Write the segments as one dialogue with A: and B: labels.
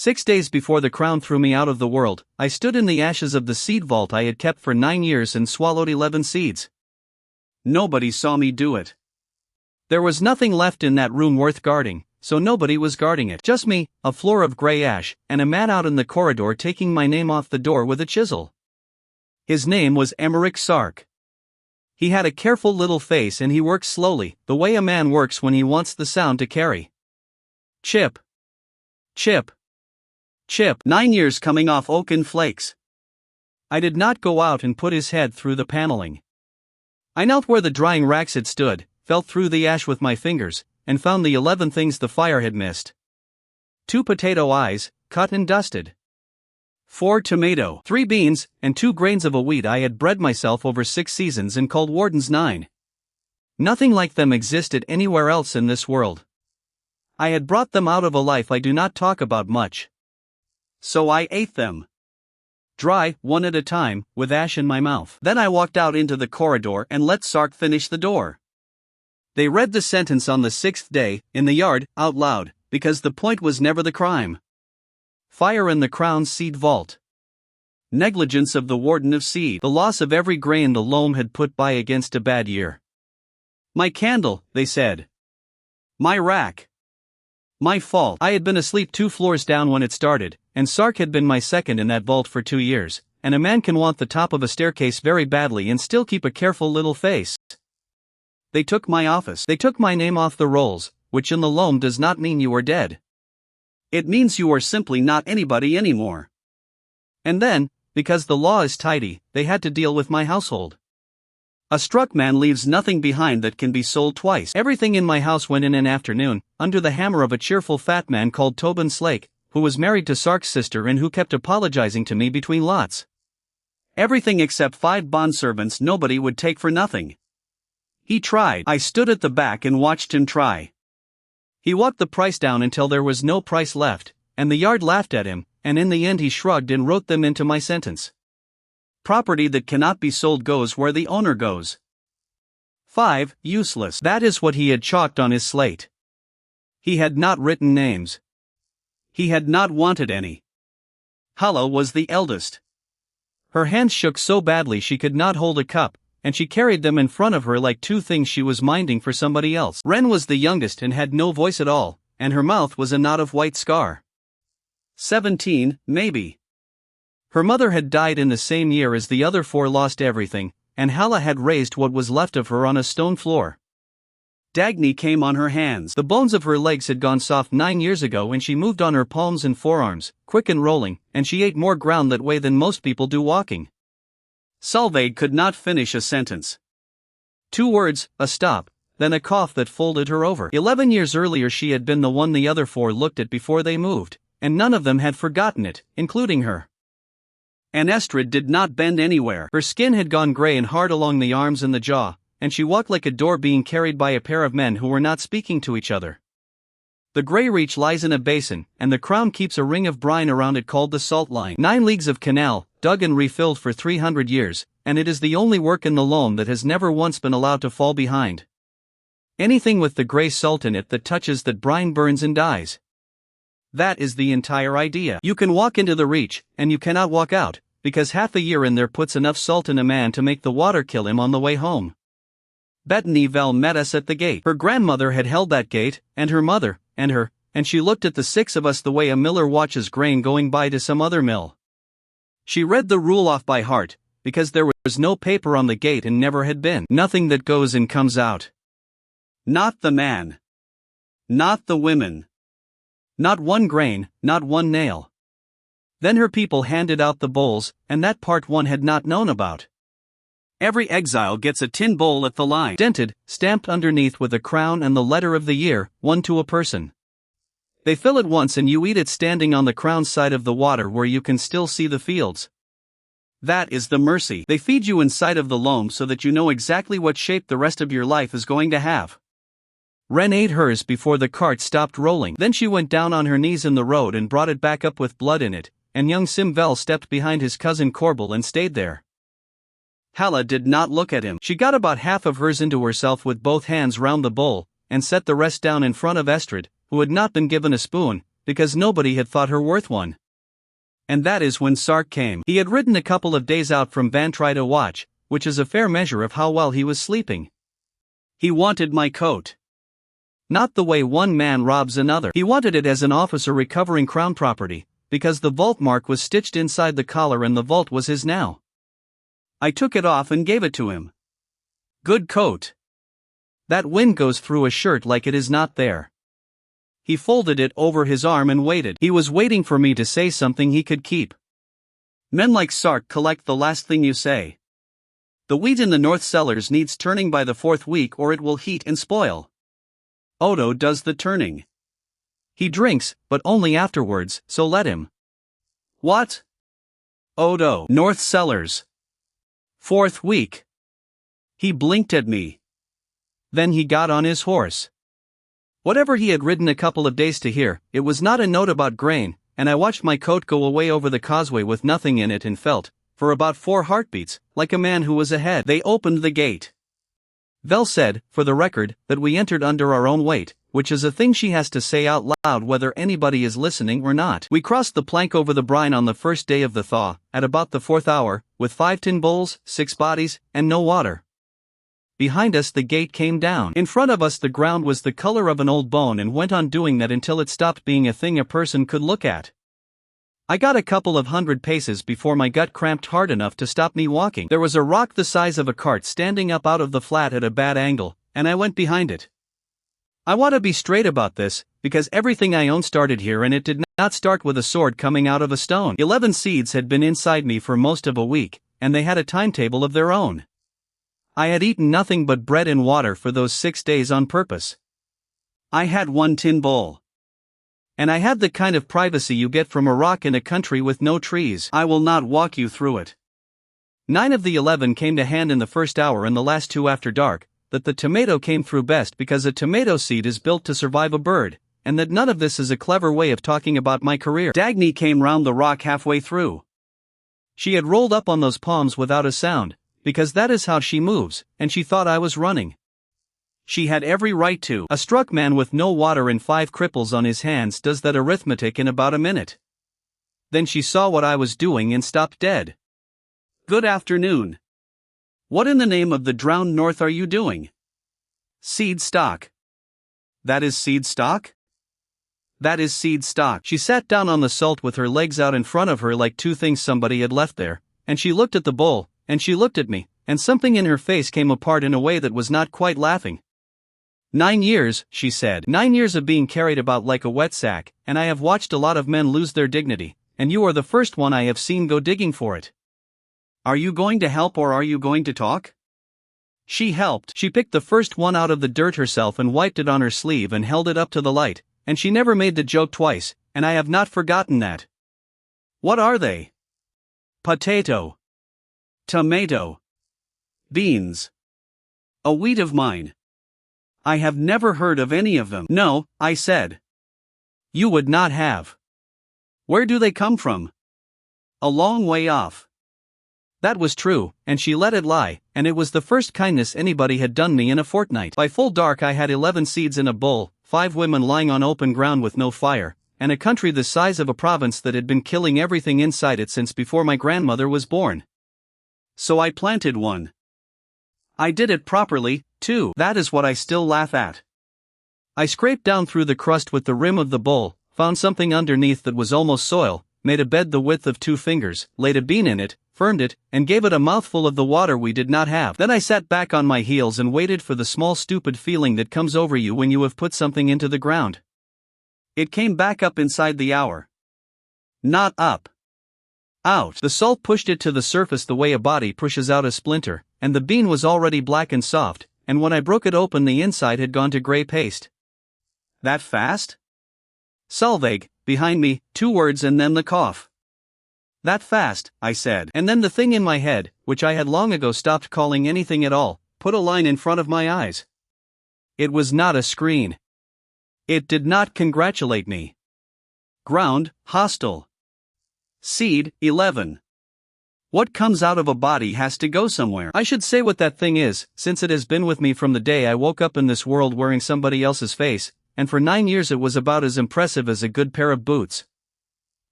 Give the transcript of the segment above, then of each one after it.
A: 6 days before the crown threw me out of the world, I stood in the ashes of the seed vault I had kept for 9 years and swallowed 11 seeds. Nobody saw me do it. There was nothing left in that room worth guarding, so nobody was guarding it. Just me, a floor of grey ash, and a man out in the corridor taking my name off the door with a chisel. His name was Emmerich Sark. He had a careful little face and he worked slowly, the way a man works when he wants the sound to carry. Chip. Chip. Chip. 9 years coming off oaken flakes. I did not go out and put his head through the paneling. I knelt where the drying racks had stood, felt through the ash with my fingers, and found the 11 things the fire had missed. 2 potato eyes, cut and dusted. 4 tomato, 3 beans, and 2 grains of a wheat I had bred myself over 6 seasons and called Warden's 9. Nothing like them existed anywhere else in this world. I had brought them out of a life I do not talk about much. So I ate them. Dry, one at a time, with ash in my mouth. Then I walked out into the corridor and let Sark finish the door. They read the sentence on the 6th day, in the yard, out loud, because the point was never the crime. Fire in the crown's seed vault. Negligence of the warden of seed. The loss of every grain the loam had put by against a bad year. My candle, they said. My rack. My fault. I had been asleep 2 floors down when it started, and Sark had been my second in that vault for 2 years, and a man can want the top of a staircase very badly and still keep a careful little face. They took my office. They took my name off the rolls, which in the loam does not mean you are dead. It means you are simply not anybody anymore. And then, because the law is tidy, they had to deal with my household. A struck man leaves nothing behind that can be sold twice. Everything in my house went in an afternoon, under the hammer of a cheerful fat man called Tobin Slake, who was married to Sark's sister and who kept apologizing to me between lots. Everything except 5 bondservants nobody would take for nothing. He tried. I stood at the back and watched him try. He walked the price down until there was no price left, and the yard laughed at him, and in the end he shrugged and wrote them into my sentence. Property that cannot be sold goes where the owner goes. 5. Useless. That is what he had chalked on his slate. He had not written names. He had not wanted any. Hala was the eldest. Her hands shook so badly she could not hold a cup, and she carried them in front of her like 2 things she was minding for somebody else. Ren was the youngest and had no voice at all, and her mouth was a knot of white scar. 17, maybe. Her mother had died in the same year as the other 4 lost everything, and Hala had raised what was left of her on a stone floor. Dagny came on her hands. The bones of her legs had gone soft 9 years ago and she moved on her palms and forearms, quick and rolling, and she ate more ground that way than most people do walking. Solveig could not finish a sentence. 2 words, a stop, then a cough that folded her over. 11 years earlier she had been the one the other 4 looked at before they moved, and none of them had forgotten it, including her. And Estrid did not bend anywhere. Her skin had gone grey and hard along the arms and the jaw, and she walked like a door being carried by a pair of men who were not speaking to each other. The grey reach lies in a basin, and the crown keeps a ring of brine around it called the salt line. 9 leagues of canal, dug and refilled for 300 years, and it is the only work in the loam that has never once been allowed to fall behind. Anything with the grey salt in it that touches that brine burns and dies. That is the entire idea. You can walk into the reach, and you cannot walk out, because half a year in there puts enough salt in a man to make the water kill him on the way home. Bettany Vel met us at the gate. Her grandmother had held that gate, and her mother, and her, and she looked at the 6 of us the way a miller watches grain going by to some other mill. She read the rule off by heart, because there was no paper on the gate and never had been. Nothing that goes and comes out. Not the man. Not the women. Not 1 grain, not 1 nail. Then her people handed out the bowls, and that part one had not known about. Every exile gets a tin bowl at the line, dented, stamped underneath with a crown and the letter of the year, 1 to a person. They fill it once and you eat it standing on the crown side of the water where you can still see the fields. That is the mercy. They feed you inside of the loam so that you know exactly what shape the rest of your life is going to have. Ren ate hers before the cart stopped rolling. Then she went down on her knees in the road and brought it back up with blood in it, and young Simvel stepped behind his cousin Corbel and stayed there. Hala did not look at him. She got about half of hers into herself with both hands round the bowl, and set the rest down in front of Estrid, who had not been given a spoon, because nobody had thought her worth one. And that is when Sark came. He had ridden a couple of days out from Vantry to watch, which is a fair measure of how well he was sleeping. He wanted my coat. Not the way one man robs another. He wanted it as an officer recovering crown property, because the vault mark was stitched inside the collar and the vault was his now. I took it off and gave it to him. Good coat. That wind goes through a shirt like it is not there. He folded it over his arm and waited. He was waiting for me to say something he could keep. Men like Sark collect the last thing you say. The wheat in the north cellars needs turning by the 4th week or it will heat and spoil. Odo does the turning. He drinks, but only afterwards, so let him. What? Odo. North cellars. 4th week. He blinked at me. Then he got on his horse. Whatever he had ridden a couple of days to hear, it was not a note about grain, and I watched my coat go away over the causeway with nothing in it and felt, for about 4 heartbeats, like a man who was ahead. They opened the gate. Vel said, for the record, that we entered under our own weight, which is a thing she has to say out loud whether anybody is listening or not. We crossed the plank over the brine on the first day of the thaw, at about the 4th hour, with 5 tin bowls, 6 bodies, and no water. Behind us the gate came down. In front of us the ground was the color of an old bone and went on doing that until it stopped being a thing a person could look at. I got a couple of 100 paces before my gut cramped hard enough to stop me walking. There was a rock the size of a cart standing up out of the flat at a bad angle, and I went behind it. I want to be straight about this, because everything I own started here and it did not start with a sword coming out of a stone. 11 seeds had been inside me for most of a week, and they had a timetable of their own. I had eaten nothing but bread and water for those 6 days on purpose. I had 1 tin bowl. And I had the kind of privacy you get from a rock in a country with no trees. I will not walk you through it. 9 of the 11 came to hand in the first hour and the last 2 after dark, that the tomato came through best because a tomato seed is built to survive a bird, and that none of this is a clever way of talking about my career. Dagny came round the rock halfway through. She had rolled up on those palms without a sound, because that is how she moves, and she thought I was running. She had every right to. A struck man with no water and 5 cripples on his hands does that arithmetic in about a minute. Then she saw what I was doing and stopped dead. Good afternoon. What in the name of the drowned north are you doing? Seed stock. That is seed stock? That is seed stock. She sat down on the salt with her legs out in front of her like 2 things somebody had left there, and she looked at the bowl, and she looked at me, and something in her face came apart in a way that was not quite laughing. 9 years, she said. 9 years of being carried about like a wet sack, and I have watched a lot of men lose their dignity, and you are the first one I have seen go digging for it. Are you going to help or are you going to talk? She helped. She picked the first one out of the dirt herself and wiped it on her sleeve and held it up to the light, and she never made the joke twice, and I have not forgotten that. What are they? Potato. Tomato. Beans. A wheat of mine. I have never heard of any of them. No, I said. You would not have. Where do they come from? A long way off. That was true, and she let it lie, and it was the first kindness anybody had done me in a fortnight. By full dark I had 11 seeds in a bowl, 5 women lying on open ground with no fire, and a country the size of a province that had been killing everything inside it since before my grandmother was born. So I planted one. I did it properly, too. That is what I still laugh at. I scraped down through the crust with the rim of the bowl, found something underneath that was almost soil, made a bed the width of 2 fingers, laid a bean in it, firmed it, and gave it a mouthful of the water we did not have. Then I sat back on my heels and waited for the small stupid feeling that comes over you when you have put something into the ground. It came back up inside the hour. Not up. Out. The salt pushed it to the surface the way a body pushes out a splinter, and the bean was already black and soft, and when I broke it open the inside had gone to grey paste. That fast? Salveg, behind me, 2 words and then the cough. That fast, I said, and then the thing in my head, which I had long ago stopped calling anything at all, put a line in front of my eyes. It was not a screen. It did not congratulate me. Ground, hostile. Seed, 11. What comes out of a body has to go somewhere. I should say what that thing is, since it has been with me from the day I woke up in this world wearing somebody else's face, and for 9 years it was about as impressive as a good pair of boots.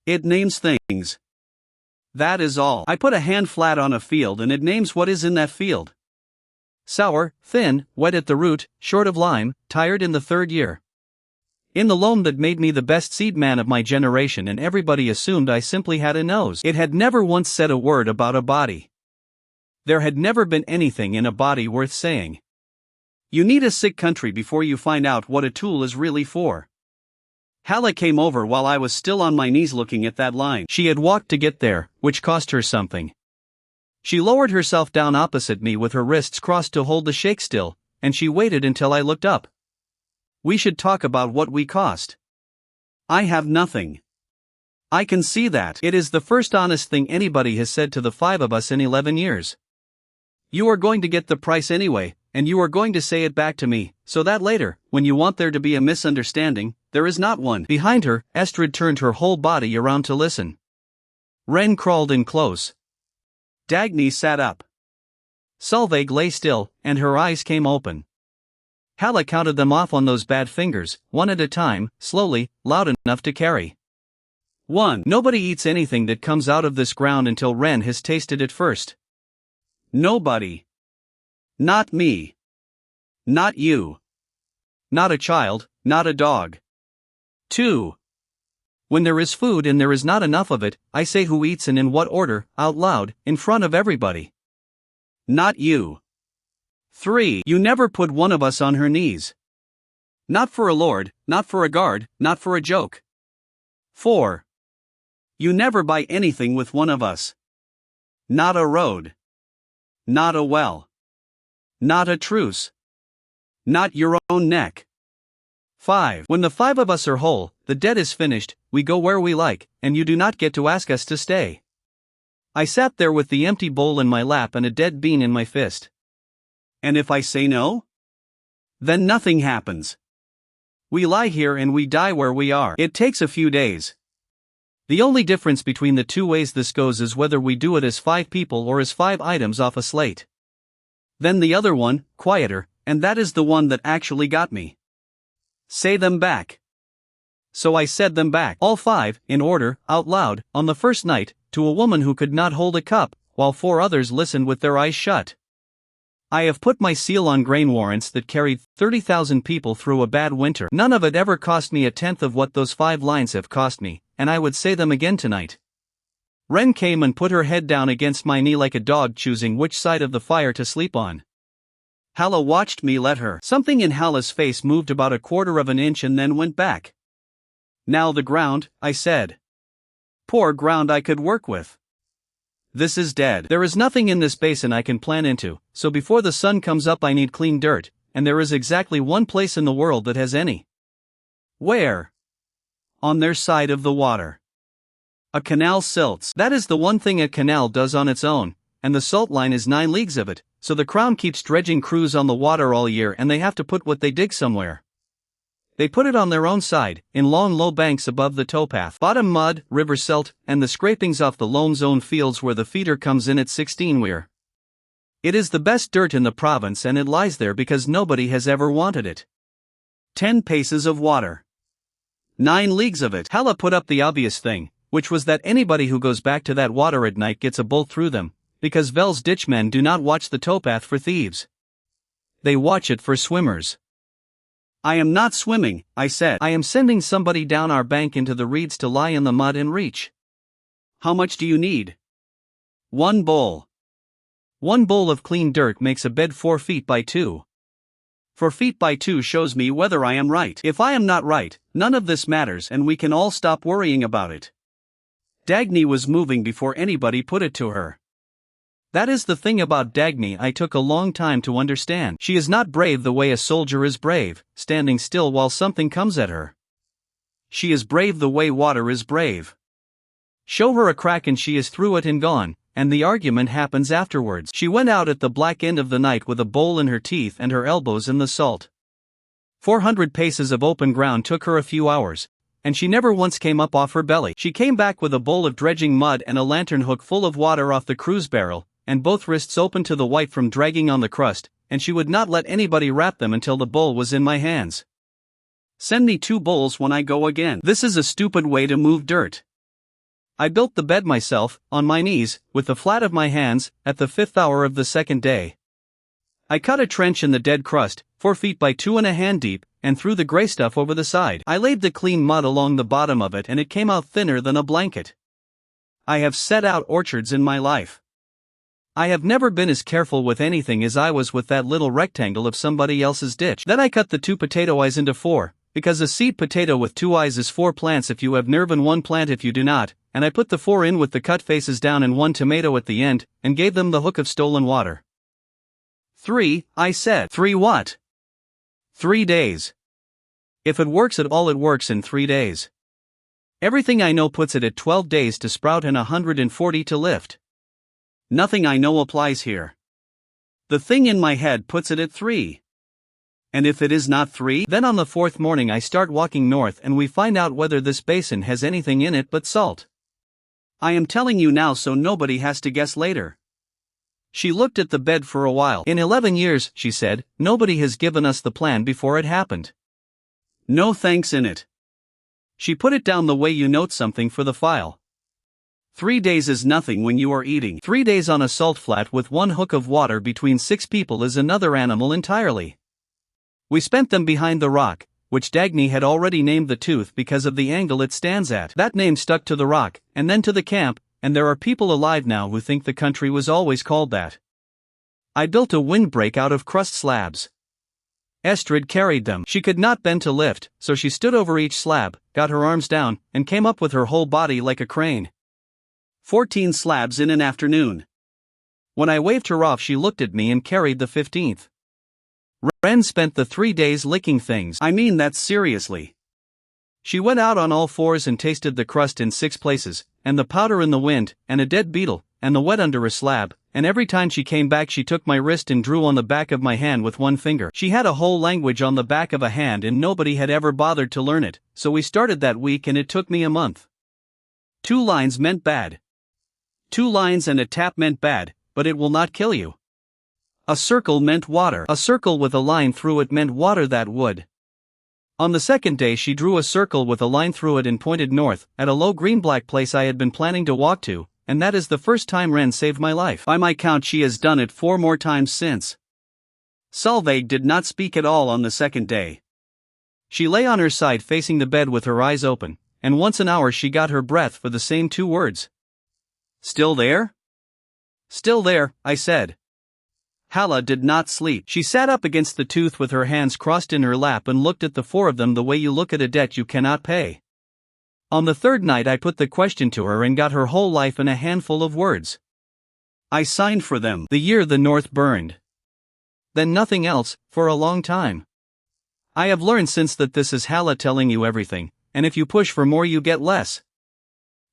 A: It names things. That is all. I put a hand flat on a field and it names what is in that field. Sour, thin, wet at the root, short of lime, tired in the 3rd year. In the loam that made me the best seed man of my generation, and everybody assumed I simply had a nose. It had never once said a word about a body. There had never been anything in a body worth saying. You need a sick country before you find out what a tool is really for. Hala came over while I was still on my knees looking at that line. She had walked to get there, which cost her something. She lowered herself down opposite me with her wrists crossed to hold the shake still, and she waited until I looked up. We should talk about what we cost. I have nothing. I can see that. It is the first honest thing anybody has said to the 5 of us in 11 years. You are going to get the price anyway, and you are going to say it back to me, so that later, when you want there to be a misunderstanding, there is not one. Behind her, Estrid turned her whole body around to listen. Ren crawled in close. Dagny sat up. Solveig lay still, and her eyes came open. Hala counted them off on those bad fingers, one at a time, slowly, loud enough to carry. 1. Nobody eats anything that comes out of this ground until Ren has tasted it first. Nobody. Not me. Not you. Not a child, not a dog. 2. When there is food and there is not enough of it, I say who eats and in what order, out loud, in front of everybody. Not you. 3. You never put one of us on her knees. Not for a lord, not for a guard, not for a joke. 4. You never buy anything with one of us. Not a road. Not a well. Not a truce. Not your own neck. 5. When the 5 of us are whole, the debt is finished, we go where we like, and you do not get to ask us to stay. I sat there with the empty bowl in my lap and a dead bean in my fist. And if I say no? Then nothing happens. We lie here and we die where we are. It takes a few days. The only difference between the 2 ways this goes is whether we do it as 5 people or as 5 items off a slate. Then the other one, quieter, and that is the one that actually got me. Say them back. So I said them back, all 5, in order, out loud, on the first night, to a woman who could not hold a cup, while 4 others listened with their eyes shut. I have put my seal on grain warrants that carried 30,000 people through a bad winter. None of it ever cost me a tenth of what those 5 lines have cost me, and I would say them again tonight. Ren came and put her head down against my knee like a dog choosing which side of the fire to sleep on. Hala watched me let her. Something in Hala's face moved about 1/4 of an inch and then went back. Now the ground, I said. Poor ground I could work with. This is dead. There is nothing in this basin I can plant into, so before the sun comes up I need clean dirt, and there is exactly one place in the world that has any. Where? On their side of the water. A canal silts. That is the one thing a canal does on its own, and the salt line is 9 leagues of it, so the crown keeps dredging crews on the water all year and they have to put what they dig somewhere. They put it on their own side, in long low banks above the towpath. Bottom mud, river silt, and the scrapings off the loam zone fields where the feeder comes in at 16 weir. It is the best dirt in the province and it lies there because nobody has ever wanted it. 10 paces of water. 9 leagues of it. Hala put up the obvious thing, which was that anybody who goes back to that water at night gets a bolt through them, because Vel's ditchmen do not watch the towpath for thieves. They watch it for swimmers. I am not swimming, I said. I am sending somebody down our bank into the reeds to lie in the mud and reach. How much do you need? 1 bowl. 1 bowl of clean dirt makes a bed 4 feet by 2. 4 feet by 2 shows me whether I am right. If I am not right, none of this matters and we can all stop worrying about it. Dagny was moving before anybody put it to her. That is the thing about Dagny I took a long time to understand. She is not brave the way a soldier is brave, standing still while something comes at her. She is brave the way water is brave. Show her a crack and she is through it and gone, and the argument happens afterwards. She went out at the black end of the night with a bowl in her teeth and her elbows in the salt. 400 paces of open ground took her a few hours, and she never once came up off her belly. She came back with a bowl of dredging mud and a lantern hook full of water off the cruise barrel, and both wrists open to the white from dragging on the crust, and she would not let anybody wrap them until the bowl was in my hands. Send me 2 bowls when I go again. This is a stupid way to move dirt. I built the bed myself, on my knees, with the flat of my hands, at the 5th hour of the 2nd day. I cut a trench in the dead crust, 4 feet by 2 and a hand deep, and threw the gray stuff over the side. I laid the clean mud along the bottom of it and it came out thinner than a blanket. I have set out orchards in my life. I have never been as careful with anything as I was with that little rectangle of somebody else's ditch. Then I cut the 2 potato eyes into 4, because a seed potato with 2 eyes is 4 plants if you have nerve and 1 plant if you do not, and I put the 4 in with the cut faces down and 1 tomato at the end, and gave them the hook of stolen water. 3, I said. 3 what? 3 days. If it works at all, it works in 3 days. Everything I know puts it at 12 days to sprout and 140 to lift. Nothing I know applies here. The thing in my head puts it at 3. And if it is not 3, then on the 4th morning I start walking north and we find out whether this basin has anything in it but salt. I am telling you now so nobody has to guess later. She looked at the bed for a while. In 11 years, she said, nobody has given us the plan before it happened. No thanks in it. She put it down the way you note something for the file. 3 days is nothing when you are eating. 3 days on a salt flat with 1 hook of water between 6 people is another animal entirely. We spent them behind the rock, which Dagny had already named the Tooth because of the angle it stands at. That name stuck to the rock, and then to the camp, and there are people alive now who think the country was always called that. I built a windbreak out of crust slabs. Estrid carried them. She could not bend to lift, so she stood over each slab, got her arms down, and came up with her whole body like a crane. 14 slabs in an afternoon. When I waved her off, she looked at me and carried the 15th. Ren spent the 3 days licking things. I mean that seriously. She went out on all fours and tasted the crust in 6 places, and the powder in the wind, and a dead beetle, and the wet under a slab, and every time she came back she took my wrist and drew on the back of my hand with 1 finger. She had a whole language on the back of a hand and nobody had ever bothered to learn it, so we started that week and it took me a month. 2 lines meant bad. 2 lines and a tap meant bad, but it will not kill you. A circle meant water. A circle with a line through it meant water that would. On the 2nd day she drew a circle with a line through it and pointed north, at a low green-black place I had been planning to walk to, and that is the first time Ren saved my life. By my count she has done it 4 more times since. Solveig did not speak at all on the 2nd day. She lay on her side facing the bed with her eyes open, and once an hour she got her breath for the same 2 words. Still there? Still there, I said. Hala did not sleep. She sat up against the Tooth with her hands crossed in her lap and looked at the 4 of them the way you look at a debt you cannot pay. On the 3rd night I put the question to her and got her whole life in a handful of words. I signed for them the year the North burned. Then nothing else, for a long time. I have learned since that this is Hala telling you everything, and if you push for more you get less.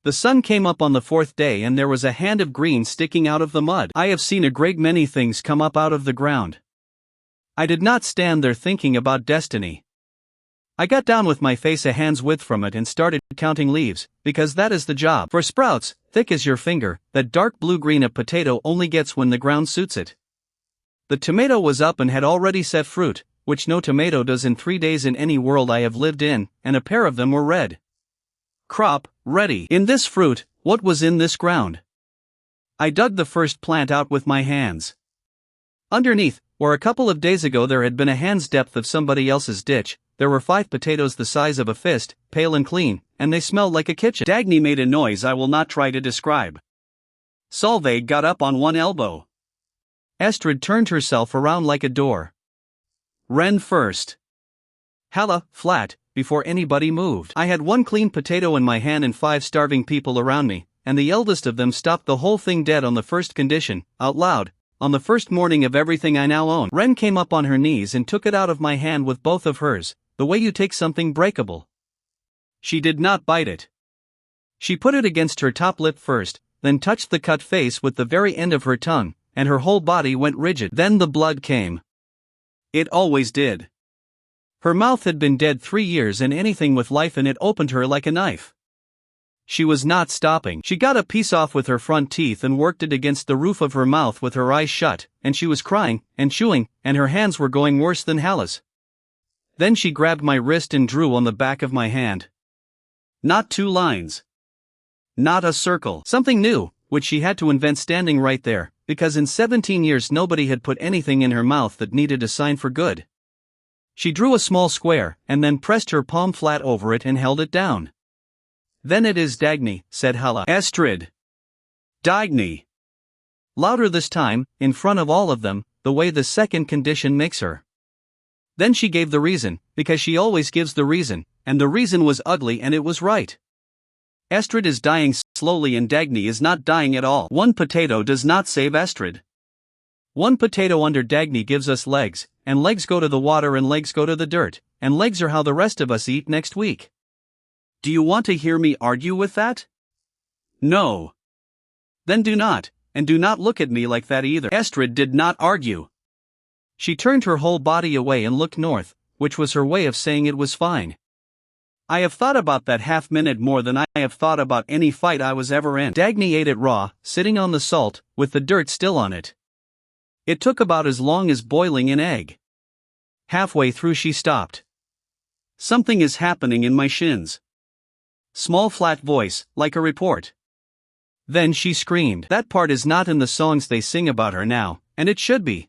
A: The sun came up on the 4th day and there was a hand of green sticking out of the mud. I have seen a great many things come up out of the ground. I did not stand there thinking about destiny. I got down with my face a hand's width from it and started counting leaves, because that is the job. For sprouts, thick as your finger, that dark blue-green a potato only gets when the ground suits it. The tomato was up and had already set fruit, which no tomato does in 3 days in any world I have lived in, and a pair of them were red. Crop, ready. In this fruit, what was in this ground? I dug the first plant out with my hands. Underneath, where a couple of days ago there had been a hand's depth of somebody else's ditch, there were 5 potatoes the size of a fist, pale and clean, and they smelled like a kitchen. Dagny made a noise I will not try to describe. Solveig got up on 1 elbow. Estrid turned herself around like a door. Ren first. Hala, flat, before anybody moved. I had 1 clean potato in my hand and 5 starving people around me, and the eldest of them stopped the whole thing dead on the first condition, out loud, on the first morning of everything I now own. Ren came up on her knees and took it out of my hand with both of hers, the way you take something breakable. She did not bite it. She put it against her top lip first, then touched the cut face with the very end of her tongue, and her whole body went rigid. Then the blood came. It always did. Her mouth had been dead 3 years and anything with life in it opened her like a knife. She was not stopping. She got a piece off with her front teeth and worked it against the roof of her mouth with her eyes shut, and she was crying, and chewing, and her hands were going worse than Hala's. Then she grabbed my wrist and drew on the back of my hand. Not 2 lines. Not a circle. Something new, which she had to invent standing right there, because in 17 years nobody had put anything in her mouth that needed a sign for good. She drew a small square, and then pressed her palm flat over it and held it down. Then it is Dagny, said Hala. Estrid. Dagny. Louder this time, in front of all of them, the way the second condition makes her. Then she gave the reason, because she always gives the reason, and the reason was ugly and it was right. Estrid is dying slowly and Dagny is not dying at all. 1 potato does not save Estrid. 1 potato under Dagny gives us legs, and legs go to the water and legs go to the dirt, and legs are how the rest of us eat next week. Do you want to hear me argue with that? No. Then do not, and do not look at me like that either. Estrid did not argue. She turned her whole body away and looked north, which was her way of saying it was fine. I have thought about that half-minute more than I have thought about any fight I was ever in. Dagny ate it raw, sitting on the salt, with the dirt still on it. It took about as long as boiling an egg. Halfway through she stopped. Something is happening in my shins. Small flat voice, like a report. Then she screamed. That part is not in the songs they sing about her now, and it should be.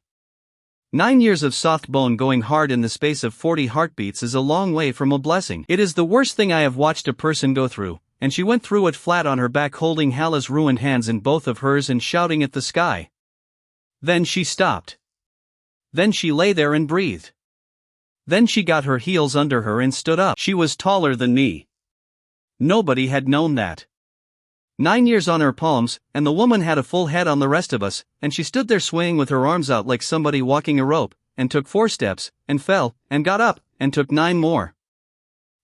A: 9 years of soft bone going hard in the space of 40 heartbeats is a long way from a blessing. It is the worst thing I have watched a person go through, and she went through it flat on her back holding Hala's ruined hands in both of hers and shouting at the sky. Then she stopped. Then she lay there and breathed. Then she got her heels under her and stood up. She was taller than me. Nobody had known that. 9 years on her palms, and the woman had a full head on the rest of us, and she stood there swaying with her arms out like somebody walking a rope, and took 4 steps, and fell, and got up, and took 9 more.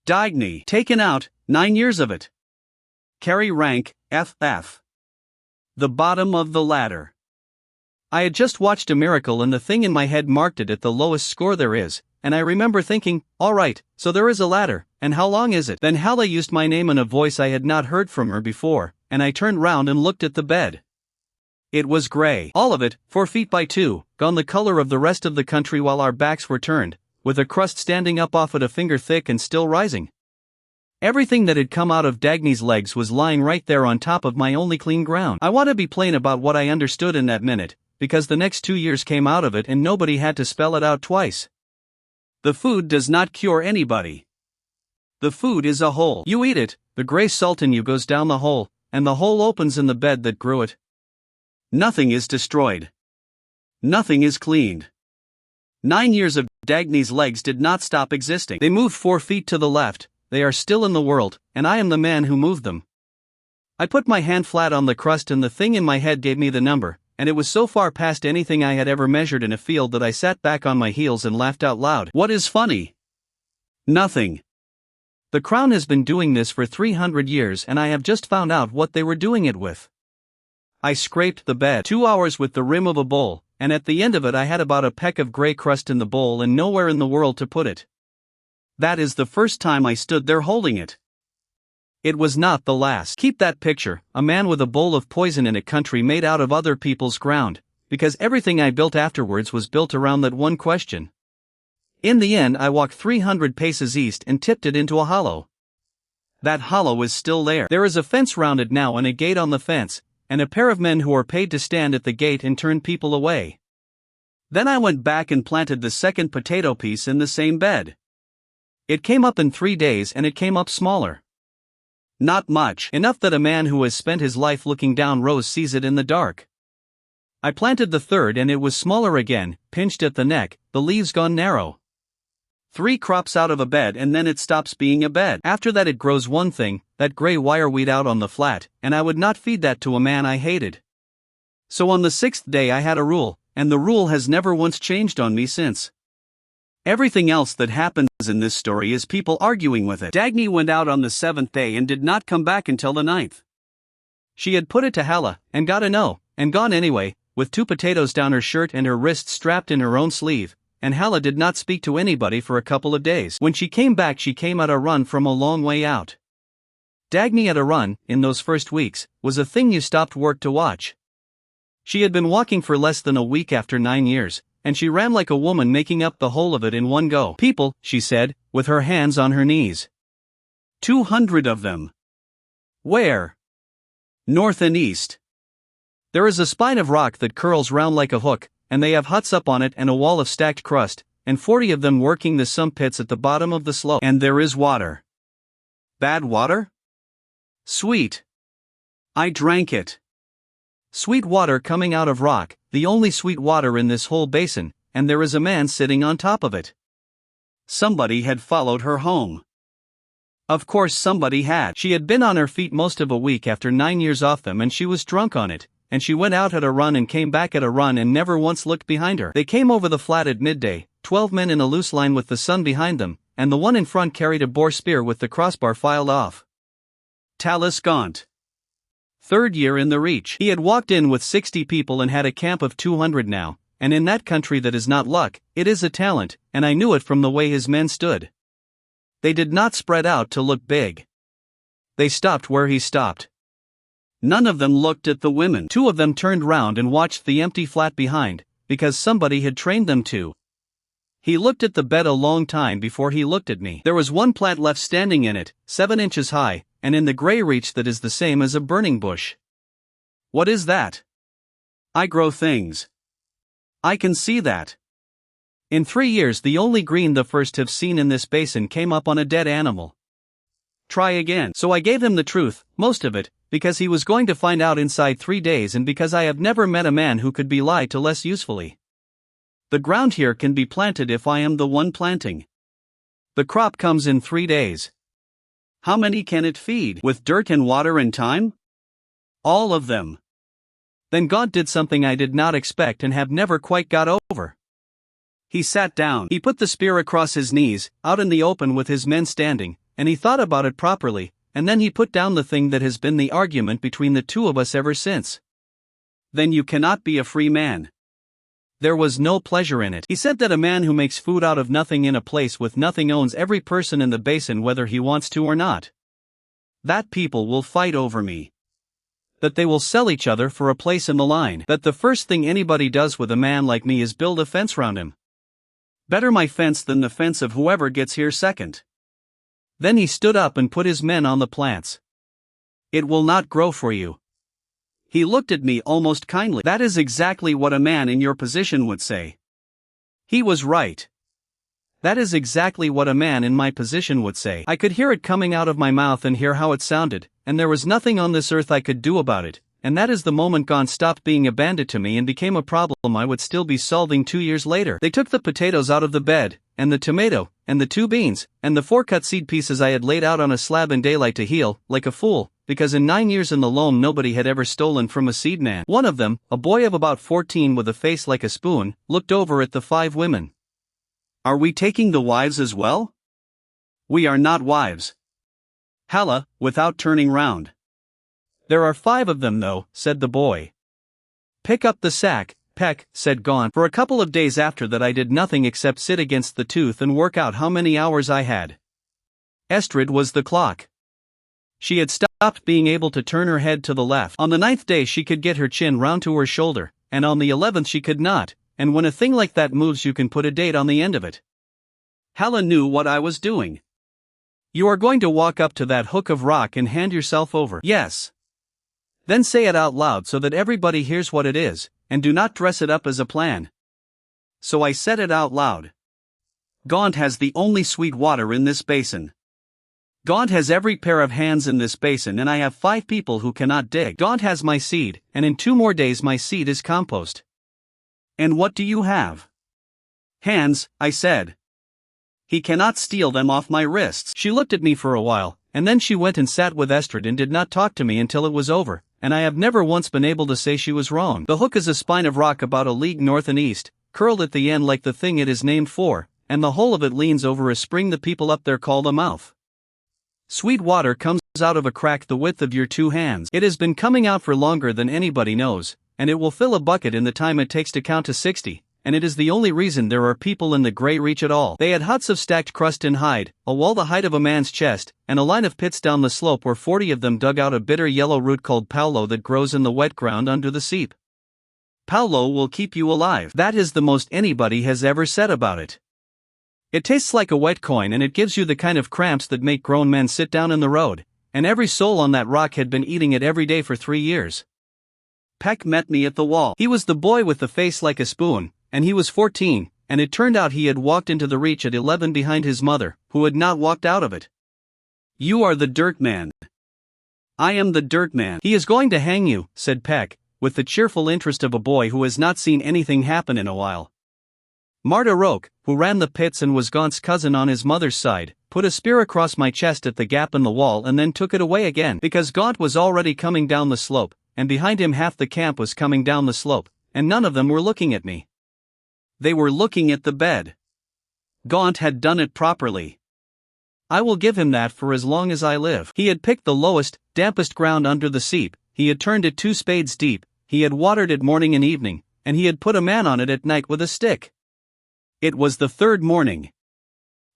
A: Dagny. Taken out, 9 years of it. Carry rank, FF. The bottom of the ladder. I had just watched a miracle and the thing in my head marked it at the lowest score there is, and I remember thinking, alright, so there is a ladder, and how long is it? Then Hala used my name in a voice I had not heard from her before, and I turned round and looked at the bed. It was grey. All of it, 4 feet by 2, gone the color of the rest of the country while our backs were turned, with a crust standing up off it a finger thick and still rising. Everything that had come out of Dagny's legs was lying right there on top of my only clean ground. I want to be plain about what I understood in that minute, because the next 2 years came out of it and nobody had to spell it out twice. The food does not cure anybody. The food is a hole. You eat it, the grey salt in you goes down the hole, and the hole opens in the bed that grew it. Nothing is destroyed. Nothing is cleaned. 9 years of Dagny's legs did not stop existing. They moved 4 feet to the left, they are still in the world, and I am the man who moved them. I put my hand flat on the crust and the thing in my head gave me the number, and it was so far past anything I had ever measured in a field that I sat back on my heels and laughed out loud. What is funny? Nothing. The crown has been doing this for 300 years and I have just found out what they were doing it with. I scraped the bed 2 hours with the rim of a bowl, and at the end of it I had about a peck of grey crust in the bowl and nowhere in the world to put it. That is the first time I stood there holding it. It was not the last. Keep that picture, a man with a bowl of poison in a country made out of other people's ground, because everything I built afterwards was built around that one question. In the end I walked 300 paces east and tipped it into a hollow. That hollow is still there. There is a fence round it now and a gate on the fence, and a pair of men who are paid to stand at the gate and turn people away. Then I went back and planted the second potato piece in the same bed. It came up in 3 days and it came up smaller. Not much, enough that a man who has spent his life looking down rows sees it in the dark. I planted the third and it was smaller again, pinched at the neck, the leaves gone narrow. 3 crops out of a bed and then it stops being a bed. After that it grows one thing, that grey wireweed out on the flat, and I would not feed that to a man I hated. So on the 6th day I had a rule, and the rule has never once changed on me since. Everything else that happens in this story is people arguing with it. Dagny went out on the 7th day and did not come back until the 9th. She had put it to Hala, and got a no, and gone anyway, with 2 potatoes down her shirt and her wrist strapped in her own sleeve, and Hala did not speak to anybody for a couple of days. When she came back she came at a run from a long way out. Dagny at a run, in those first weeks, was a thing you stopped work to watch. She had been walking for less than a week after 9 years, and she ran like a woman, making up the whole of it in one go. "People," she said, with her hands on her knees. 200 of them. "Where?" "North and east. There is a spine of rock that curls round like a hook, and they have huts up on it and a wall of stacked crust, and 40 of them working the sump pits at the bottom of the slope. And there is water." "Bad water?" "Sweet. I drank it. Sweet water coming out of rock, the only sweet water in this whole basin, and there is a man sitting on top of it." Somebody had followed her home. Of course somebody had. She had been on her feet most of a week after 9 years off them, and she was drunk on it, and she went out at a run and came back at a run and never once looked behind her. They came over the flat at midday, 12 men in a loose line with the sun behind them, and the one in front carried a boar spear with the crossbar filed off. Talus Gaunt. 3rd year in the Reach. He had walked in with 60 people and had a camp of 200 now, and in that country that is not luck, it is a talent, and I knew it from the way his men stood. They did not spread out to look big. They stopped where he stopped. None of them looked at the women. 2 of them turned round and watched the empty flat behind, because somebody had trained them to. He looked at the bed a long time before he looked at me. There was one plant left standing in it, 7 inches high, and in the grey reach that is the same as a burning bush. "What is that?" "I grow things." "I can see that. In 3 years the only green the first have seen in this basin came up on a dead animal." "Try again." So I gave him the truth, most of it, because he was going to find out inside 3 days, and because I have never met a man who could be lied to less usefully. "The ground here can be planted if I am the one planting. The crop comes in 3 days. How many can it feed? With dirt and water and time?" "All of them." Then God did something I did not expect and have never quite got over. He sat down. He put the spear across his knees, out in the open with his men standing, and he thought about it properly, and then he put down the thing that has been the argument between the two of us ever since. "Then you cannot be a free man." There was no pleasure in it. He said that a man who makes food out of nothing in a place with nothing owns every person in the basin whether he wants to or not. That people will fight over me. That they will sell each other for a place in the line. That the first thing anybody does with a man like me is build a fence round him. Better my fence than the fence of whoever gets here second. Then he stood up and put his men on the plants. "It will not grow for you." He looked at me almost kindly. "That is exactly what a man in your position would say." He was right. That is exactly what a man in my position would say. I could hear it coming out of my mouth and hear how it sounded, and there was nothing on this earth I could do about it, and that is the moment Gaunt stopped being a bandit to me and became a problem I would still be solving 2 years later. They took the potatoes out of the bed, and the tomato, and the 2 beans, and the 4 cut seed pieces I had laid out on a slab in daylight to heal, like a fool, because in 9 years in the loam nobody had ever stolen from a seed man. One of them, a boy of about 14 with a face like a spoon, looked over at the 5 women. "Are we taking the wives as well?" "We are not wives." Hala, without turning round. "There are 5 of them though," said the boy. "Pick up the sack, Peck," said Gaunt. For a couple of days after that I did nothing except sit against the tooth and work out how many hours I had. Estrid was the clock. She had stopped being able to turn her head to the left. On the 9th day she could get her chin round to her shoulder, and on the 11th she could not, and when a thing like that moves you can put a date on the end of it. Hala knew what I was doing. "You are going to walk up to that hook of rock and hand yourself over." "Yes." "Then say it out loud so that everybody hears what it is, and do not dress it up as a plan." So I said it out loud. "Gaunt has the only sweet water in this basin. Gaunt has every pair of hands in this basin, and I have 5 people who cannot dig. Gaunt has my seed, and in 2 more days my seed is compost." "And what do you have?" "Hands," I said. "He cannot steal them off my wrists." She looked at me for a while, and then she went and sat with Estrid and did not talk to me until it was over, and I have never once been able to say she was wrong. The hook is a spine of rock about a league north and east, curled at the end like the thing it is named for, and the whole of it leans over a spring the people up there call a mouth. Sweet water comes out of a crack the width of your 2 hands. It has been coming out for longer than anybody knows, and it will fill a bucket in the time it takes to count to 60, and it is the only reason there are people in the Grey Reach at all. They had huts of stacked crust and hide, a wall the height of a man's chest, and a line of pits down the slope where 40 of them dug out a bitter yellow root called paulo that grows in the wet ground under the seep. Paulo will keep you alive. That is the most anybody has ever said about it. It tastes like a wet coin and it gives you the kind of cramps that make grown men sit down in the road, and every soul on that rock had been eating it every day for 3 years. Peck met me at the wall. He was the boy with the face like a spoon, and he was 14, and it turned out he had walked into the Reach at 11 behind his mother, who had not walked out of it. You are the dirt man. I am the dirt man. He is going to hang you, said Peck, with the cheerful interest of a boy who has not seen anything happen in a while. Marta Roque, who ran the pits and was Gaunt's cousin on his mother's side, put a spear across my chest at the gap in the wall and then took it away again because Gaunt was already coming down the slope, and behind him half the camp was coming down the slope, and none of them were looking at me. They were looking at the bed. Gaunt had done it properly. I will give him that for as long as I live. He had picked the lowest, dampest ground under the seep, he had turned it 2 spades deep, he had watered it morning and evening, and he had put a man on it at night with a stick. It was the 3rd morning.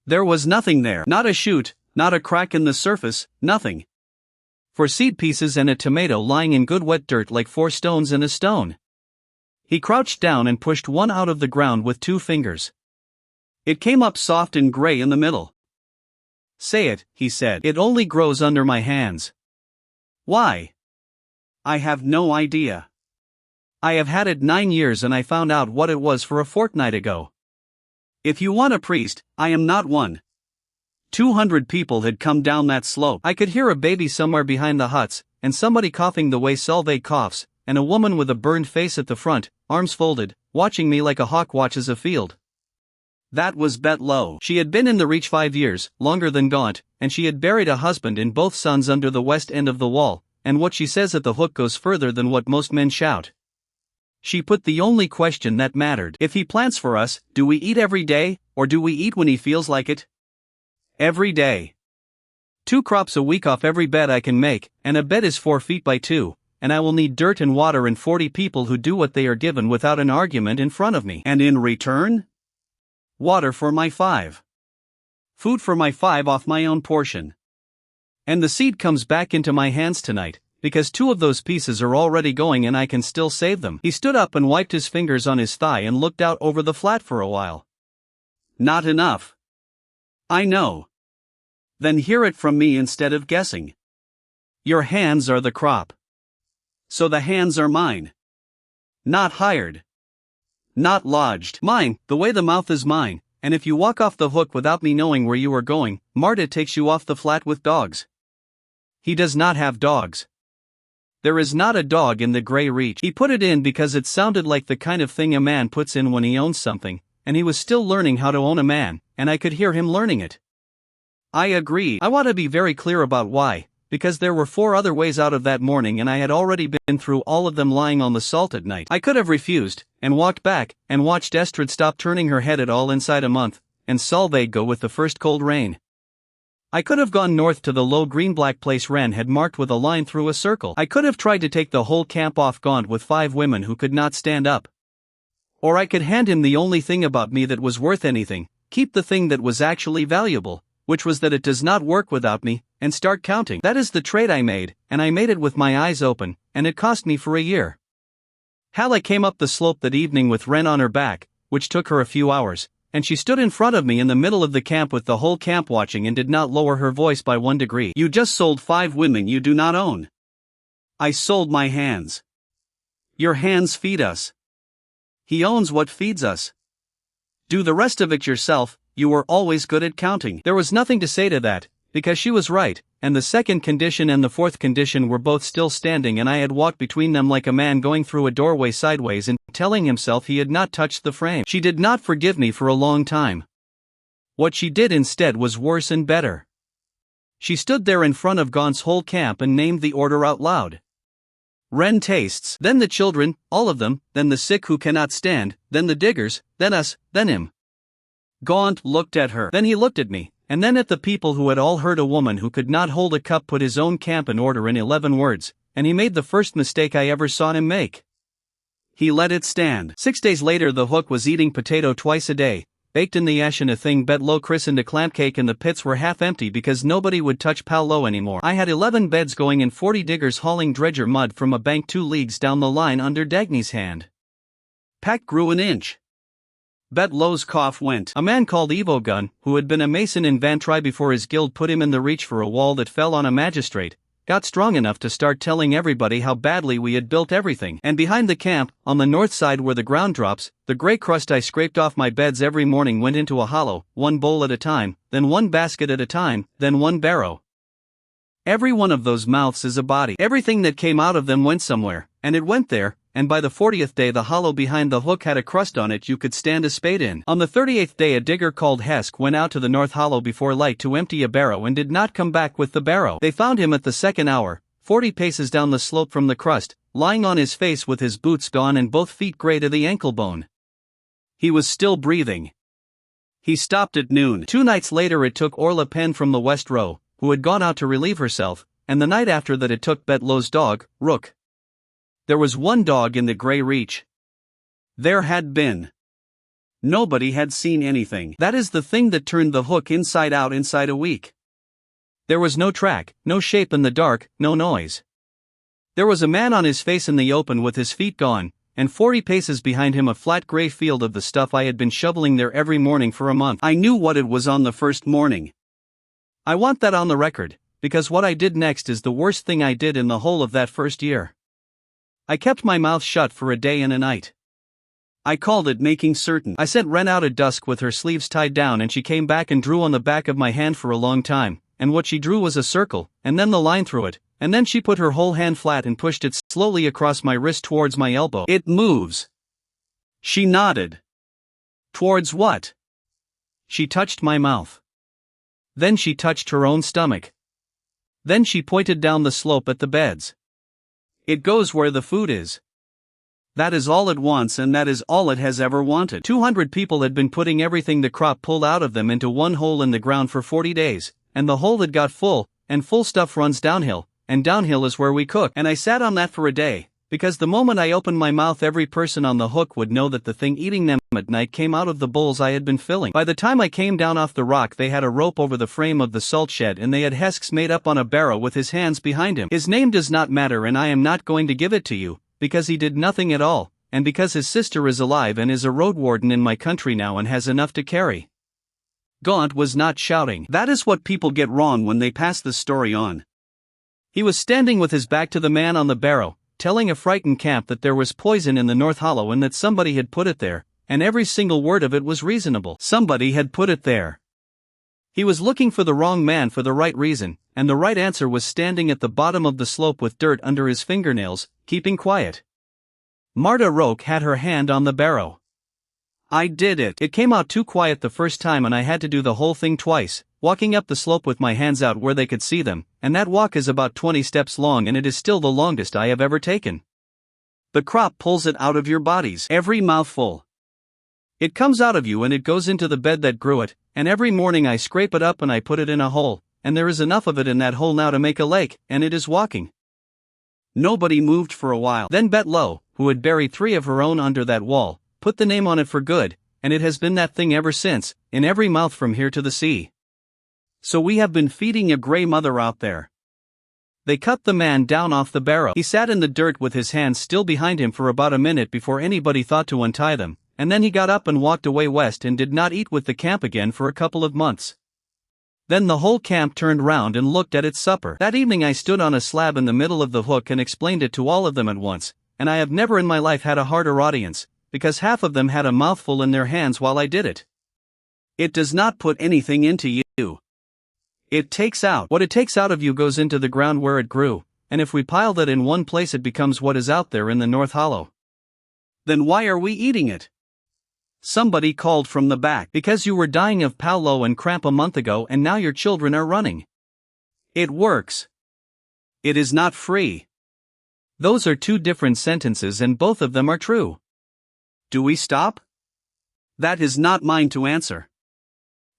A: There was nothing there, not a shoot, not a crack in the surface, nothing. 4 seed pieces and a tomato lying in good wet dirt like 4 stones and a stone. He crouched down and pushed one out of the ground with 2 fingers. It came up soft and gray in the middle. Say it, he said. It only grows under my hands. Why? I have no idea. I have had it 9 years and I found out what it was for a fortnight ago. If you want a priest, I am not one. 200 people had come down that slope. I could hear a baby somewhere behind the huts, and somebody coughing the way Solveig coughs, and a woman with a burned face at the front, arms folded, watching me like a hawk watches a field. That was Bet Low. She had been in the Reach 5 years, longer than Gaunt, and she had buried a husband and both sons under the west end of the wall, and what she says at the hook goes further than what most men shout. She put the only question that mattered. If he plants for us, do we eat every day, or do we eat when he feels like it? Every day. 2 crops a week off every bed I can make, and a bed is 4 feet by 2, and I will need dirt and water and 40 people who do what they are given without an argument in front of me. And in return? Water for my 5. Food for my 5 off my own portion. And the seed comes back into my hands tonight, because 2 of those pieces are already going and I can still save them. He stood up and wiped his fingers on his thigh and looked out over the flat for a while. Not enough. I know. Then hear it from me instead of guessing. Your hands are the crop. So the hands are mine. Not hired. Not lodged. Mine, the way the mouth is mine, and if you walk off the hook without me knowing where you are going, Marta takes you off the flat with dogs. He does not have dogs. There is not a dog in the Grey Reach. He put it in because it sounded like the kind of thing a man puts in when he owns something, and he was still learning how to own a man, and I could hear him learning it. I agreed. I want to be very clear about why, because there were 4 other ways out of that morning and I had already been through all of them lying on the salt at night. I could have refused, and walked back, and watched Estrid stop turning her head at all inside a month, and Solveig go with the first cold rain. I could have gone north to the low green-black place Wren had marked with a line through a circle. I could have tried to take the whole camp off Gaunt with 5 women who could not stand up. Or I could hand him the only thing about me that was worth anything, keep the thing that was actually valuable, which was that it does not work without me, and start counting. That is the trade I made, and I made it with my eyes open, and it cost me for a year. Hala came up the slope that evening with Wren on her back, which took her a few hours, and she stood in front of me in the middle of the camp with the whole camp watching and did not lower her voice by 1 degree. You just sold 5 women you do not own. I sold my hands. Your hands feed us. He owns what feeds us. Do the rest of it yourself, you were always good at counting. There was nothing to say to that, because she was right, and the second condition and the fourth condition were both still standing and I had walked between them like a man going through a doorway sideways and telling himself he had not touched the frame. She did not forgive me for a long time. What she did instead was worse and better. She stood there in front of Gaunt's whole camp and named the order out loud. Wren tastes, then the children, all of them, then the sick who cannot stand, then the diggers, then us, then him. Gaunt looked at her, then he looked at me, and then at the people who had all heard a woman who could not hold a cup put his own camp in order in 11 words, and he made the first mistake I ever saw him make. He let it stand. 6 days later the hook was eating potato twice a day, baked in the ash in a thing Bet Low christened a clam cake, and the pits were half empty because nobody would touch Pal Low anymore. I had 11 beds going and 40 diggers hauling dredger mud from a bank 2 leagues down the line under Dagny's hand. Pack grew an inch. Bet Low's cough went. A man called Evo Gun, who had been a mason in Vantry before his guild put him in the reach for a wall that fell on a magistrate, got strong enough to start telling everybody how badly we had built everything. And behind the camp, on the north side where the ground drops, the grey crust I scraped off my beds every morning went into a hollow, one bowl at a time, then one basket at a time, then one barrow. Every one of those mouths is a body. Everything that came out of them went somewhere, and it went there, and by the 40th day the hollow behind the hook had a crust on it you could stand a spade in. On the 38th day a digger called Hesk went out to the north hollow before light to empty a barrow and did not come back with the barrow. They found him at the second hour, 40 paces down the slope from the crust, lying on his face with his boots gone and both feet grey to the ankle bone. He was still breathing. He stopped at noon. 2 nights later it took Orla Penn from the West Row, who had gone out to relieve herself, and the night after that it took Bet Low's dog, Rook. There was one dog in the Grey Reach. There had been. Nobody had seen anything. That is the thing that turned the hook inside out inside a week. There was no track, no shape in the dark, no noise. There was a man on his face in the open with his feet gone, and 40 paces behind him a flat grey field of the stuff I had been shoveling there every morning for a month. I knew what it was on the first morning. I want that on the record, because what I did next is the worst thing I did in the whole of that first year. I kept my mouth shut for a day and a night. I called it making certain. I sent Wren out at dusk with her sleeves tied down and she came back and drew on the back of my hand for a long time, and what she drew was a circle, and then the line through it, and then she put her whole hand flat and pushed it slowly across my wrist towards my elbow. It moves. She nodded. Towards what? She touched my mouth. Then she touched her own stomach. Then she pointed down the slope at the beds. It goes where the food is. That is all it wants and that is all it has ever wanted. 200 people had been putting everything the crop pulled out of them into one hole in the ground for 40 days, and the hole had got full, and full stuff runs downhill, and downhill is where we cook. And I sat on that for a day, because the moment I opened my mouth every person on the hook would know that the thing eating them at night came out of the bowls I had been filling. By the time I came down off the rock they had a rope over the frame of the salt shed and they had Hesks made up on a barrow with his hands behind him. His name does not matter and I am not going to give it to you, because he did nothing at all, and because his sister is alive and is a road warden in my country now and has enough to carry. Gaunt was not shouting. That is what people get wrong when they pass the story on. He was standing with his back to the man on the barrow, telling a frightened camp that there was poison in the North Hollow and that somebody had put it there, and every single word of it was reasonable. Somebody had put it there. He was looking for the wrong man for the right reason, and the right answer was standing at the bottom of the slope with dirt under his fingernails, keeping quiet. Marta Roque had her hand on the barrow. I did it. It came out too quiet the first time and I had to do the whole thing twice, walking up the slope with my hands out where they could see them, and that walk is about 20 steps long and it is still the longest I have ever taken. The crop pulls it out of your bodies, every mouthful. It comes out of you and it goes into the bed that grew it, and every morning I scrape it up and I put it in a hole, and there is enough of it in that hole now to make a lake, and it is walking. Nobody moved for a while. Then Bet Low, who had buried 3 of her own under that wall, put the name on it for good, and it has been that thing ever since, in every mouth from here to the sea. So we have been feeding a grey mother out there. They cut the man down off the barrow. He sat in the dirt with his hands still behind him for about a minute before anybody thought to untie them, and then he got up and walked away west and did not eat with the camp again for a couple of months. Then the whole camp turned round and looked at its supper. That evening I stood on a slab in the middle of the hook and explained it to all of them at once, and I have never in my life had a harder audience, because half of them had a mouthful in their hands while I did it. It does not put anything into you. It takes out. What it takes out of you goes into the ground where it grew, and if we pile that in one place it becomes what is out there in the North Hollow. Then why are we eating it? Somebody called from the back. Because you were dying of Paulo and cramp a month ago and now your children are running. It works. It is not free. Those are 2 different sentences and both of them are true. Do we stop? That is not mine to answer.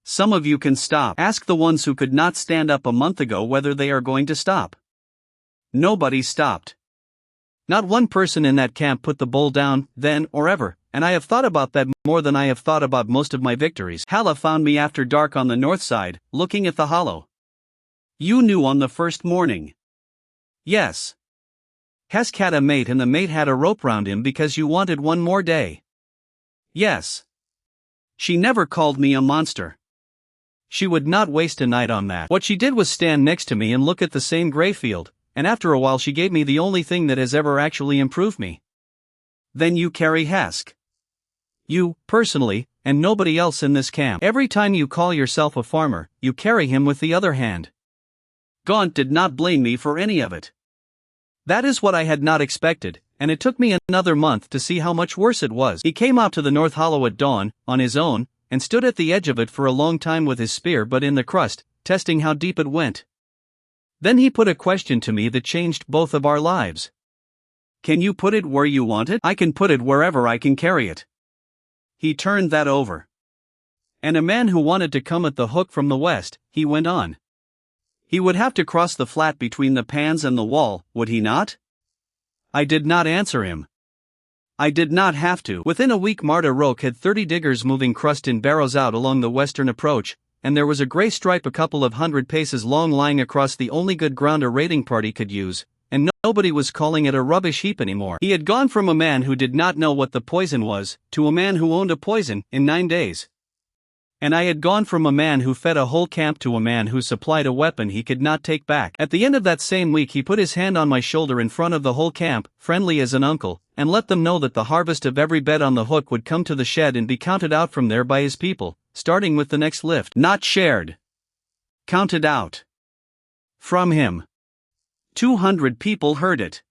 A: Some of you can stop. Ask the ones who could not stand up a month ago whether they are going to stop. Nobody stopped. Not one person in that camp put the bowl down, then or ever, and I have thought about that more than I have thought about most of my victories. Hala found me after dark on the north side, looking at the hollow. You knew on the first morning. Yes. Hesk had a mate and the mate had a rope round him because you wanted one more day. Yes. She never called me a monster. She would not waste a night on that. What she did was stand next to me and look at the same gray field, and after a while she gave me the only thing that has ever actually improved me. Then you carry Hesk. You, personally, and nobody else in this camp. Every time you call yourself a farmer, you carry him with the other hand. Gaunt did not blame me for any of it. That is what I had not expected, and it took me another month to see how much worse it was. He came out to the North Hollow at dawn, on his own, and stood at the edge of it for a long time with his spear but in the crust, testing how deep it went. Then he put a question to me that changed both of our lives. Can you put it where you want it? I can put it wherever I can carry it. He turned that over. And a man who wanted to come at the hook from the west, he went on. He would have to cross the flat between the pans and the wall, would he not? I did not answer him. I did not have to. Within a week Marta Roque had 30 diggers moving crust in barrows out along the western approach, and there was a grey stripe a couple of 100 paces long lying across the only good ground a raiding party could use, and nobody was calling it a rubbish heap anymore. He had gone from a man who did not know what the poison was, to a man who owned a poison, in 9 days. And I had gone from a man who fed a whole camp to a man who supplied a weapon he could not take back. At the end of that same week he put his hand on my shoulder in front of the whole camp, friendly as an uncle, and let them know that the harvest of every bed on the hook would come to the shed and be counted out from there by his people, starting with the next lift. Not shared. Counted out. From him. 200 people heard it.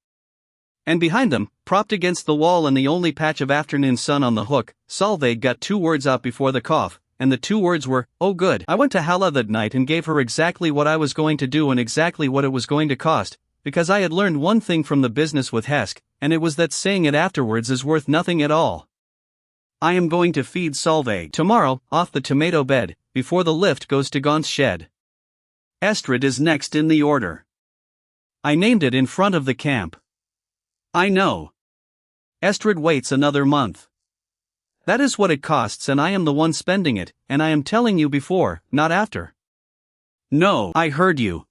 A: And behind them, propped against the wall in the only patch of afternoon sun on the hook, Solveig got 2 words out before the cough, and the 2 words were, "Oh good." I went to Hala that night and gave her exactly what I was going to do and exactly what it was going to cost, because I had learned one thing from the business with Hesk, and it was that saying it afterwards is worth nothing at all. I am going to feed Solveig tomorrow, off the tomato bed, before the lift goes to Gaunt's shed. Estrid is next in the order. I named it in front of the camp. I know. Estrid waits another month. That is what it costs and I am the one spending it, and I am telling you before, not after. No, I heard you.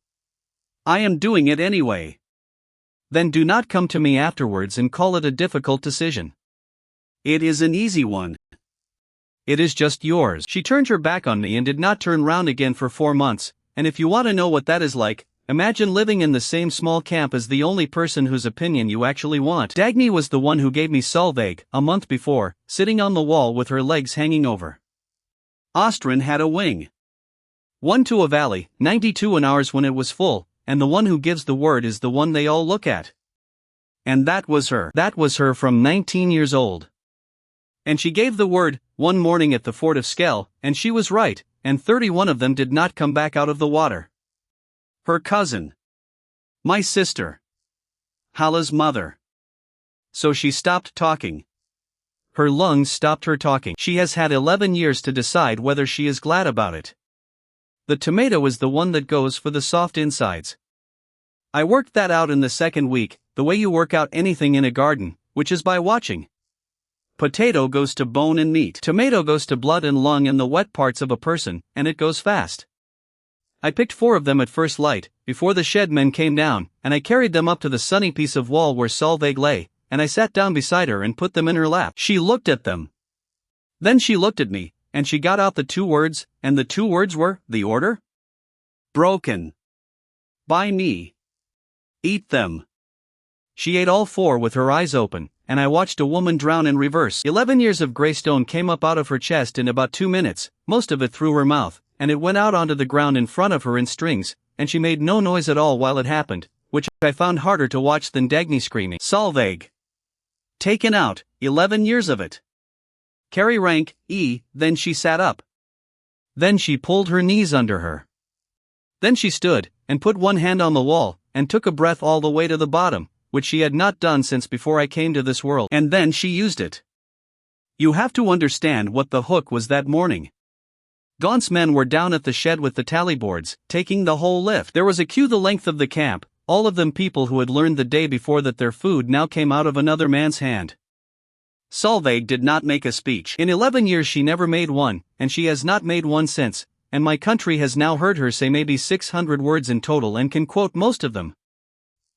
A: I am doing it anyway. Then do not come to me afterwards and call it a difficult decision. It is an easy one. It is just yours. She turned her back on me and did not turn round again for 4 months, and if you want to know what that is like, imagine living in the same small camp as the only person whose opinion you actually want. Dagny was the one who gave me Solveig, a month before, sitting on the wall with her legs hanging over. Ostrin had a wing. One to a valley, 92 an hours when it was full, and the one who gives the word is the one they all look at. And that was her. That was her from 19 years old. And she gave the word, one morning at the fort of Skell, and she was right, and 31 of them did not come back out of the water. Her cousin. My sister. Hala's mother. So she stopped talking. Her lungs stopped her talking. She has had 11 years to decide whether she is glad about it. The tomato is the one that goes for the soft insides. I worked that out in the 2nd week, the way you work out anything in a garden, which is by watching. Potato goes to bone and meat. Tomato goes to blood and lung and the wet parts of a person, and it goes fast. I picked 4 of them at first light, before the shed men came down, and I carried them up to the sunny piece of wall where Solveig lay, and I sat down beside her and put them in her lap. She looked at them. Then she looked at me, and she got out the 2 words, and the 2 words were, the order? Broken. By me. Eat them. She ate all 4 with her eyes open, and I watched a woman drown in reverse. 11 years of grey stone came up out of her chest in about 2 minutes, most of it through her mouth, and it went out onto the ground in front of her in strings, and she made no noise at all while it happened, which I found harder to watch than Dagny screaming. Solveig. Taken out, 11 years of it. Carry rank, E, then she sat up. Then she pulled her knees under her. Then she stood, and put one hand on the wall, and took a breath all the way to the bottom, which she had not done since before I came to this world, and then she used it. You have to understand what the hook was that morning. Gaunt's men were down at the shed with the tally boards, taking the whole lift. There was a queue the length of the camp, all of them people who had learned the day before that their food now came out of another man's hand. Solveig did not make a speech. In 11 years she never made one, and she has not made one since, and my country has now heard her say maybe 600 words in total and can quote most of them.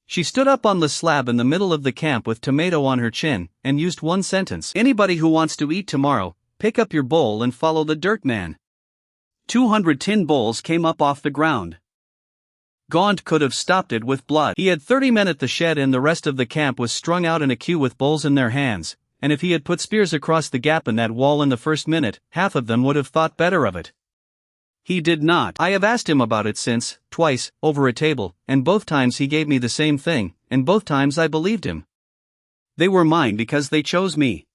A: She stood up on the slab in the middle of the camp with tomato on her chin, and used one sentence. Anybody who wants to eat tomorrow, pick up your bowl and follow the dirt man. 200 tin bowls came up off the ground. Gaunt could have stopped it with blood. He had 30 men at the shed and the rest of the camp was strung out in a queue with bowls in their hands, and if he had put spears across the gap in that wall in the first minute, half of them would have thought better of it. He did not. I have asked him about it since, twice, over a table, and both times he gave me the same thing, and both times I believed him. They were mine because they chose me.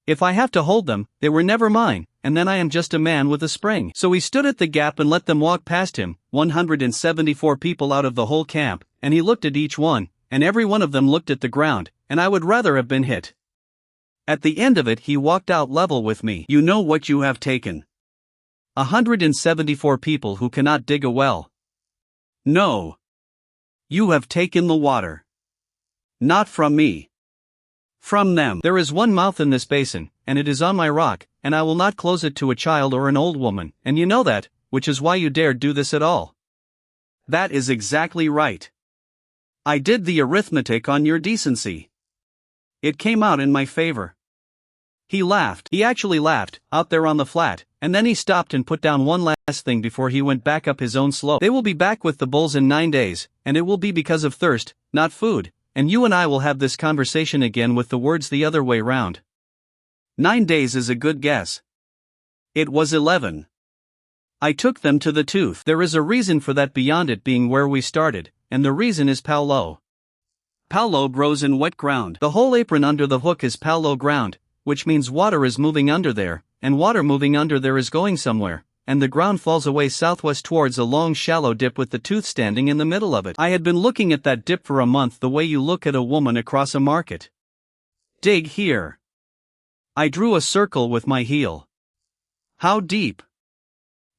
A: If I have to hold them, they were never mine, and then I am just a man with a spring. So he stood at the gap and let them walk past him, 174 people out of the whole camp, and he looked at each one, and every one of them looked at the ground, and I would rather have been hit. At the end of it he walked out level with me. You know what you have taken. 174 people who cannot dig a well. No. You have taken the water. Not from me. From them. There is one mouth in this basin, and it is on my rock, and I will not close it to a child or an old woman, and you know that, which is why you dared do this at all. That is exactly right. I did the arithmetic on your decency. It came out in my favor. He laughed. He actually laughed, out there on the flat, and then he stopped and put down one last thing before he went back up his own slope. They will be back with the bulls in 9 days, and it will be because of thirst, not food, and you and I will have this conversation again with the words the other way round. 9 days is a good guess. It was 11. I took them to the tooth. There is a reason for that beyond it being where we started, and the reason is paulo. Paulo grows in wet ground. The whole apron under the hook is paulo ground, which means water is moving under there, and water moving under there is going somewhere, and the ground falls away southwest towards a long shallow dip with the tooth standing in the middle of it. I had been looking at that dip for a month the way you look at a woman across a market. Dig here. I drew a circle with my heel. How deep?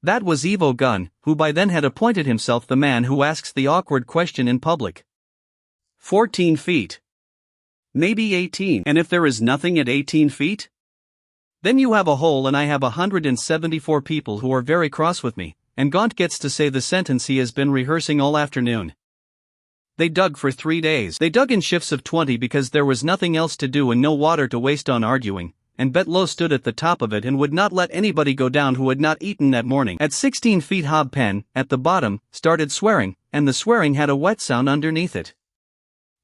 A: That was Ivo Gunn, who by then had appointed himself the man who asks the awkward question in public. 14 feet. Maybe 18. And if there is nothing at 18 feet? Then you have a hole and I have 174 people who are very cross with me, and Gaunt gets to say the sentence he has been rehearsing all afternoon. They dug for 3 days. They dug in shifts of 20 because there was nothing else to do and no water to waste on arguing, and Betlow stood at the top of it and would not let anybody go down who had not eaten that morning. At 16 feet Hob Pen, at the bottom, started swearing, and the swearing had a wet sound underneath it.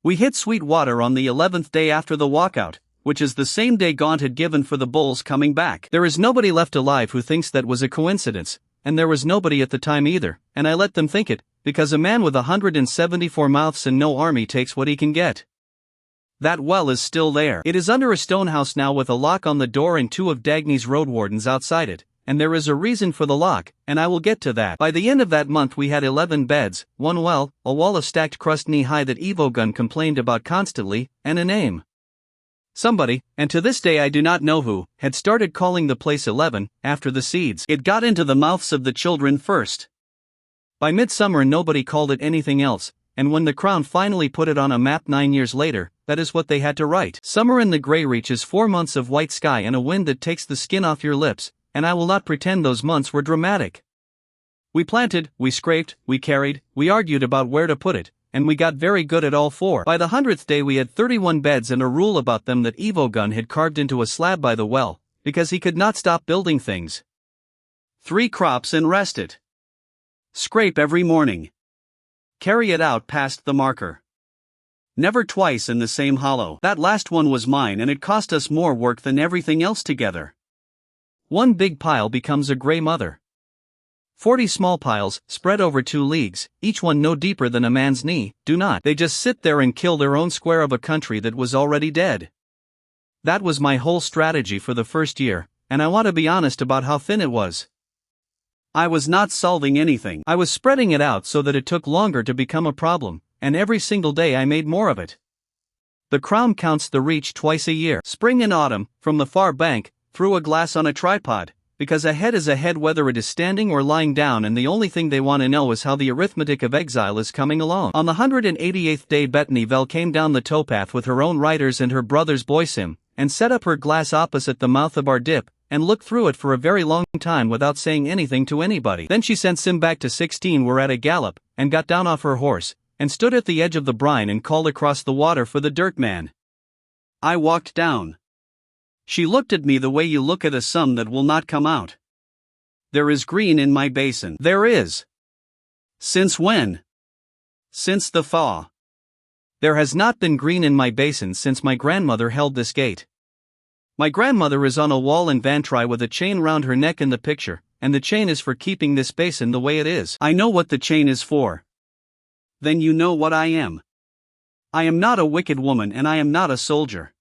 A: We hit sweet water on the 11th day after the walkout, which is the same day Gaunt had given for the bulls coming back. There is nobody left alive who thinks that was a coincidence, and there was nobody at the time either, and I let them think it, because a man with 174 mouths and no army takes what he can get. That well is still there. It is under a stone house now with a lock on the door and 2 of Dagny's road wardens outside it, and there is a reason for the lock, and I will get to that. By the end of that month we had 11 beds, one well, a wall of stacked crust knee-high that Ivo Gunn complained about constantly, and a name. Somebody, and to this day I do not know who, had started calling the place 11, after the seeds. It got into the mouths of the children first. By midsummer nobody called it anything else, and when the Crown finally put it on a map 9 years later, that is what they had to write. Summer in the Grey Reach is 4 months of white sky and a wind that takes the skin off your lips, and I will not pretend those months were dramatic. We planted, we scraped, we carried, we argued about where to put it, and we got very good at all 4. By the 100th day we had 31 beds and a rule about them that Ivo Gunn had carved into a slab by the well, because he could not stop building things. 3 crops and rest it. Scrape every morning. Carry it out past the marker. Never twice in the same hollow. That last one was mine and it cost us more work than everything else together. One big pile becomes a grey mother. 40 small piles, spread over 2 leagues, each one no deeper than a man's knee, do not. They just sit there and kill their own square of a country that was already dead. That was my whole strategy for the first year, and I want to be honest about how thin it was. I was not solving anything. I was spreading it out so that it took longer to become a problem, and every single day I made more of it. The Crown counts the reach twice a year, spring and autumn, from the far bank, through a glass on a tripod. Because a head is a head whether it is standing or lying down, and the only thing they want to know is how the arithmetic of exile is coming along. On the 188th day Bettany Vel came down the towpath with her own riders and her brother's boysim, and set up her glass opposite the mouth of our dip, and looked through it for a very long time without saying anything to anybody. Then she sent Sim back to 16 were at a gallop, and got down off her horse, and stood at the edge of the brine and called across the water for the dirt man. I walked down. She looked at me the way you look at a sum that will not come out. There is green in my basin. There is. Since when? Since the thaw. There has not been green in my basin since my grandmother held this gate. My grandmother is on a wall in Vantry with a chain round her neck in the picture, and the chain is for keeping this basin the way it is. I know what the chain is for. Then you know what I am. I am not a wicked woman and I am not a soldier.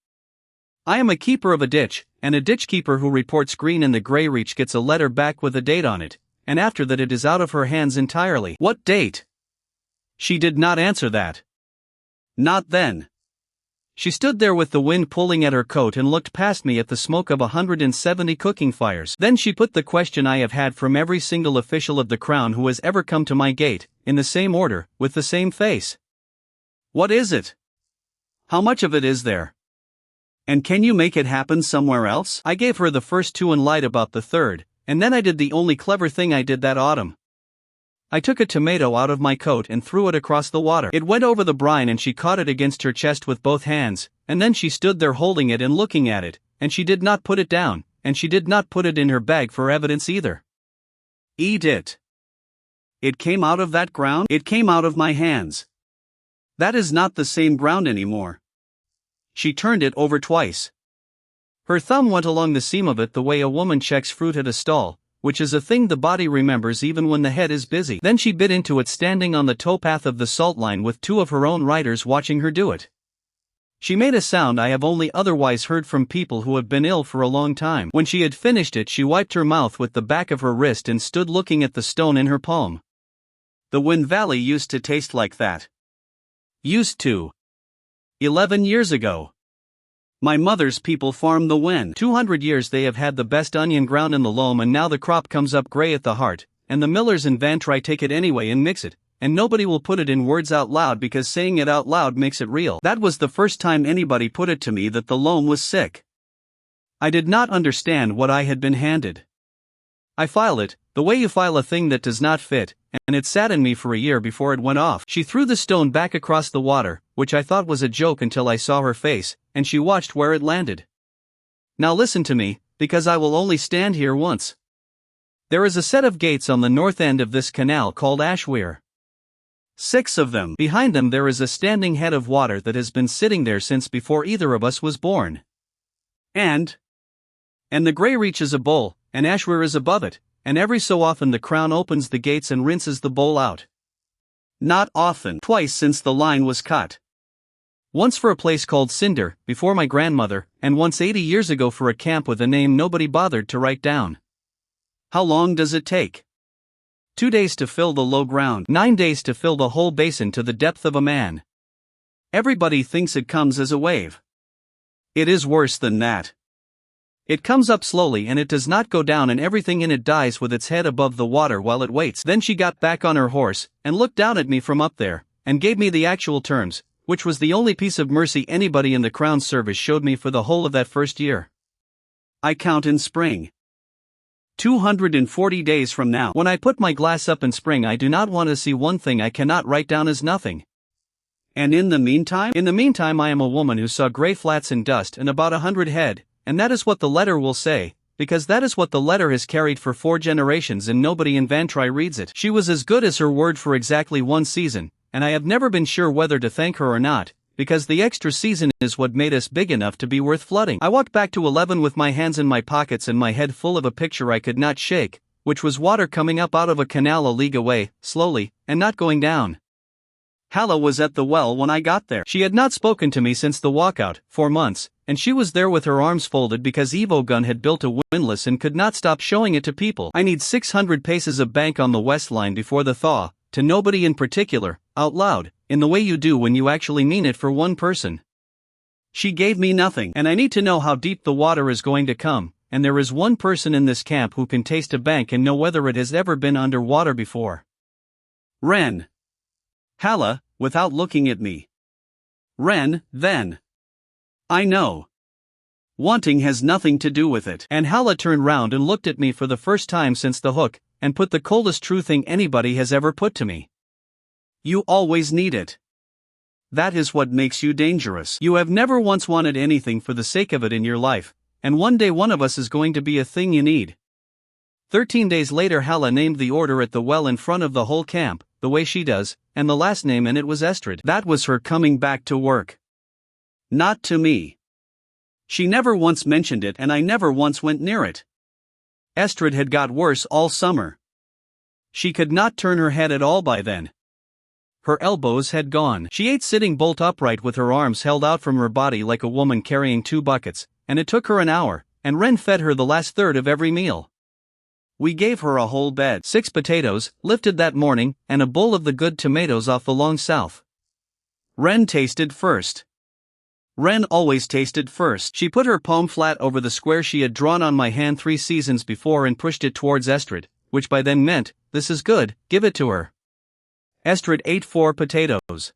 A: I am a keeper of a ditch, and a ditch keeper who reports green in the grey reach gets a letter back with a date on it, and after that it is out of her hands entirely. What date? She did not answer that. Not then. She stood there with the wind pulling at her coat and looked past me at the smoke of 170 cooking fires. Then she put the question I have had from every single official of the crown who has ever come to my gate, in the same order, with the same face. What is it? How much of it is there? And can you make it happen somewhere else? I gave her the first two and lied about the third, and then I did the only clever thing I did that autumn. I took a tomato out of my coat and threw it across the water. It went over the brine and she caught it against her chest with both hands, and then she stood there holding it and looking at it, and she did not put it down, and she did not put it in her bag for evidence either. Eat it. It came out of that ground? It came out of my hands. That is not the same ground anymore. She turned it over twice. Her thumb went along the seam of it the way a woman checks fruit at a stall, which is a thing the body remembers even when the head is busy. Then she bit into it standing on the towpath of the salt line with two of her own riders watching her do it. She made a sound I have only otherwise heard from people who have been ill for a long time. When she had finished it she wiped her mouth with the back of her wrist and stood looking at the stone in her palm. The Wind Valley used to taste like that. Used to. 11 years ago. My mother's people farmed the Wen. 200 years they have had the best onion ground in the loam, and now the crop comes up grey at the heart, and the millers in Vantry take it anyway and mix it, and nobody will put it in words out loud because saying it out loud makes it real. That was the first time anybody put it to me that the loam was sick. I did not understand what I had been handed. I filed it, the way you file a thing that does not fit, and it sat in me for a year before it went off. She threw the stone back across the water, which I thought was a joke until I saw her face, and she watched where it landed. Now listen to me, because I will only stand here once. There is a set of gates on the north end of this canal called Ashweir. 6 of them. Behind them there is a standing head of water that has been sitting there since before either of us was born. And the grey reach is a bowl, and Ashweir is above it, and every so often the crown opens the gates and rinses the bowl out. Not often. Twice since the line was cut. Once for a place called Cinder, before my grandmother, and once 80 years ago for a camp with a name nobody bothered to write down. How long does it take? 2 days to fill the low ground, 9 days to fill the whole basin to the depth of a man. Everybody thinks it comes as a wave. It is worse than that. It comes up slowly and it does not go down, and everything in it dies with its head above the water while it waits. Then she got back on her horse, and looked down at me from up there, and gave me the actual terms, which was the only piece of mercy anybody in the Crown Service showed me for the whole of that first year. I count in spring. 240 days from now. When I put my glass up in spring I do not want to see one thing I cannot write down as nothing. And in the meantime? In the meantime I am a woman who saw grey flats and dust and about 100 head. And that is what the letter will say, because that is what the letter has carried for 4 generations and nobody in Vantry reads it. She was as good as her word for exactly 1 season, and I have never been sure whether to thank her or not, because the extra season is what made us big enough to be worth flooding. I walked back to 11 with my hands in my pockets and my head full of a picture I could not shake, which was water coming up out of a canal a league away, slowly, and not going down. Hala was at the well when I got there. She had not spoken to me since the walkout, 4 months, and she was there with her arms folded because Evo Gun had built a windlass and could not stop showing it to people. I need 600 paces of bank on the west line before the thaw, to nobody in particular, out loud, in the way you do when you actually mean it for one person. She gave me nothing, and I need to know how deep the water is going to come, and there is one person in this camp who can taste a bank and know whether it has ever been under water before. Ren. Hala, without looking at me. Ren, then. I know. Wanting has nothing to do with it. And Hala turned round and looked at me for the first time since the hook, and put the coldest true thing anybody has ever put to me. You always need it. That is what makes you dangerous. You have never once wanted anything for the sake of it in your life, and one day one of us is going to be a thing you need. 13 days later, Hala named the order at the well in front of the whole camp, the way she does, and the last name in it was Estrid. That was her coming back to work. Not to me. She never once mentioned it, and I never once went near it. Estrid had got worse all summer. She could not turn her head at all by then. Her elbows had gone. She ate sitting bolt upright with her arms held out from her body like a woman carrying 2 buckets, and it took her an hour, and Ren fed her the last third of every meal. We gave her a whole bed, 6 potatoes, lifted that morning, and a bowl of the good tomatoes off the long south. Ren tasted first. Ren always tasted first. She put her palm flat over the square she had drawn on my hand 3 seasons before and pushed it towards Estrid, which by then meant, "This is good, give it to her." Estrid ate 4 potatoes.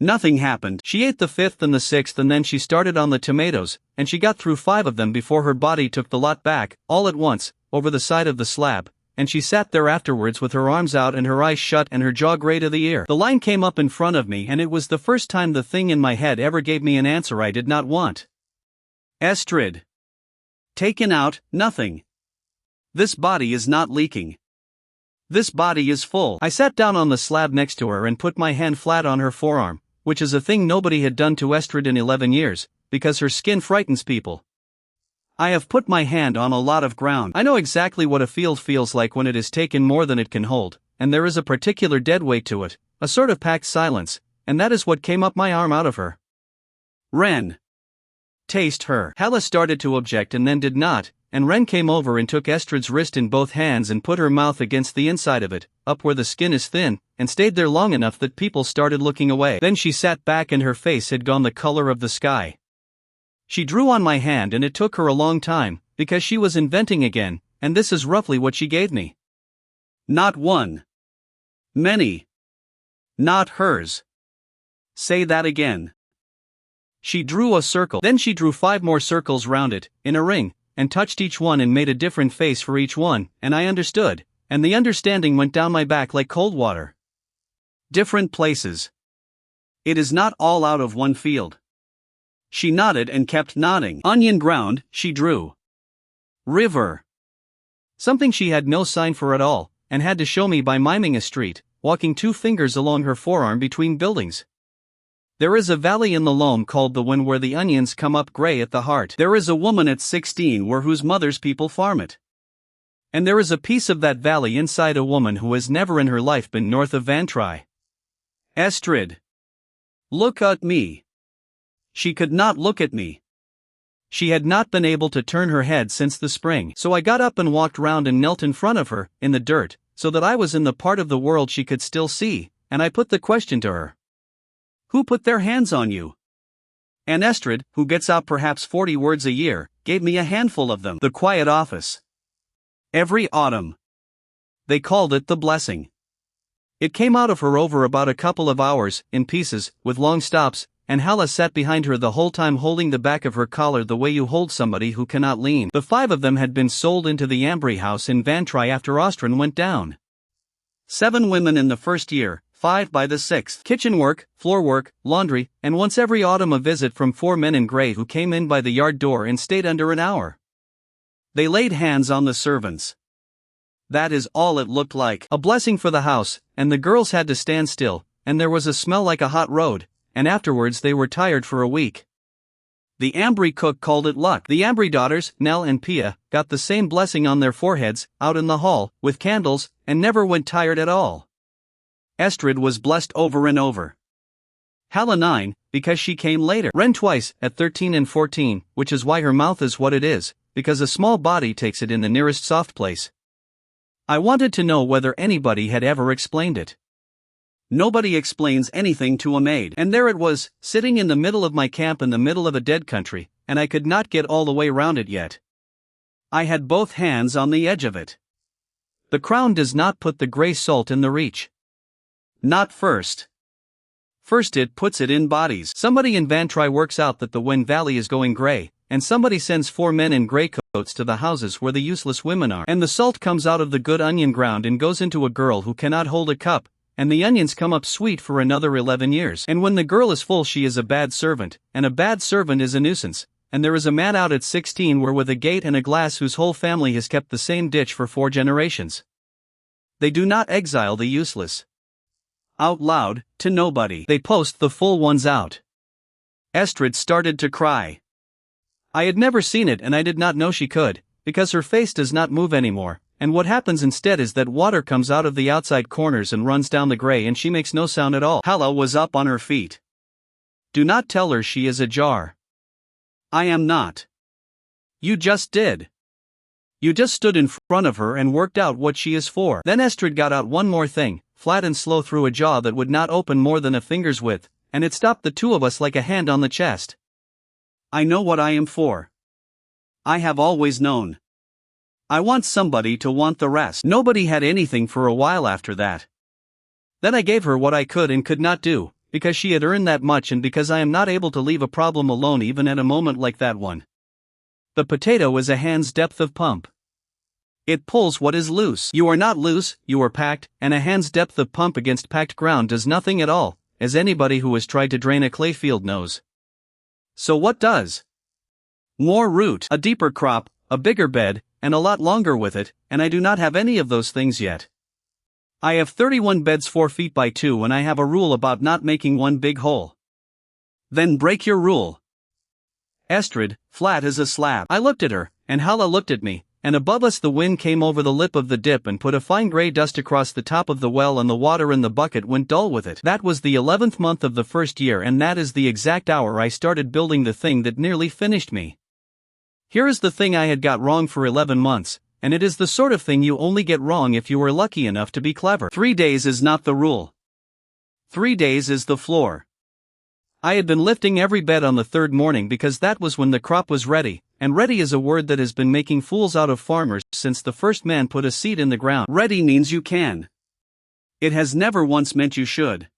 A: Nothing happened. She ate the 5th and the 6th, and then she started on the tomatoes, and she got through 5 of them before her body took the lot back, all at once, over the side of the slab, and she sat there afterwards with her arms out and her eyes shut and her jaw gray to the ear. The line came up in front of me, and it was the first time the thing in my head ever gave me an answer I did not want. Estrid. Taken out, nothing. This body is not leaking. This body is full. I sat down on the slab next to her and put my hand flat on her forearm, which is a thing nobody had done to Estrid in 11 years, because her skin frightens people. I have put my hand on a lot of ground. I know exactly what a field feels like when it is taken more than it can hold, and there is a particular dead weight to it, a sort of packed silence, and that is what came up my arm out of her. Ren. Taste her. Hala started to object and then did not, and Ren came over and took Estrid's wrist in both hands and put her mouth against the inside of it, up where the skin is thin, and stayed there long enough that people started looking away. Then she sat back and her face had gone the color of the sky. She drew on my hand and it took her a long time, because she was inventing again, and this is roughly what she gave me. Not one. Many. Not hers. Say that again. She drew a circle. Then she drew 5 more circles round it, in a ring, and touched each one and made a different face for each one, and I understood, and the understanding went down my back like cold water. Different places. It is not all out of one field. She nodded and kept nodding. Onion ground, she drew. River. Something she had no sign for at all, and had to show me by miming a street, walking 2 fingers along her forearm between buildings. There is a valley in the loam called the one where the onions come up gray at the heart. There is a woman at 16 whose mother's people farm it. And there is a piece of that valley inside a woman who has never in her life been north of Vantry. Estrid. Look at me. She could not look at me. She had not been able to turn her head since the spring. So I got up and walked round and knelt in front of her, in the dirt, so that I was in the part of the world she could still see, and I put the question to her. Who put their hands on you? And Estrid, who gets out perhaps 40 words a year, gave me a handful of them. The quiet office. Every autumn. They called it the blessing. It came out of her over about a couple of hours, in pieces, with long stops, and Hala sat behind her the whole time holding the back of her collar the way you hold somebody who cannot lean. The 5 of them had been sold into the Ambry house in Vantry after Ostrin went down. 7 women in the first year, 5 by the 6th. Kitchen work, floor work, laundry, and once every autumn a visit from 4 men in grey who came in by the yard door and stayed under an hour. They laid hands on the servants. That is all it looked like. A blessing for the house, and the girls had to stand still, and there was a smell like a hot road, and afterwards they were tired for a week. The Ambry cook called it luck. The Ambry daughters, Nell and Pia, got the same blessing on their foreheads, out in the hall, with candles, and never went tired at all. Estrid was blessed over and over. Hala 9, because she came later. Ren twice, at 13 and 14, which is why her mouth is what it is, because a small body takes it in the nearest soft place. I wanted to know whether anybody had ever explained it. Nobody explains anything to a maid. And there it was, sitting in the middle of my camp in the middle of a dead country, and I could not get all the way round it yet. I had both hands on the edge of it. The crown does not put the grey salt in the reach. Not first. First it puts it in bodies. Somebody in Vantry works out that the Wen Valley is going grey, and somebody sends 4 men in grey coats to the houses where the useless women are. And the salt comes out of the good onion ground and goes into a girl who cannot hold a cup, and the onions come up sweet for another 11 years. And when the girl is full, she is a bad servant, and a bad servant is a nuisance. And there is a man out at 16 where with a gate and a glass whose whole family has kept the same ditch for 4 generations. They do not exile the useless out loud, to nobody. They post the full ones out. Estrid started to cry. I had never seen it and I did not know she could, because her face does not move anymore, and what happens instead is that water comes out of the outside corners and runs down the gray and she makes no sound at all. Hala was up on her feet. Do not tell her she is a jar. I am not. You just did. You just stood in front of her and worked out what she is for. Then Estrid got out one more thing, flat and slow through a jaw that would not open more than a finger's width, and it stopped the two of us like a hand on the chest. I know what I am for. I have always known. I want somebody to want the rest. Nobody had anything for a while after that. Then I gave her what I could and could not do, because she had earned that much and because I am not able to leave a problem alone even at a moment like that one. The potato is a hand's depth of pump. It pulls what is loose. You are not loose, you are packed, and a hand's depth of pump against packed ground does nothing at all, as anybody who has tried to drain a clay field knows. So what does? More root, a deeper crop, a bigger bed, and a lot longer with it, and I do not have any of those things yet. I have 31 beds 4 feet by 2 and I have a rule about not making one big hole. Then break your rule. Estrid, flat as a slab. I looked at her, and Hala looked at me, and above us the wind came over the lip of the dip and put a fine grey dust across the top of the well and the water in the bucket went dull with it. That was the 11th month of the first year and that is the exact hour I started building the thing that nearly finished me. Here is the thing I had got wrong for 11 months. And it is the sort of thing you only get wrong if you are lucky enough to be clever. 3 days is not the rule. 3 days is the floor. I had been lifting every bed on the 3rd morning because that was when the crop was ready, and ready is a word that has been making fools out of farmers since the first man put a seed in the ground. Ready means you can. It has never once meant you should.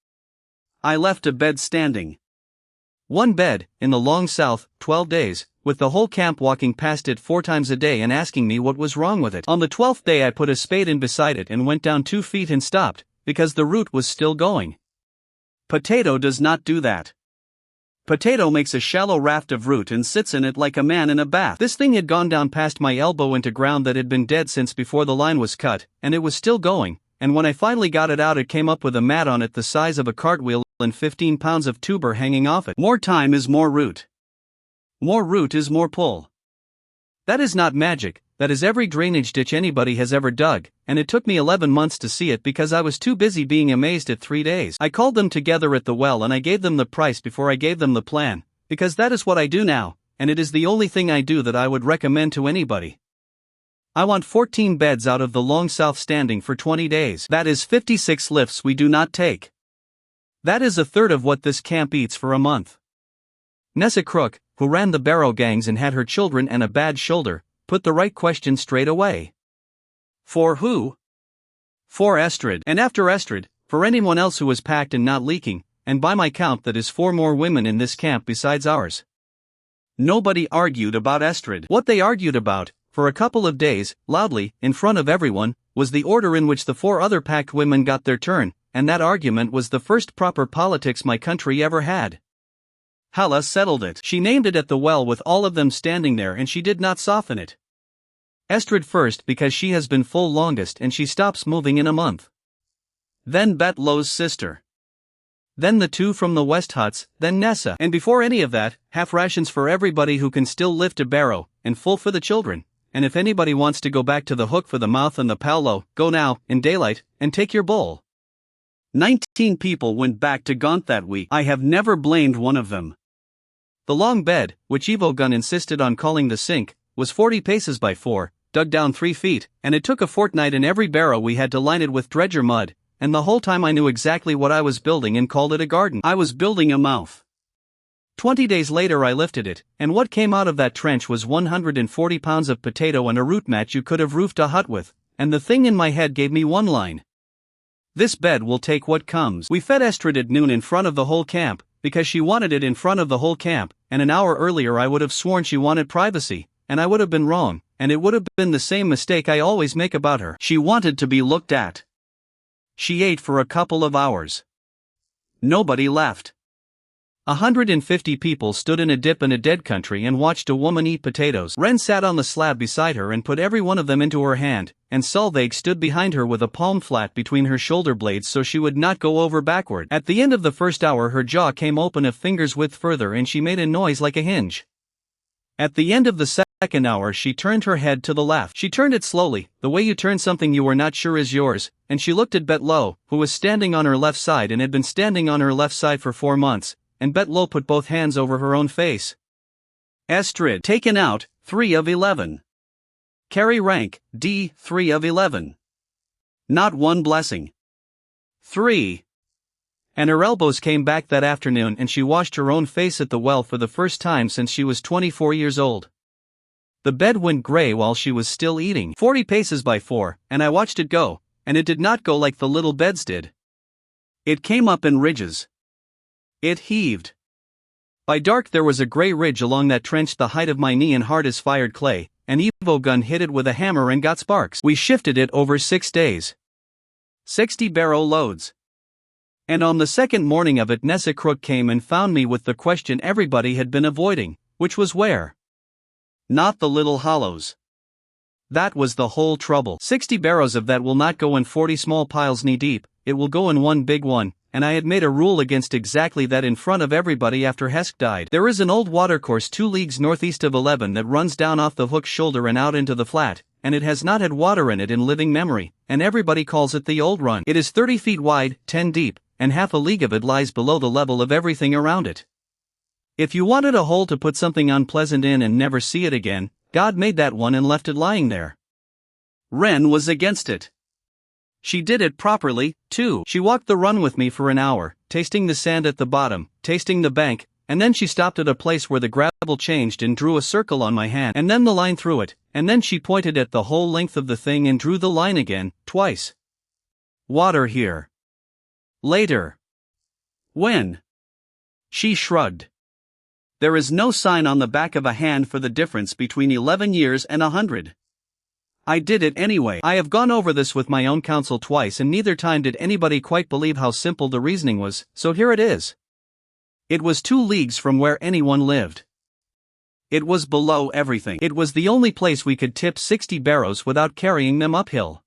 A: I left a bed standing. One bed, in the long south, 12 days, with the whole camp walking past it 4 times a day and asking me what was wrong with it. On the 12th day I put a spade in beside it and went down 2 feet and stopped, because the root was still going. Potato does not do that. Potato makes a shallow raft of root and sits in it like a man in a bath. This thing had gone down past my elbow into ground that had been dead since before the line was cut, and it was still going, and when I finally got it out it came up with a mat on it the size of a cartwheel and 15 pounds of tuber hanging off it. More time is more root. More root is more pull. That is not magic, that is every drainage ditch anybody has ever dug, and it took me 11 months to see it because I was too busy being amazed at 3 days. I called them together at the well and I gave them the price before I gave them the plan, because that is what I do now, and it is the only thing I do that I would recommend to anybody. I want 14 beds out of the long south standing for 20 days. That is 56 lifts we do not take. That is a third of what this camp eats for a month. Nessa Crook, who ran the barrow gangs and had her children and a bad shoulder, put the right question straight away. For who? For Estrid. And after Estrid, for anyone else who was packed and not leaking, and by my count that is 4 more women in this camp besides ours. Nobody argued about Estrid. What they argued about, for a couple of days, loudly, in front of everyone, was the order in which the 4 other packed women got their turn, and that argument was the first proper politics my country ever had. Hala settled it. She named it at the well with all of them standing there and she did not soften it. Estrid first because she has been full longest and she stops moving in a month. Then Betlow's sister. Then the 2 from the west huts, then Nessa. And before any of that, half rations for everybody who can still lift a barrow, and full for the children. And if anybody wants to go back to the hook for the mouth and the paulo, go now, in daylight, and take your bowl. 19 people went back to Gaunt that week. I have never blamed one of them. The long bed, which Evo Gun insisted on calling the sink, was 40 paces by 4, dug down 3 feet, and it took a fortnight in every barrow we had to line it with dredger mud, and the whole time I knew exactly what I was building and called it a garden. I was building a mouth. 20 days later I lifted it, and what came out of that trench was 140 pounds of potato and a root mat you could have roofed a hut with, and the thing in my head gave me one line. This bed will take what comes. We fed Estrid at noon in front of the whole camp, because she wanted it in front of the whole camp, and an hour earlier I would have sworn she wanted privacy, and I would have been wrong, and it would have been the same mistake I always make about her. She wanted to be looked at. She ate for a couple of hours. Nobody left. 150 people stood in a dip in a dead country and watched a woman eat potatoes. Ren sat on the slab beside her and put every one of them into her hand, and Solveig stood behind her with a palm flat between her shoulder blades so she would not go over backward. At the end of the first hour her jaw came open a finger's width further and she made a noise like a hinge. At the end of the second hour she turned her head to the left. She turned it slowly, the way you turn something you are not sure is yours, and she looked at Betlo, who was standing on her left side and had been standing on her left side for 4 months. And Betlo put both hands over her own face. Estrid taken out, 3 of 11. Carry rank, D, 3 of 11. Not one blessing. 3. And her elbows came back that afternoon and she washed her own face at the well for the first time since she was 24 years old. The bed went gray while she was still eating. 40 paces by 4, and I watched it go, and it did not go like the little beds did. It came up in ridges. It heaved. By dark there was a grey ridge along that trench the height of my knee and hard as fired clay. An Evo gun hit it with a hammer and got sparks. We shifted it over 6 days. 60 barrow loads. And on the second morning of it Nessa Crook came and found me with the question everybody had been avoiding, which was where? Not the little hollows. That was the whole trouble. 60 barrows of that will not go in 40 small piles knee deep, it will go in one big one. And I had made a rule against exactly that in front of everybody after Hesk died. There is an old watercourse 2 leagues northeast of 11 that runs down off the Hook shoulder and out into the flat, and it has not had water in it in living memory, and everybody calls it the Old Run. It is 30 feet wide, 10 deep, and half a league of it lies below the level of everything around it. If you wanted a hole to put something unpleasant in and never see it again, God made that one and left it lying there. Ren was against it. She did it properly, too. She walked the run with me for an hour, tasting the sand at the bottom, tasting the bank, and then she stopped at a place where the gravel changed and drew a circle on my hand, and then the line through it, and then she pointed at the whole length of the thing and drew the line again, twice. Water here. Later. When? She shrugged. There is no sign on the back of a hand for the difference between 11 years and 100. I did it anyway. I have gone over this with my own counsel twice and neither time did anybody quite believe how simple the reasoning was, so here it is. It was 2 leagues from where anyone lived. It was below everything. It was the only place we could tip 60 barrows without carrying them uphill.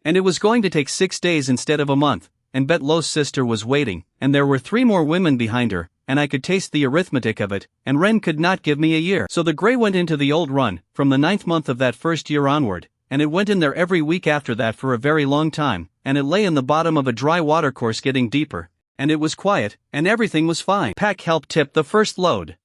A: And it was going to take 6 days instead of a month, and Betlo's sister was waiting, and there were 3 more women behind her, and I could taste the arithmetic of it, and Ren could not give me a year. So the grey went into the Old Run, from the 9th month of that first year onward, and it went in there every week after that for a very long time, and it lay in the bottom of a dry watercourse getting deeper, and it was quiet, and everything was fine. Pack helped tip the first load.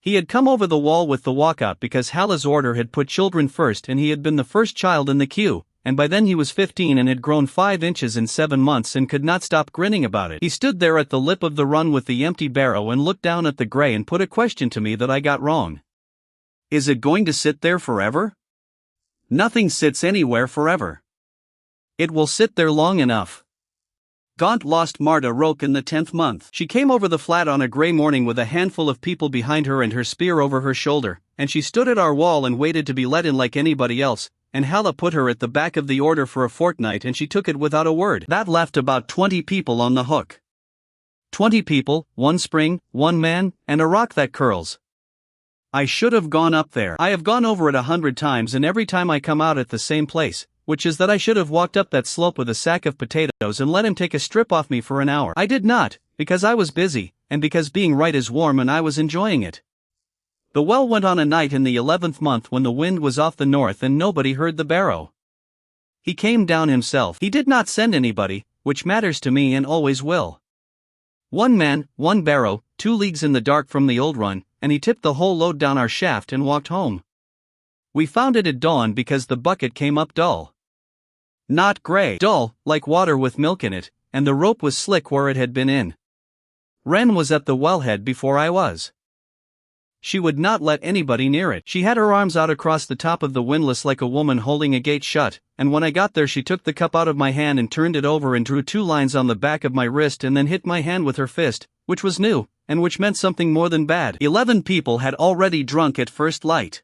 A: He had come over the wall with the walkout because Hala's order had put children first and he had been the first child in the queue. And by then he was 15 and had grown 5 inches in 7 months and could not stop grinning about it. He stood there at the lip of the run with the empty barrow and looked down at the grey and put a question to me that I got wrong. Is it going to sit there forever? Nothing sits anywhere forever. It will sit there long enough. Gaunt lost Marta Roke in the 10th month. She came over the flat on a grey morning with a handful of people behind her and her spear over her shoulder, and she stood at our wall and waited to be let in like anybody else. And Hala put her at the back of the order for a fortnight and she took it without a word. That left about 20 people on the hook. 20 people, 1 spring, 1 man, and a rock that curls. I should have gone up there. I have gone over it 100 times and every time I come out at the same place, which is that I should have walked up that slope with a sack of potatoes and let him take a strip off me for an hour. I did not, because I was busy, and because being right is warm and I was enjoying it. The well went on a night in the 11th month when the wind was off the north and nobody heard the barrow. He came down himself. He did not send anybody, which matters to me and always will. 1 man, 1 barrow, 2 leagues in the dark from the Old Run, and he tipped the whole load down our shaft and walked home. We found it at dawn because the bucket came up dull. Not grey. Dull, like water with milk in it, and the rope was slick where it had been in. Ren was at the wellhead before I was. She would not let anybody near it. She had her arms out across the top of the windlass like a woman holding a gate shut, and when I got there she took the cup out of my hand and turned it over and drew 2 lines on the back of my wrist and then hit my hand with her fist, which was new, and which meant something more than bad. 11 people had already drunk at first light.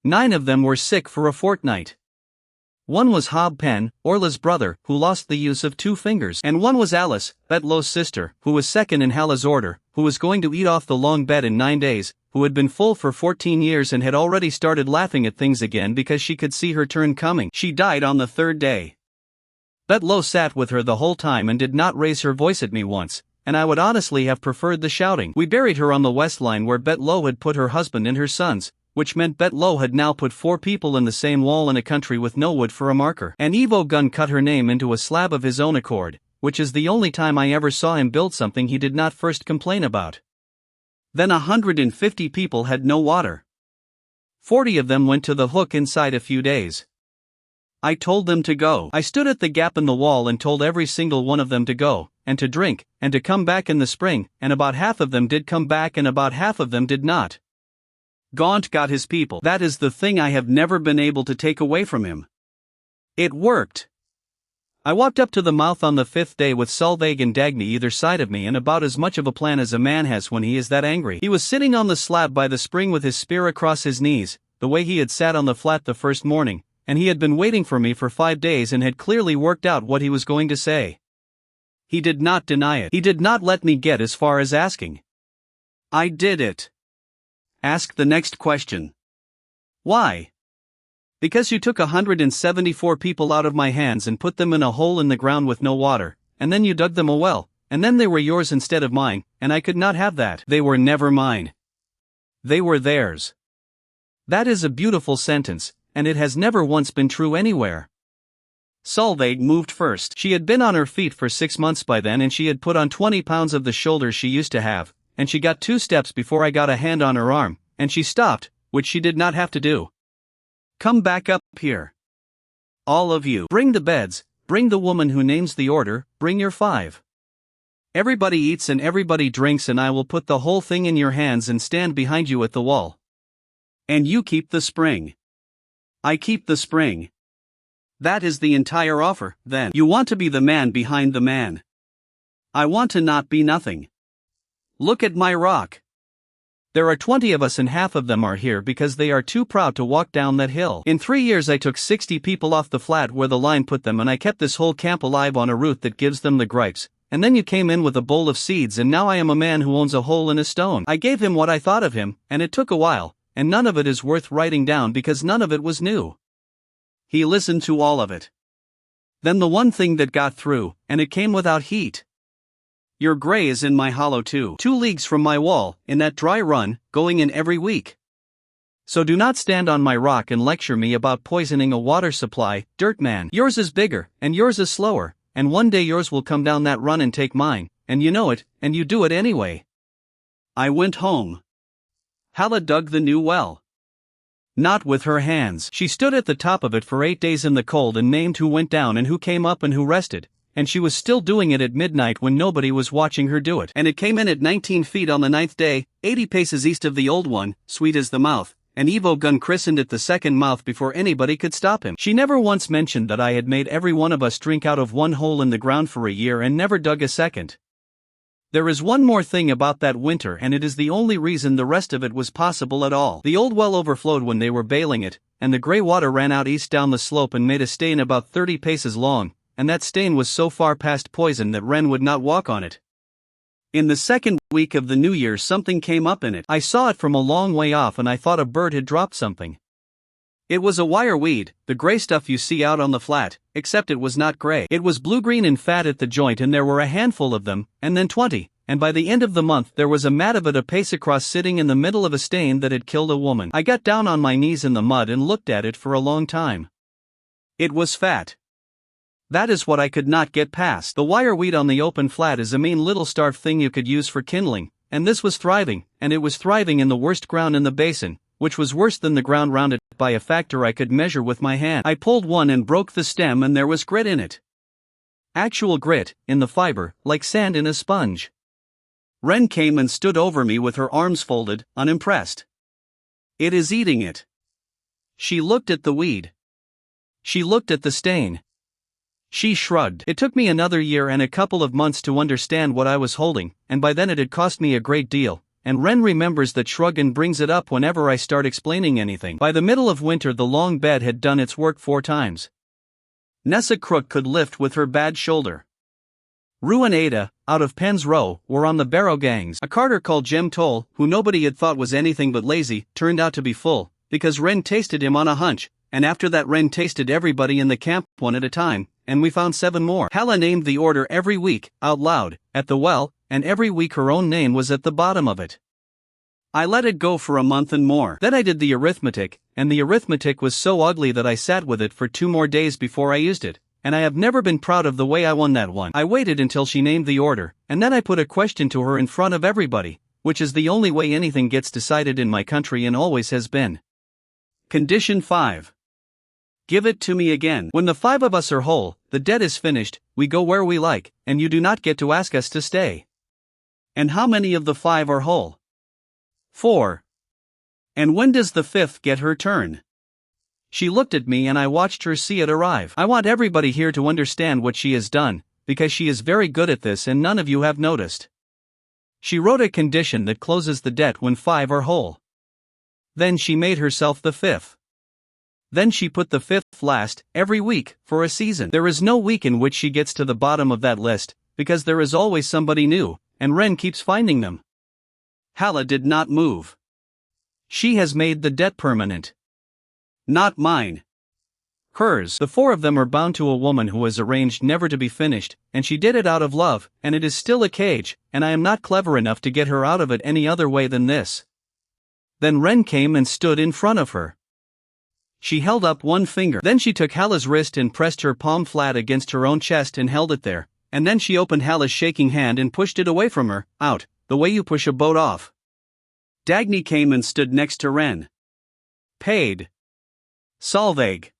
A: 9 of them were sick for a fortnight. One was Hob Pen, Orla's brother, who lost the use of 2 fingers, and one was Alice, Betlow's sister, who was second in Hala's order, who was going to eat off the long bed in 9 days, who had been full for 14 years and had already started laughing at things again because she could see her turn coming. She died on the 3rd day. Betlow sat with her the whole time and did not raise her voice at me once, and I would honestly have preferred the shouting. We buried her on the wasteland where Betlow had put her husband and her sons, which meant Betlow had now put 4 people in the same wall in a country with no wood for a marker. An Evo gun cut her name into a slab of his own accord, which is the only time I ever saw him build something he did not first complain about. Then 150 people had no water. 40 of them went to the hook inside a few days. I told them to go. I stood at the gap in the wall and told every single one of them to go, and to drink, and to come back in the spring, and about half of them did come back and about half of them did not. Gaunt got his people. That is the thing I have never been able to take away from him. It worked. I walked up to the mouth on the 5th day with Solveig and Dagny either side of me and about as much of a plan as a man has when he is that angry. He was sitting on the slab by the spring with his spear across his knees, the way he had sat on the flat the first morning, and he had been waiting for me for 5 days and had clearly worked out what he was going to say. He did not deny it. He did not let me get as far as asking. I did it. Ask the next question. Why? Because you took 174 people out of my hands and put them in a hole in the ground with no water, and then you dug them a well, and then they were yours instead of mine, and I could not have that. They were never mine. They were theirs. That is a beautiful sentence, and it has never once been true anywhere. Solveig moved first. She had been on her feet for 6 months by then and she had put on 20 pounds of the shoulders she used to have, and she got 2 steps before I got a hand on her arm, and she stopped, which she did not have to do. Come back up here. All of you. Bring the beds, bring the woman who names the order, bring your 5. Everybody eats and everybody drinks and I will put the whole thing in your hands and stand behind you at the wall. And you keep the spring. I keep the spring. That is the entire offer, then. You want to be the man behind the man. I want to not be nothing. Look at my rock. There are 20 of us and half of them are here because they are too proud to walk down that hill. In 3 years I took 60 people off the flat where the line put them and I kept this whole camp alive on a route that gives them the gripes, and then you came in with a bowl of seeds and now I am a man who owns a hole in a stone. I gave him what I thought of him, and it took a while, and none of it is worth writing down because none of it was new. He listened to all of it. Then the one thing that got through, and it came without heat. Your gray is in my hollow too. 2 leagues from my wall, in that dry run, going in every week. So do not stand on my rock and lecture me about poisoning a water supply, dirt man. Yours is bigger, and yours is slower, and one day yours will come down that run and take mine, and you know it, and you do it anyway. I went home. Hala dug the new well. Not with her hands. She stood at the top of it for 8 days in the cold and named who went down and who came up and who rested. And she was still doing it at midnight when nobody was watching her do it. And it came in at 19 feet on the 9th day, 80 paces east of the old one, sweet as the mouth, and Evo Gun christened it the second mouth before anybody could stop him. She never once mentioned that I had made every one of us drink out of one hole in the ground for a year and never dug a second. There is one more thing about that winter and it is the only reason the rest of it was possible at all. The old well overflowed when they were bailing it, and the grey water ran out east down the slope and made a stain about 30 paces long, and that stain was so far past poison that Wren would not walk on it. In the second week of the new year something came up in it. I saw it from a long way off and I thought a bird had dropped something. It was a wire weed, the grey stuff you see out on the flat, except it was not grey. It was blue-green and fat at the joint and there were a handful of them, and then 20, and by the end of the month there was a mat of it a pace across sitting in the middle of a stain that had killed a woman. I got down on my knees in the mud and looked at it for a long time. It was fat. That is what I could not get past. The wire weed on the open flat is a mean little starved thing you could use for kindling, and this was thriving, and it was thriving in the worst ground in the basin, which was worse than the ground round it by a factor I could measure with my hand. I pulled one and broke the stem and there was grit in it. Actual grit, in the fiber, like sand in a sponge. Wren came and stood over me with her arms folded, unimpressed. It is eating it. She looked at the weed. She looked at the stain. She shrugged. It took me another year and a couple of months to understand what I was holding, and by then it had cost me a great deal, and Wren remembers that shrug and brings it up whenever I start explaining anything. By the middle of winter the long bed had done its work 4 times. Nessa Crook could lift with her bad shoulder. Rue and Ada, out of Penn's Row, were on the Barrow gangs. A carter called Jem Toll, who nobody had thought was anything but lazy, turned out to be full, because Ren tasted him on a hunch, and after that Ren tasted everybody in the camp one at a time, and we found 7 more. Hala named the order every week, out loud, at the well, and every week her own name was at the bottom of it. I let it go for a month and more. Then I did the arithmetic, and the arithmetic was so ugly that I sat with it for 2 more days before I used it. And I have never been proud of the way I won that one. I waited until she named the order, and then I put a question to her in front of everybody, which is the only way anything gets decided in my country and always has been. Condition 5. Give it to me again. When the 5 of us are whole, the debt is finished, we go where we like, and you do not get to ask us to stay. And how many of the 5 are whole? 4. And when does the 5th get her turn? She looked at me and I watched her see it arrive. I want everybody here to understand what she has done, because she is very good at this and none of you have noticed. She wrote a condition that closes the debt when 5 are whole. Then she made herself the 5th. Then she put the 5th last, every week, for a season. There is no week in which she gets to the bottom of that list, because there is always somebody new, and Ren keeps finding them. Hala did not move. She has made the debt permanent. Not mine. Hers. The 4 of them are bound to a woman who has arranged never to be finished, and she did it out of love, and it is still a cage, and I am not clever enough to get her out of it any other way than this. Then Ren came and stood in front of her. She held up one finger. Then she took Hala's wrist and pressed her palm flat against her own chest and held it there, and then she opened Hala's shaking hand and pushed it away from her, out, the way you push a boat off. Dagny came and stood next to Ren. Paid. Solveig.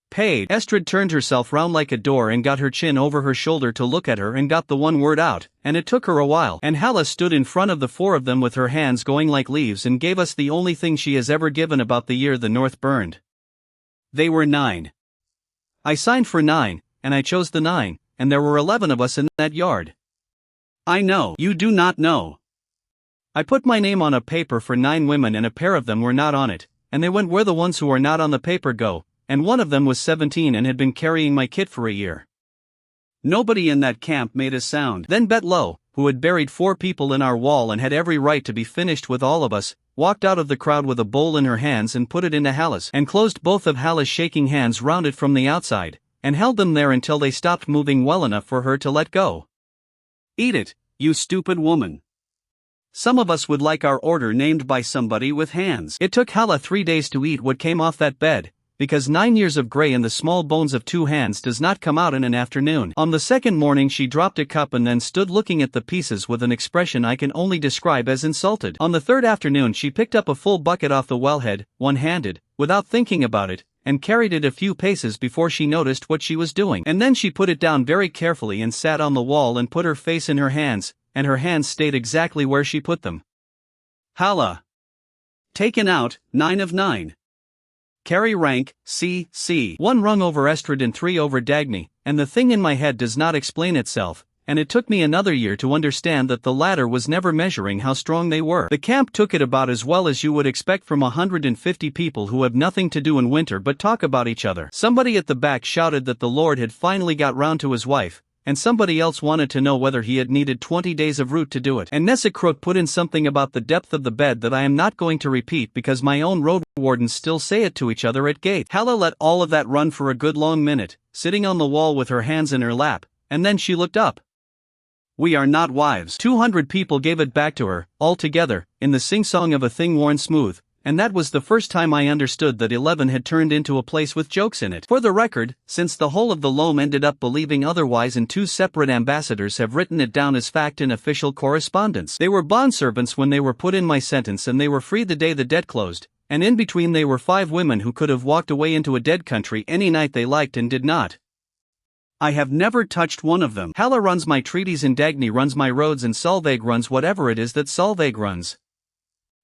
A: Paid. Estrid turned herself round like a door and got her chin over her shoulder to look at her and got the one word out, and it took her a while. And Hala stood in front of the 4 of them with her hands going like leaves and gave us the only thing she has ever given about the year the north burned. They were 9. I signed for 9, and I chose the 9, and there were 11 of us in that yard. I know. You do not know. I put my name on a paper for 9 women and a pair of them were not on it, and they went where the ones who are not on the paper go, and one of them was 17 and had been carrying my kit for a year. Nobody in that camp made a sound. Then Betlo, who had buried 4 people in our wall and had every right to be finished with all of us, walked out of the crowd with a bowl in her hands and put it into Hala's, and closed both of Hala's shaking hands round it from the outside, and held them there until they stopped moving well enough for her to let go. Eat it, you stupid woman. Some of us would like our order named by somebody with hands. It took Hala 3 days to eat what came off that bed, because 9 years of grey in the small bones of 2 hands does not come out in an afternoon. On the second morning she dropped a cup and then stood looking at the pieces with an expression I can only describe as insulted. On the 3rd afternoon she picked up a full bucket off the wellhead, one-handed, without thinking about it, and carried it a few paces before she noticed what she was doing. And then she put it down very carefully and sat on the wall and put her face in her hands, and her hands stayed exactly where she put them. Hala. Taken out, 9 of 9. Carry rank, C. 1 rung over Estrid and 3 over Dagny, and the thing in my head does not explain itself, and it took me another year to understand that the latter was never measuring how strong they were. The camp took it about as well as you would expect from 150 people who have nothing to do in winter but talk about each other. Somebody at the back shouted that the Lord had finally got round to his wife, and somebody else wanted to know whether he had needed 20 days of root to do it. And Nessa Crook put in something about the depth of the bed that I am not going to repeat because my own road wardens still say it to each other at gate. Hala let all of that run for a good long minute, sitting on the wall with her hands in her lap, and then she looked up. We are not wives. 200 people gave it back to her, all together, in the sing-song of a thing worn smooth, and that was the first time I understood that 11 had turned into a place with jokes in it. For the record, since the whole of the loam ended up believing otherwise and 2 separate ambassadors have written it down as fact in official correspondence. They were bondservants when they were put in my sentence and they were free the day the debt closed, and in between they were 5 women who could have walked away into a dead country any night they liked and did not. I have never touched one of them. Hala runs my treaties and Dagny runs my roads and Solveig runs whatever it is that Solveig runs.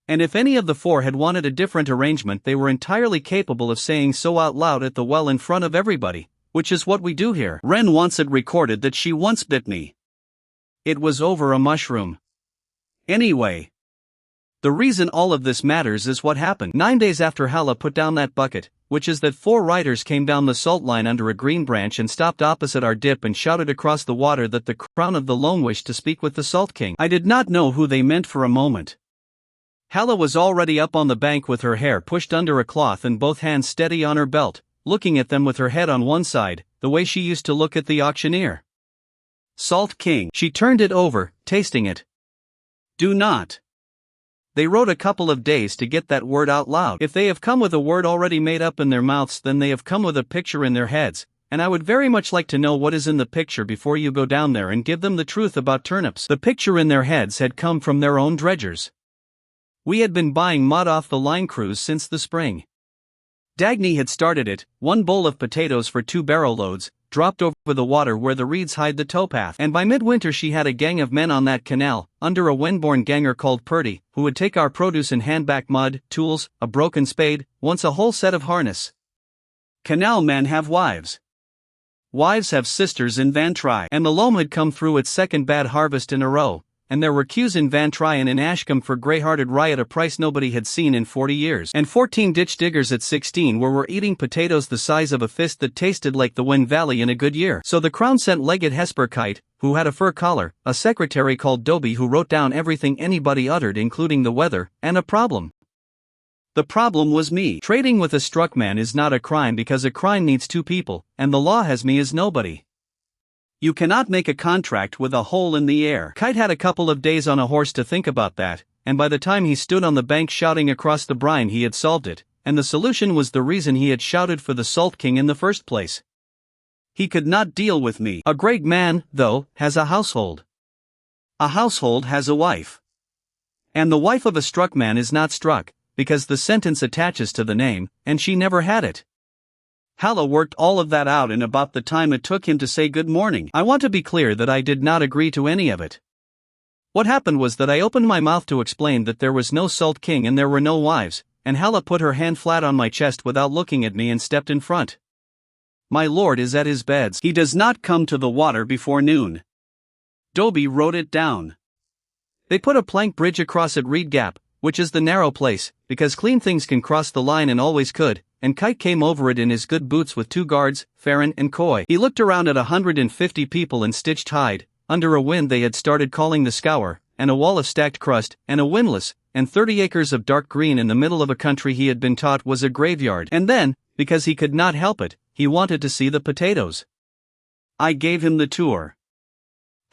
A: And if any of the 4 had wanted a different arrangement they were entirely capable of saying so out loud at the well in front of everybody, which is what we do here. Ren wants it recorded that she once bit me. It was over a mushroom. Anyway. The reason all of this matters is what happened. 9 days after Hala put down that bucket, which is that 4 riders came down the salt line under a green branch and stopped opposite our dip and shouted across the water that the crown of the Lone wished to speak with the Salt King. I did not know who they meant for a moment. Hala was already up on the bank with her hair pushed under a cloth and both hands steady on her belt, looking at them with her head on one side, the way she used to look at the auctioneer. Salt King. She turned it over, tasting it. Do not. They wrote a couple of days to get that word out loud. If they have come with a word already made up in their mouths, then they have come with a picture in their heads, and I would very much like to know what is in the picture before you go down there and give them the truth about turnips. The picture in their heads had come from their own dredgers. We had been buying mud off the line crews since the spring. Dagny had started it, 1 bowl of potatoes for 2 barrow loads, dropped over the water where the reeds hide the towpath, and by midwinter she had a gang of men on that canal, under a windborne ganger called Purdy, who would take our produce and hand back mud, tools, a broken spade, once a whole set of harness. Canal men have wives. Wives have sisters in Vantry, and the loam had come through its second bad harvest in a row, and there were queues in Vantry and in Ashcombe for grey-hearted rye at a price nobody had seen in 40 years, and 14 ditch diggers at 16 were eating potatoes the size of a fist that tasted like the Wen Valley in a good year. So the Crown sent Legged Hesper Kite, who had a fur collar, a secretary called Dobie who wrote down everything anybody uttered including the weather, and a problem. The problem was me. Trading with a struck man is not a crime because a crime needs 2 people, and the law has me as nobody. You cannot make a contract with a hole in the air. Kite had a couple of days on a horse to think about that, and by the time he stood on the bank shouting across the brine he had solved it, and the solution was the reason he had shouted for the Salt King in the first place. He could not deal with me. A great man, though, has a household. A household has a wife. And the wife of a struck man is not struck, because the sentence attaches to the name, and she never had it. Hala worked all of that out in about the time it took him to say good morning. I want to be clear that I did not agree to any of it. What happened was that I opened my mouth to explain that there was no Salt King and there were no wives, and Hala put her hand flat on my chest without looking at me and stepped in front. My lord is at his beds. He does not come to the water before noon. Dobie wrote it down. They put a plank bridge across at Reed Gap, which is the narrow place, because clean things can cross the line and always could, and Kite came over it in his good boots with 2 guards, Farron and Coy. He looked around at 150 people in stitched hide, under a wind they had started calling the Scour, and a wall of stacked crust, and a windlass, and 30 acres of dark green in the middle of a country he had been taught was a graveyard. And then, because he could not help it, he wanted to see the potatoes. I gave him the tour.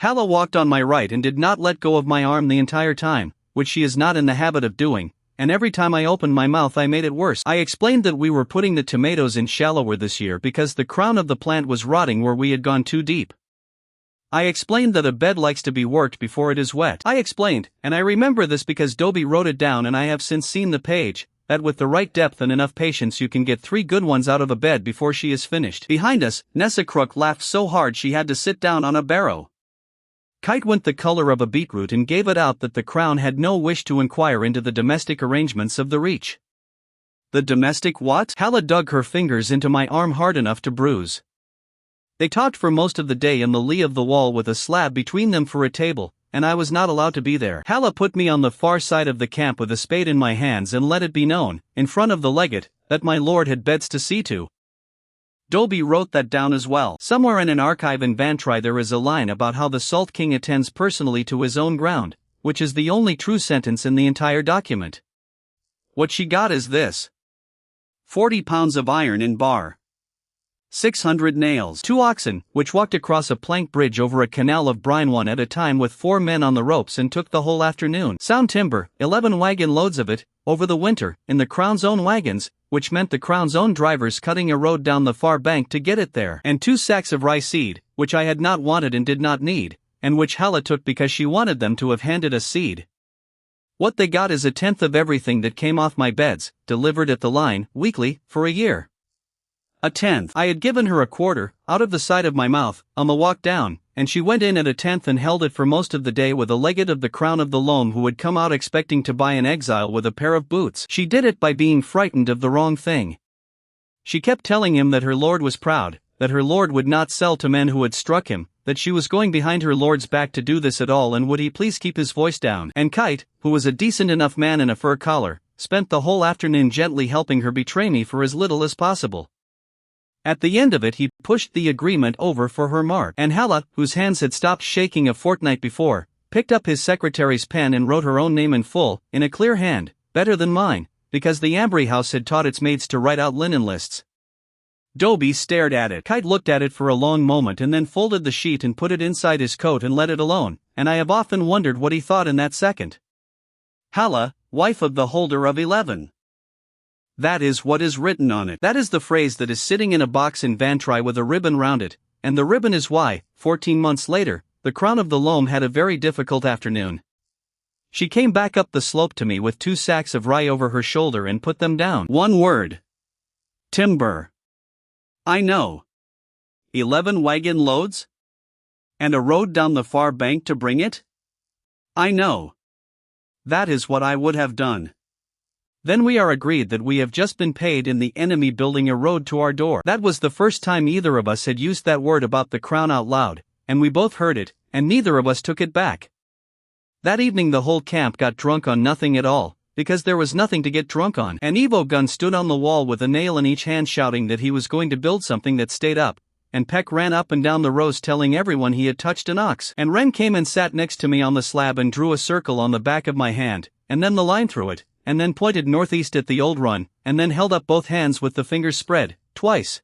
A: Hala walked on my right and did not let go of my arm the entire time, which she is not in the habit of doing, and every time I opened my mouth I made it worse. I explained that we were putting the tomatoes in shallower this year because the crown of the plant was rotting where we had gone too deep. I explained that a bed likes to be worked before it is wet. I explained, and I remember this because Dobie wrote it down and I have since seen the page, that with the right depth and enough patience you can get 3 good ones out of a bed before she is finished. Behind us, Nessa Crook laughed so hard she had to sit down on a barrow. Kite went the color of a beetroot and gave it out that the Crown had no wish to inquire into the domestic arrangements of the Reach. The domestic what? Hala dug her fingers into my arm hard enough to bruise. They talked for most of the day in the lee of the wall with a slab between them for a table, and I was not allowed to be there. Hala put me on the far side of the camp with a spade in my hands and let it be known, in front of the legate, that my lord had beds to see to. Dobie wrote that down as well. Somewhere in an archive in Vantry there is a line about how the Salt King attends personally to his own ground, which is the only true sentence in the entire document. What she got is this: 40 pounds of iron in bar. 600 nails. 2 oxen, which walked across a plank bridge over a canal of brine one at a time with 4 men on the ropes and took the whole afternoon. Sound timber, 11 wagon loads of it, over the winter, in the Crown's own wagons, which meant the Crown's own drivers cutting a road down the far bank to get it there. And 2 sacks of rye seed, which I had not wanted and did not need, and which Hala took because she wanted them to have handed us seed. What they got is 1/10 of everything that came off my beds, delivered at the line, weekly, for a year. 1/10. I had given her 1/4, out of the side of my mouth, on the walk down, and she went in at 1/10 and held it for most of the day with a legate of the Crown of the Loam who had come out expecting to buy an exile with a pair of boots. She did it by being frightened of the wrong thing. She kept telling him that her lord was proud, that her lord would not sell to men who had struck him, that she was going behind her lord's back to do this at all and would he please keep his voice down. And Kite, who was a decent enough man in a fur collar, spent the whole afternoon gently helping her betray me for as little as possible. At the end of it, he pushed the agreement over for her mark, and Hala, whose hands had stopped shaking a fortnight before, picked up his secretary's pen and wrote her own name in full, in a clear hand, better than mine, because the Ambry house had taught its maids to write out linen lists. Dobie stared at it. Kite looked at it for a long moment and then folded the sheet and put it inside his coat and let it alone, and I have often wondered what he thought in that second. Hala, wife of the holder of 11. That is what is written on it. That is the phrase that is sitting in a box in Vantry with a ribbon round it, and the ribbon is why, 14 months later, the crown of the loam had a very difficult afternoon. She came back up the slope to me with 2 sacks of rye over her shoulder and put them down. One word. Timber. I know. 11 wagon loads? And a road down the far bank to bring it? I know. That is what I would have done. Then we are agreed that we have just been paid in the enemy building a road to our door. That was the first time either of us had used that word about the crown out loud, and we both heard it, and neither of us took it back. That evening the whole camp got drunk on nothing at all, because there was nothing to get drunk on. And Evo Gun stood on the wall with a nail in each hand shouting that he was going to build something that stayed up, and Peck ran up and down the rows telling everyone he had touched an ox. And Ren came and sat next to me on the slab and drew a circle on the back of my hand, and then the line through it, and then pointed northeast at the old run, and then held up both hands with the fingers spread, twice.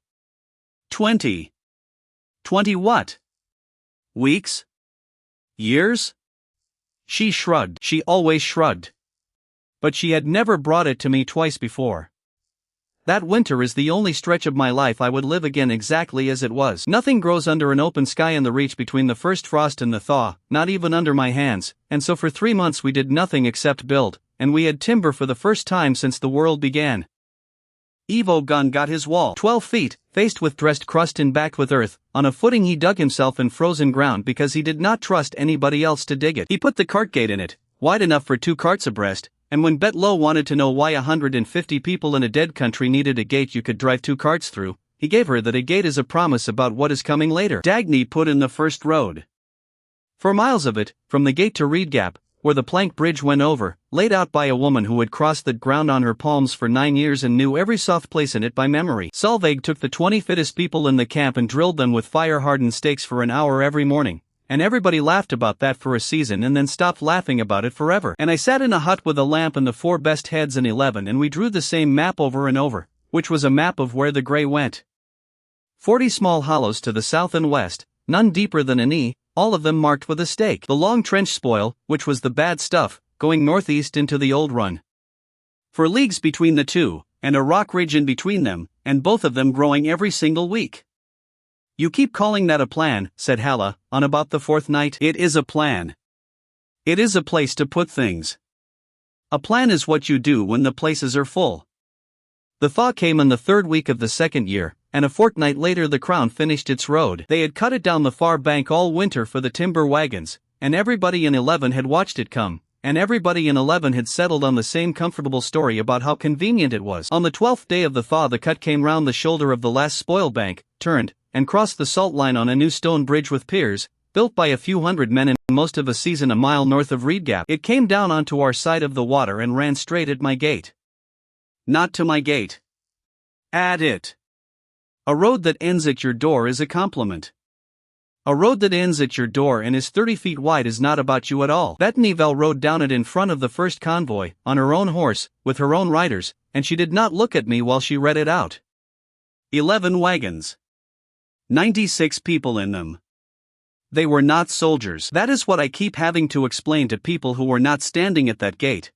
A: 20. 20 what? Weeks? Years? She shrugged. She always shrugged. But she had never brought it to me twice before. That winter is the only stretch of my life I would live again exactly as it was. Nothing grows under an open sky in the reach between the first frost and the thaw, not even under my hands, and so for 3 months we did nothing except build, and we had timber for the first time since the world began. Evo Gun got his wall 12 feet, faced with dressed crust and backed with earth. On a footing he dug himself in frozen ground because he did not trust anybody else to dig it. He put the cart gate in it, wide enough for 2 carts abreast, and when Bet Low wanted to know why 150 people in a dead country needed a gate you could drive 2 carts through, he gave her that a gate is a promise about what is coming later. Dagny put in the first road. For miles of it, from the gate to Reed Gap, where the plank bridge went over, laid out by a woman who had crossed that ground on her palms for 9 years and knew every soft place in it by memory. Solveig took the 20 fittest people in the camp and drilled them with fire-hardened stakes for an hour every morning, and everybody laughed about that for a season and then stopped laughing about it forever. And I sat in a hut with a lamp and the 4 best heads and 11 and we drew the same map over and over, which was a map of where the grey went. 40 small hollows to the south and west, none deeper than a knee, all of them marked with a stake. The long trench spoil, which was the bad stuff, going northeast into the old run. For leagues between the two, and a rock ridge in between them, and both of them growing every single week. You keep calling that a plan, said Hala, on about the 4th night. It is a plan. It is a place to put things. A plan is what you do when the places are full. The thaw came in the 3rd week of the 2nd year, and a fortnight later the crown finished its road. They had cut it down the far bank all winter for the timber wagons, and everybody in 11 had watched it come, and everybody in 11 had settled on the same comfortable story about how convenient it was. On the 12th day of the thaw the cut came round the shoulder of the last spoil bank, turned, and crossed the salt line on a new stone bridge with piers, built by a few hundred men in most of a season a mile north of Reed Gap. It came down onto our side of the water and ran straight at my gate. Not to my gate. At it. A road that ends at your door is a compliment. A road that ends at your door and is 30 feet wide is not about you at all. Betnivel rode down it in front of the first convoy, on her own horse, with her own riders, and she did not look at me while she read it out. 11 wagons. 96 people in them. They were not soldiers. That is what I keep having to explain to people who were not standing at that gate.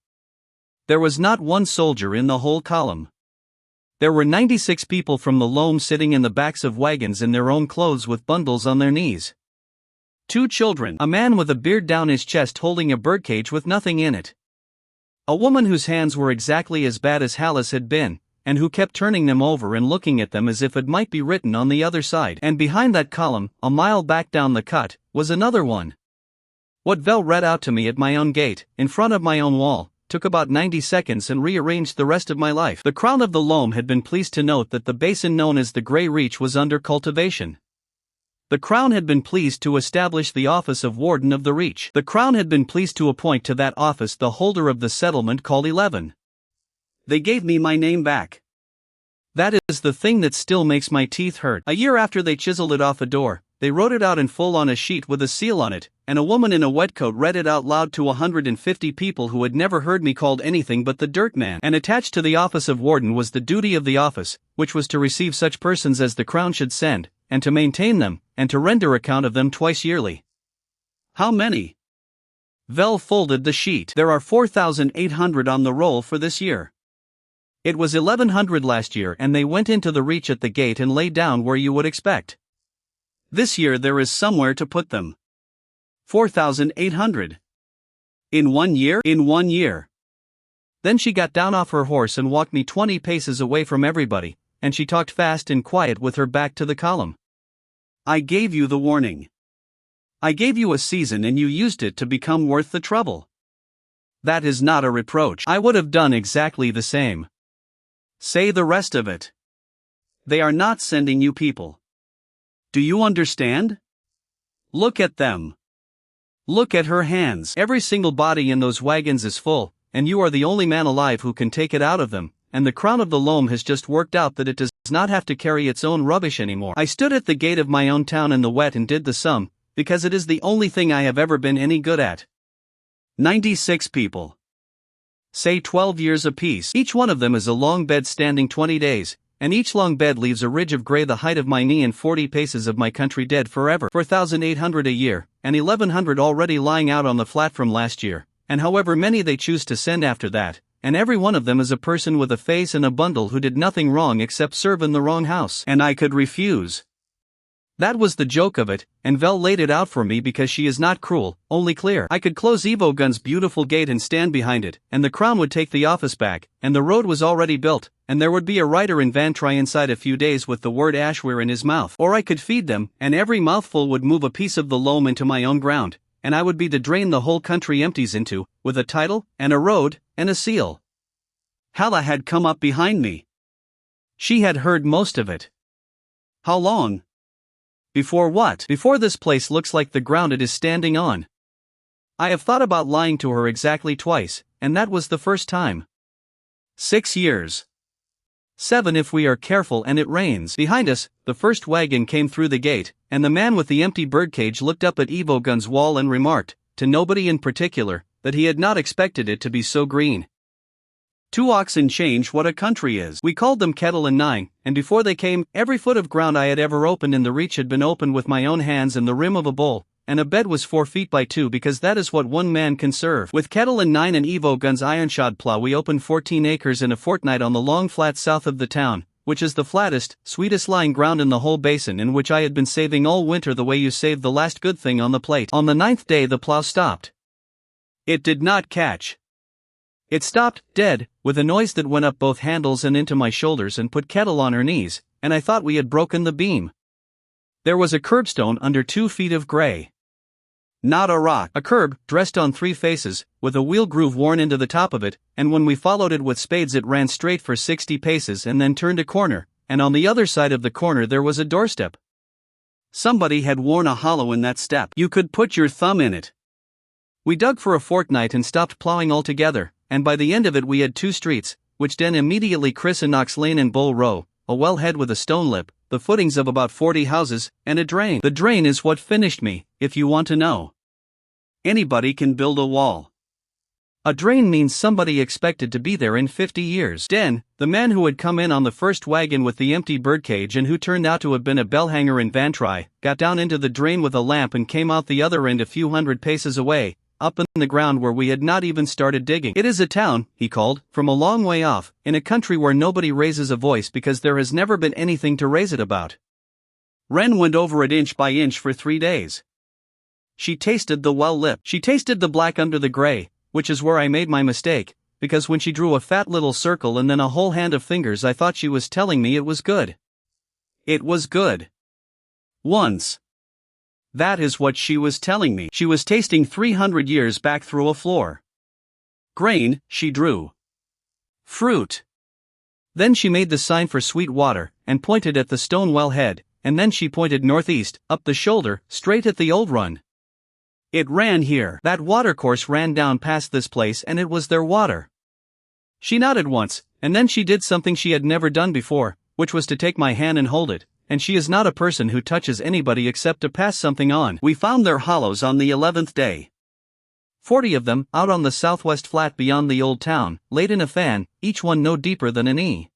A: There was not one soldier in the whole column. There were 96 people from the loam sitting in the backs of wagons in their own clothes with bundles on their knees. 2 children, a man with a beard down his chest holding a birdcage with nothing in it. A woman whose hands were exactly as bad as Hal's had been, and who kept turning them over and looking at them as if it might be written on the other side. And behind that column, a mile back down the cut, was another one. What Vel read out to me at my own gate, in front of my own wall, took about 90 seconds and rearranged the rest of my life. The crown of the loam had been pleased to note that the basin known as the Grey Reach was under cultivation. The crown had been pleased to establish the office of warden of the reach. The crown had been pleased to appoint to that office the holder of the settlement called 11. They gave me my name back. That is the thing that still makes my teeth hurt. A year after they chiseled it off a door, they wrote it out in full on a sheet with a seal on it, and a woman in a wet coat read it out loud to 150 people who had never heard me called anything but the Dirt Man. And attached to the office of warden was the duty of the office, which was to receive such persons as the crown should send, and to maintain them, and to render account of them twice yearly. How many? Vel folded the sheet. There are 4,800 on the roll for this year. It was 1,100 last year, and they went into the reach at the gate and lay down where you would expect. This year there is somewhere to put them. 4,800. In 1 year? In 1 year. Then she got down off her horse and walked me 20 paces away from everybody, and she talked fast and quiet with her back to the column. I gave you the warning. I gave you a season and you used it to become worth the trouble. That is not a reproach. I would have done exactly the same. Say the rest of it. They are not sending you people. Do you understand? Look at them. Look at her hands. Every single body in those wagons is full, and you are the only man alive who can take it out of them, and the crown of the loam has just worked out that it does not have to carry its own rubbish anymore. I stood at the gate of my own town in the wet and did the sum, because it is the only thing I have ever been any good at. 96 people. Say 12 years apiece. Each one of them is a long bed standing 20 days. And each long bed leaves a ridge of gray the height of my knee and 40 paces of my country dead forever. 4,800 a year, and 1,100 already lying out on the flat from last year, and however many they choose to send after that, and every one of them is a person with a face and a bundle who did nothing wrong except serve in the wrong house. And I could refuse. That was the joke of it, and Vel laid it out for me because she is not cruel, only clear. I could close Evo Gun's beautiful gate and stand behind it, and the crown would take the office back, and the road was already built, and there would be a rider in Vantry inside a few days with the word Ashweir in his mouth. Or I could feed them, and every mouthful would move a piece of the loam into my own ground, and I would be the drain the whole country empties into, with a title, and a road, and a seal. Hala had come up behind me. She had heard most of it. How long? Before what? Before this place looks like the ground it is standing on. I have thought about lying to her exactly twice, and that was the first time. 6 years. 7 if we are careful and it rains. Behind us, the first wagon came through the gate, and the man with the empty birdcage looked up at Evo Gun's wall and remarked, to nobody in particular, that he had not expected it to be so green. 2 oxen change what a country is. We called them Kettle and Nine, and before they came, every foot of ground I had ever opened in the reach had been opened with my own hands and the rim of a bowl, and a bed was 4 feet by 2 because that is what one man can serve. With Kettle and Nine and Evo Gun's ironshod plow we opened 14 acres in a fortnight on the long flat south of the town, which is the flattest, sweetest lying ground in the whole basin, in which I had been saving all winter the way you save the last good thing on the plate. On the 9th day the plow stopped. It did not catch. It stopped, dead, with a noise that went up both handles and into my shoulders and put Kettle on her knees, and I thought we had broken the beam. There was a curbstone under 2 feet of gray. Not a rock. A curb, dressed on 3 faces, with a wheel groove worn into the top of it, and when we followed it with spades it ran straight for 60 paces and then turned a corner, and on the other side of the corner there was a doorstep. Somebody had worn a hollow in that step. You could put your thumb in it. We dug for a fortnight and stopped plowing altogether, and by the end of it we had 2 streets, which then immediately christened Ox Lane and Bull Row, a wellhead with a stone lip, the footings of about 40 houses, and a drain. The drain is what finished me, if you want to know. Anybody can build a wall. A drain means somebody expected to be there in 50 years. Den, the man who had come in on the first wagon with the empty birdcage and who turned out to have been a bellhanger in Vantry, got down into the drain with a lamp and came out the other end a few hundred paces away, up in the ground where we had not even started digging. It is a town, he called, from a long way off, in a country where nobody raises a voice because there has never been anything to raise it about. Wren went over it inch by inch for 3 days. She tasted the well lip. She tasted the black under the gray, which is where I made my mistake, because when she drew a fat little circle and then a whole hand of fingers I thought she was telling me it was good. It was good. Once. That is what she was telling me. She was tasting 300 years back through a floor. Grain, she drew. Fruit. Then she made the sign for sweet water, and pointed at the stone well head, and then she pointed northeast, up the shoulder, straight at the old run. It ran here. That watercourse ran down past this place and it was their water. She nodded once, and then she did something she had never done before, which was to take my hand and hold it, and she is not a person who touches anybody except to pass something on. We found their hollows on the 11th day. 40 of them, out on the southwest flat beyond the old town, laid in a fan, each one no deeper than an E.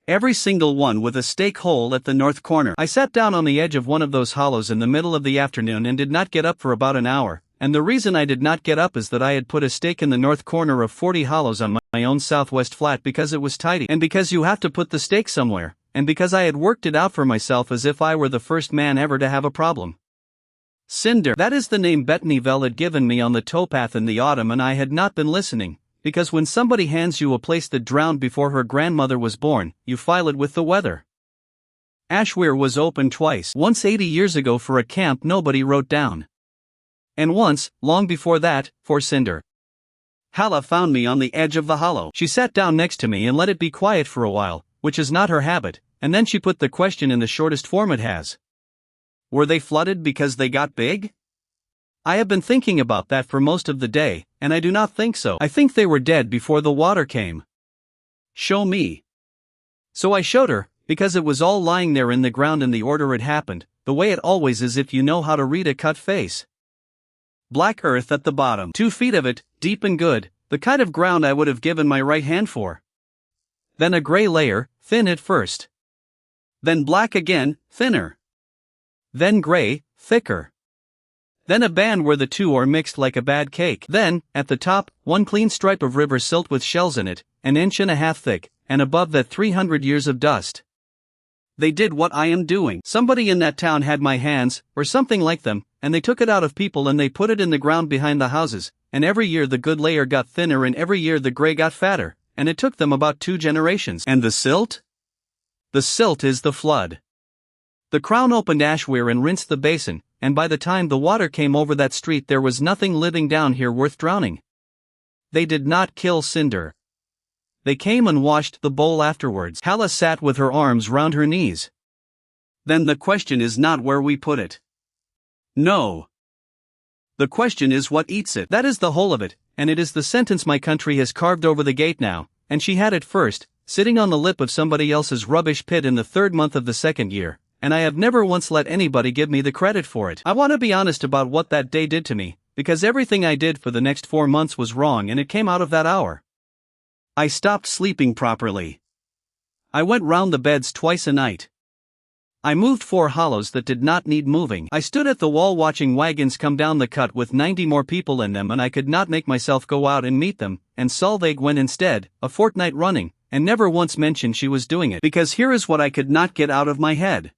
A: Every single one with a stake hole at the north corner. I sat down on the edge of one of those hollows in the middle of the afternoon and did not get up for about an hour. And the reason I did not get up is that I had put a stake in the north corner of 40 hollows on my own southwest flat because it was tidy, and because you have to put the stake somewhere, and because I had worked it out for myself as if I were the first man ever to have a problem. Cinder, that is the name Bethany Vell had given me on the towpath in the autumn, and I had not been listening, because when somebody hands you a place that drowned before her grandmother was born, you file it with the weather. Ashweir was open twice, once 80 years ago for a camp nobody wrote down. And once, long before that, for Cinder. Hala found me on the edge of the hollow. She sat down next to me and let it be quiet for a while, which is not her habit, and then she put the question in the shortest form it has. Were they flooded because they got big? I have been thinking about that for most of the day, and I do not think so. I think they were dead before the water came. Show me. So I showed her, because it was all lying there in the ground in the order it happened, the way it always is if you know how to read a cut face. Black earth at the bottom, 2 feet of it, deep and good, the kind of ground I would have given my right hand for. Then a gray layer, thin at first. Then black again, thinner. Then gray, thicker. Then a band where the two are mixed like a bad cake. Then, at the top, one clean stripe of river silt with shells in it, 1.5 inches thick, and above that 300 years of dust. They did what I am doing. Somebody in that town had my hands, or something like them, and they took it out of people and they put it in the ground behind the houses, and every year the good layer got thinner and every year the gray got fatter, and it took them about 2 generations. And the silt? The silt is the flood. The crown opened Ashweir and rinsed the basin, and by the time the water came over that street there was nothing living down here worth drowning. They did not kill Cinder. They came and washed the bowl afterwards. Hala sat with her arms round her knees. Then the question is not where we put it. No. The question is what eats it. That is the whole of it, and it is the sentence my country has carved over the gate now, and she had it first, sitting on the lip of somebody else's rubbish pit in the 3rd month of the 2nd year, and I have never once let anybody give me the credit for it. I want to be honest about what that day did to me, because everything I did for the next 4 months was wrong and it came out of that hour. I stopped sleeping properly. I went round the beds twice a night. I moved 4 hollows that did not need moving. I stood at the wall watching wagons come down the cut with 90 more people in them, and I could not make myself go out and meet them, and Solveig went instead, a fortnight running, and never once mentioned she was doing it, because here is what I could not get out of my head.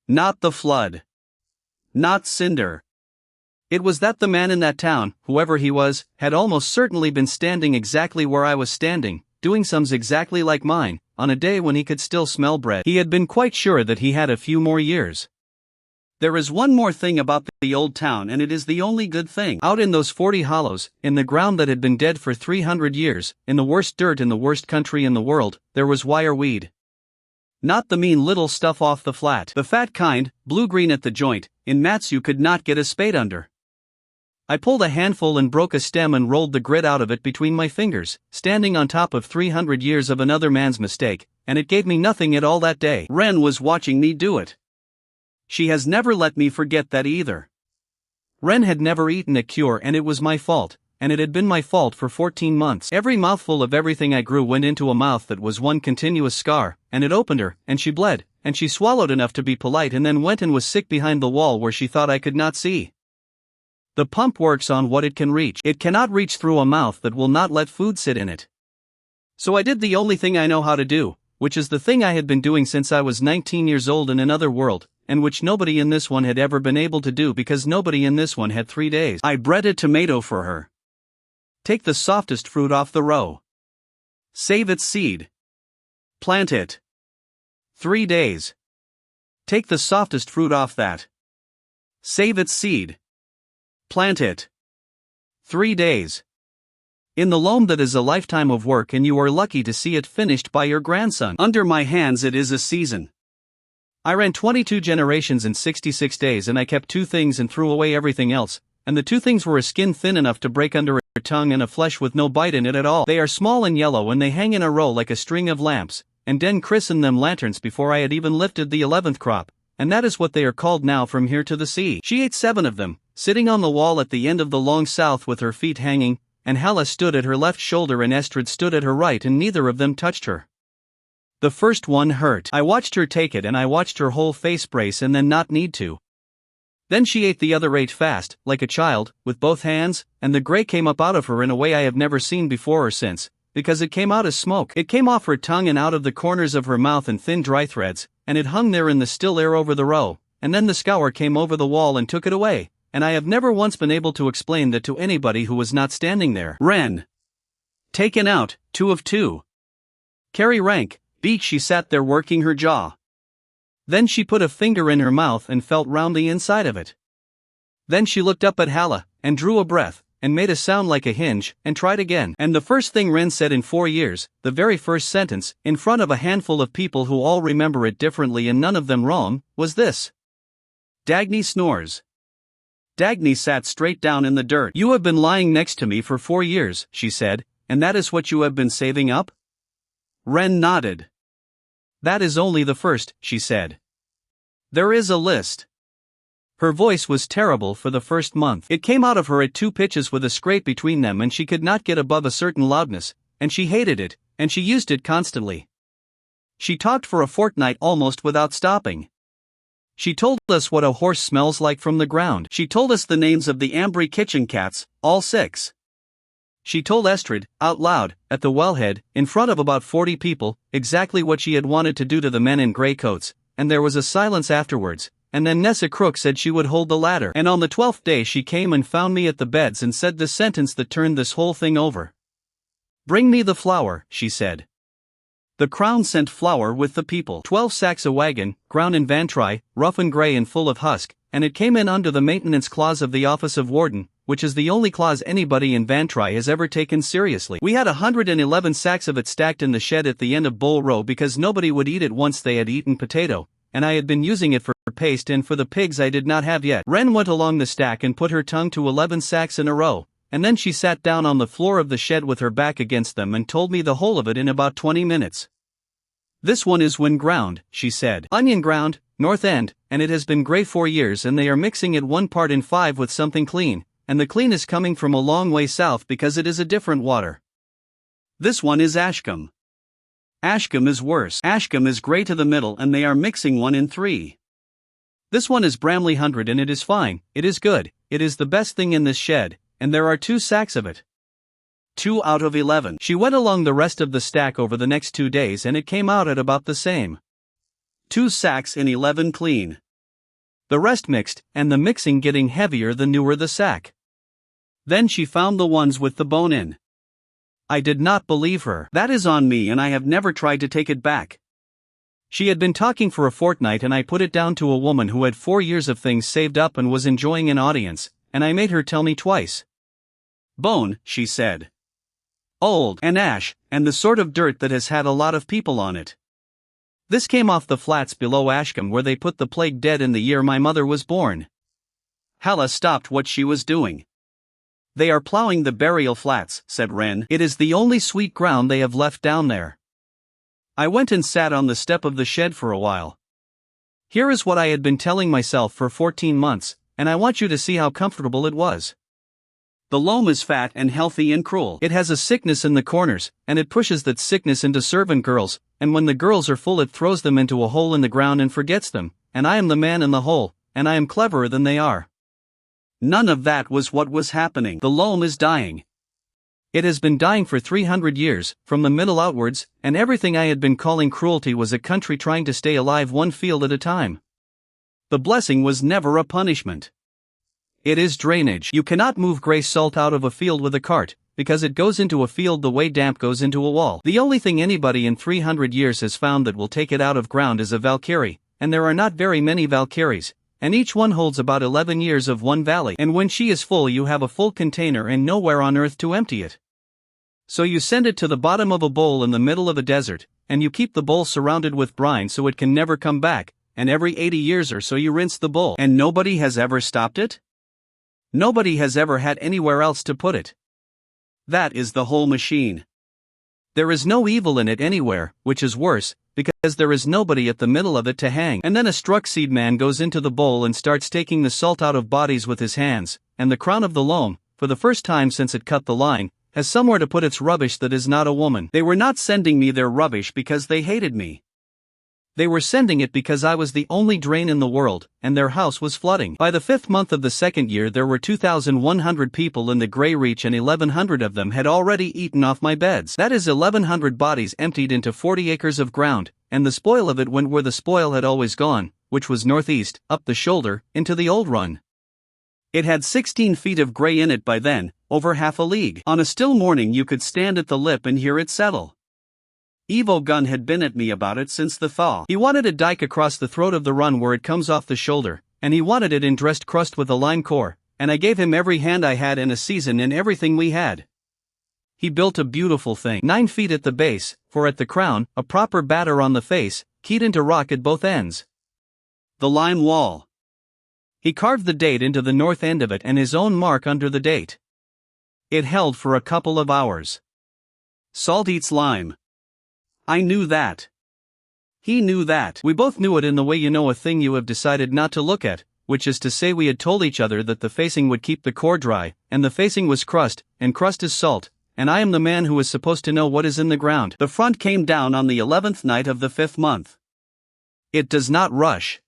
A: Not the flood. Not Cinder. It was that the man in that town, whoever he was, had almost certainly been standing exactly where I was standing, doing sums exactly like mine, on a day when he could still smell bread. He had been quite sure that he had a few more years. There is one more thing about the old town, and it is the only good thing. Out in those 40 hollows, in the ground that had been dead for 300 years, in the worst dirt in the worst country in the world, there was wire weed. Not the mean little stuff off the flat. The fat kind, blue-green at the joint, in mats you could not get a spade under. I pulled a handful and broke a stem and rolled the grit out of it between my fingers, standing on top of 300 years of another man's mistake, and it gave me nothing at all that day. Wren was watching me do it. She has never let me forget that either. Wren had never eaten a cure, and it was my fault, and it had been my fault for 14 months. Every mouthful of everything I grew went into a mouth that was one continuous scar, and it opened her, and she bled, and she swallowed enough to be polite and then went and was sick behind the wall where she thought I could not see. The pump works on what it can reach. It cannot reach through a mouth that will not let food sit in it. So I did the only thing I know how to do, which is the thing I had been doing since I was 19 years old in another world, and which nobody in this one had ever been able to do because nobody in this one had 3 days. I bred a tomato for her. Take the softest fruit off the row. Save its seed. Plant it. 3 days. Take the softest fruit off that. Save its seed. Plant it. 3 days. In the loam that is a lifetime of work, and you are lucky to see it finished by your grandson. Under my hands it is a season. I ran 22 generations in 66 days, and I kept 2 things and threw away everything else, and the two things were a skin thin enough to break under her tongue and a flesh with no bite in it at all. They are small and yellow and they hang in a row like a string of lamps, and Den christened them lanterns before I had even lifted the 11th crop, and that is what they are called now from here to the sea. She ate 7 of them, sitting on the wall at the end of the long south with her feet hanging, and Hala stood at her left shoulder and Estrid stood at her right and neither of them touched her. The first one hurt. I watched her take it and I watched her whole face brace and then not need to. Then she ate the other 8 fast, like a child, with both hands, and the gray came up out of her in a way I have never seen before or since, because it came out as smoke. It came off her tongue and out of the corners of her mouth in thin dry threads, and it hung there in the still air over the row, and then the scour came over the wall and took it away, and I have never once been able to explain that to anybody who was not standing there. Ren. Taken out, 2 of 2. Carry rank, beat. She sat there working her jaw. Then she put a finger in her mouth and felt round the inside of it. Then she looked up at Hala, and drew a breath, and made a sound like a hinge, and tried again. And the first thing Ren said in 4 years, the very first sentence, in front of a handful of people who all remember it differently and none of them wrong, was this. Dagny snores. Dagny sat straight down in the dirt. You have been lying next to me for 4 years, she said, and that is what you have been saving up? Ren nodded. That is only the first, she said. There is a list. Her voice was terrible for the first month. It came out of her at 2 pitches with a scrape between them and she could not get above a certain loudness, and she hated it, and she used it constantly. She talked for a fortnight almost without stopping. She told us what a horse smells like from the ground. She told us the names of the Ambry kitchen cats, all 6. She told Estrid, out loud, at the wellhead, in front of about 40 people, exactly what she had wanted to do to the men in grey coats, and there was a silence afterwards, and then Nessa Crook said she would hold the ladder. And on the 12th day she came and found me at the beds and said the sentence that turned this whole thing over. Bring me the flour, she said. The crown sent flour with the people. 12 sacks a wagon, ground in Vantry, rough and grey and full of husk, and it came in under the maintenance clause of the office of warden, which is the only clause anybody in Vantry has ever taken seriously. We had 111 sacks of it stacked in the shed at the end of Bull Row because nobody would eat it once they had eaten potato, and I had been using it for paste and for the pigs I did not have yet. Ren went along the stack and put her tongue to 11 sacks in a row, and then she sat down on the floor of the shed with her back against them and told me the whole of it in about 20 minutes. This one is when ground, she said. Onion ground, North End, and it has been grey 4 years and they are mixing it 1 part in 5 with something clean, and the clean is coming from a long way south because it is a different water. This one is Ashcombe. Ashcombe is worse. Ashcombe is grey to the middle and they are mixing 1 in 3. This one is Bramley 100 and it is fine, it is good, it is the best thing in this shed, and there are 2 sacks of it. 2 out of 11. She went along the rest of the stack over the next 2 days and it came out at about the same. 2 sacks in 11 clean. The rest mixed, and the mixing getting heavier the newer the sack. Then she found the ones with the bone in. I did not believe her. That is on me and I have never tried to take it back. She had been talking for a fortnight and I put it down to a woman who had 4 years of things saved up and was enjoying an audience, and I made her tell me twice. Bone, she said. Old, and ash, and the sort of dirt that has had a lot of people on it. This came off the flats below Ashcombe where they put the plague dead in the year my mother was born. Hala stopped what she was doing. They are ploughing the burial flats, said Ren. It is the only sweet ground they have left down there. I went and sat on the step of the shed for a while. Here is what I had been telling myself for 14 months, and I want you to see how comfortable it was. The loam is fat and healthy and cruel. It has a sickness in the corners, and it pushes that sickness into servant girls, and when the girls are full it throws them into a hole in the ground and forgets them, and I am the man in the hole, and I am cleverer than they are. None of that was what was happening. The loam is dying. It has been dying for 300 years, from the middle outwards, and everything I had been calling cruelty was a country trying to stay alive 1 field at a time. The blessing was never a punishment. It is drainage. You cannot move grey salt out of a field with a cart, because it goes into a field the way damp goes into a wall. The only thing anybody in 300 years has found that will take it out of ground is a Valkyrie, and there are not very many Valkyries, and each one holds about 11 years of one valley, and when she is full you have a full container and nowhere on earth to empty it. So you send it to the bottom of a bowl in the middle of a desert, and you keep the bowl surrounded with brine so it can never come back, and every 80 years or so you rinse the bowl. And nobody has ever stopped it? Nobody has ever had anywhere else to put it. That is the whole machine. There is no evil in it anywhere, which is worse, because there is nobody at the middle of it to hang. And then a struck seed man goes into the bowl and starts taking the salt out of bodies with his hands, and the crown of the loam, for the first time since it cut the line, has somewhere to put its rubbish that is not a woman. They were not sending me their rubbish because they hated me. They were sending it because I was the only drain in the world, and their house was flooding. By the 5th month of the second year there were 2,100 people in the Grey Reach and 1,100 of them had already eaten off my beds. That is 1,100 bodies emptied into 40 acres of ground, and the spoil of it went where the spoil had always gone, which was northeast, up the shoulder, into the old run. It had 16 feet of grey in it by then, over half a league. On a still morning you could stand at the lip and hear it settle. Evo Gun had been at me about it since the thaw. He wanted a dike across the throat of the run where it comes off the shoulder, and he wanted it in dressed crust with a line core, and I gave him every hand I had in a season in everything we had. He built a beautiful thing, 9 feet at the base, for at the crown, a proper batter on the face, keyed into rock at both ends. The lime wall. He carved the date into the north end of it and his own mark under the date. It held for a couple of hours. Salt eats lime. I knew that. He knew that. We both knew it in the way you know a thing you have decided not to look at, which is to say we had told each other that the facing would keep the core dry, and the facing was crust, and crust is salt, and I am the man who is supposed to know what is in the ground. The front came down on the 11th night of the 5th month. It does not rush.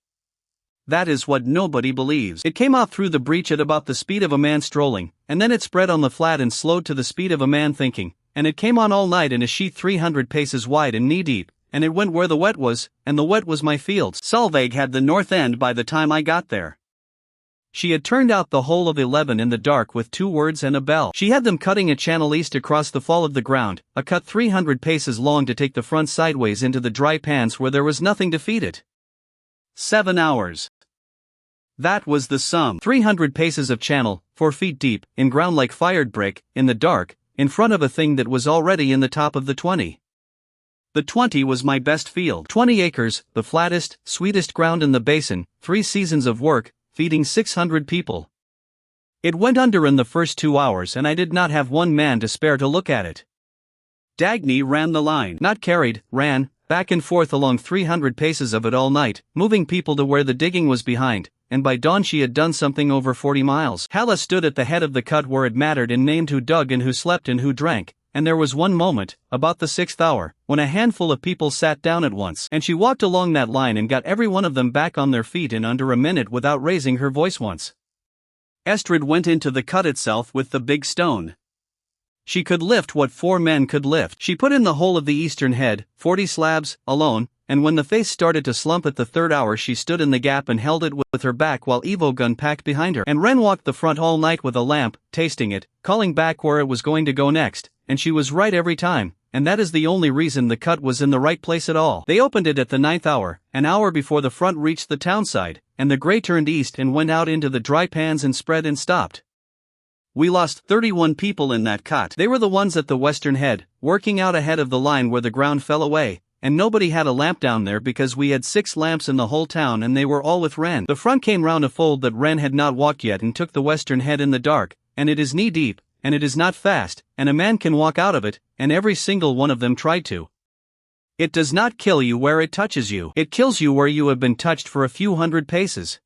A: That is what nobody believes. It came out through the breach at about the speed of a man strolling, and then it spread on the flat and slowed to the speed of a man thinking, and it came on all night in a sheet 300 paces wide and knee-deep, and it went where the wet was, and the wet was my fields. Solveig had the north end by the time I got there. She had turned out the whole of 11 in the dark with 2 words and a bell. She had them cutting a channel east across the fall of the ground, a cut 300 paces long to take the front sideways into the dry pans where there was nothing to feed it. 7 hours. That was the sum. 300 paces of channel, 4 feet deep, in ground like fired brick, in the dark, in front of a thing that was already in the top of the 20. The 20 was my best field. 20 acres, the flattest, sweetest ground in the basin, 3 seasons of work, feeding 600 people. It went under in the first 2 hours and I did not have one man to spare to look at it. Dagny ran the line. Not carried, ran, back and forth along 300 paces of it all night, moving people to where the digging was behind, and by dawn she had done something over 40 miles. Halla stood at the head of the cut where it mattered and named who dug and who slept and who drank, and there was one moment, about the 6th hour, when a handful of people sat down at once, and she walked along that line and got every one of them back on their feet in under a minute without raising her voice once. Estrid went into the cut itself with the big stone. She could lift what 4 men could lift. She put in the whole of the eastern head, 40 slabs, alone, and when the face started to slump at the 3rd hour she stood in the gap and held it with her back while Evo Gun packed behind her. And Ren walked the front all night with a lamp, tasting it, calling back where it was going to go next, and she was right every time, and that is the only reason the cut was in the right place at all. They opened it at the 9th hour, an hour before the front reached the town side, and the grey turned east and went out into the dry pans and spread and stopped. We lost 31 people in that cut. They were the ones at the western head, working out ahead of the line where the ground fell away, and nobody had a lamp down there because we had 6 lamps in the whole town and they were all with Ren. The front came round a fold that Ren had not walked yet and took the western head in the dark, and it is knee deep, and it is not fast, and a man can walk out of it, and every single one of them tried to. It does not kill you where it touches you. It kills you where you have been touched for a few hundred paces.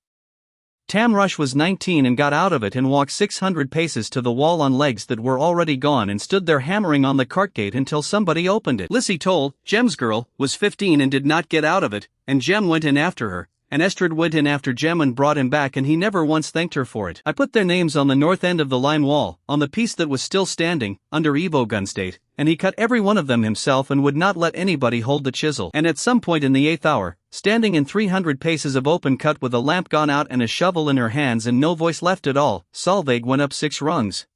A: Tamrush was 19 and got out of it and walked 600 paces to the wall on legs that were already gone and stood there hammering on the cart gate until somebody opened it. Lissy Toll, Jem's girl, was 15 and did not get out of it, and Jem went in after her, and Estrid went in after Jem and brought him back and he never once thanked her for it. I put their names on the north end of the line wall, on the piece that was still standing, under Evo Gun's date, and he cut every one of them himself and would not let anybody hold the chisel. And at some point in the 8th hour, standing in 300 paces of open cut with a lamp gone out and a shovel in her hands and no voice left at all, Solveig went up 6 rungs.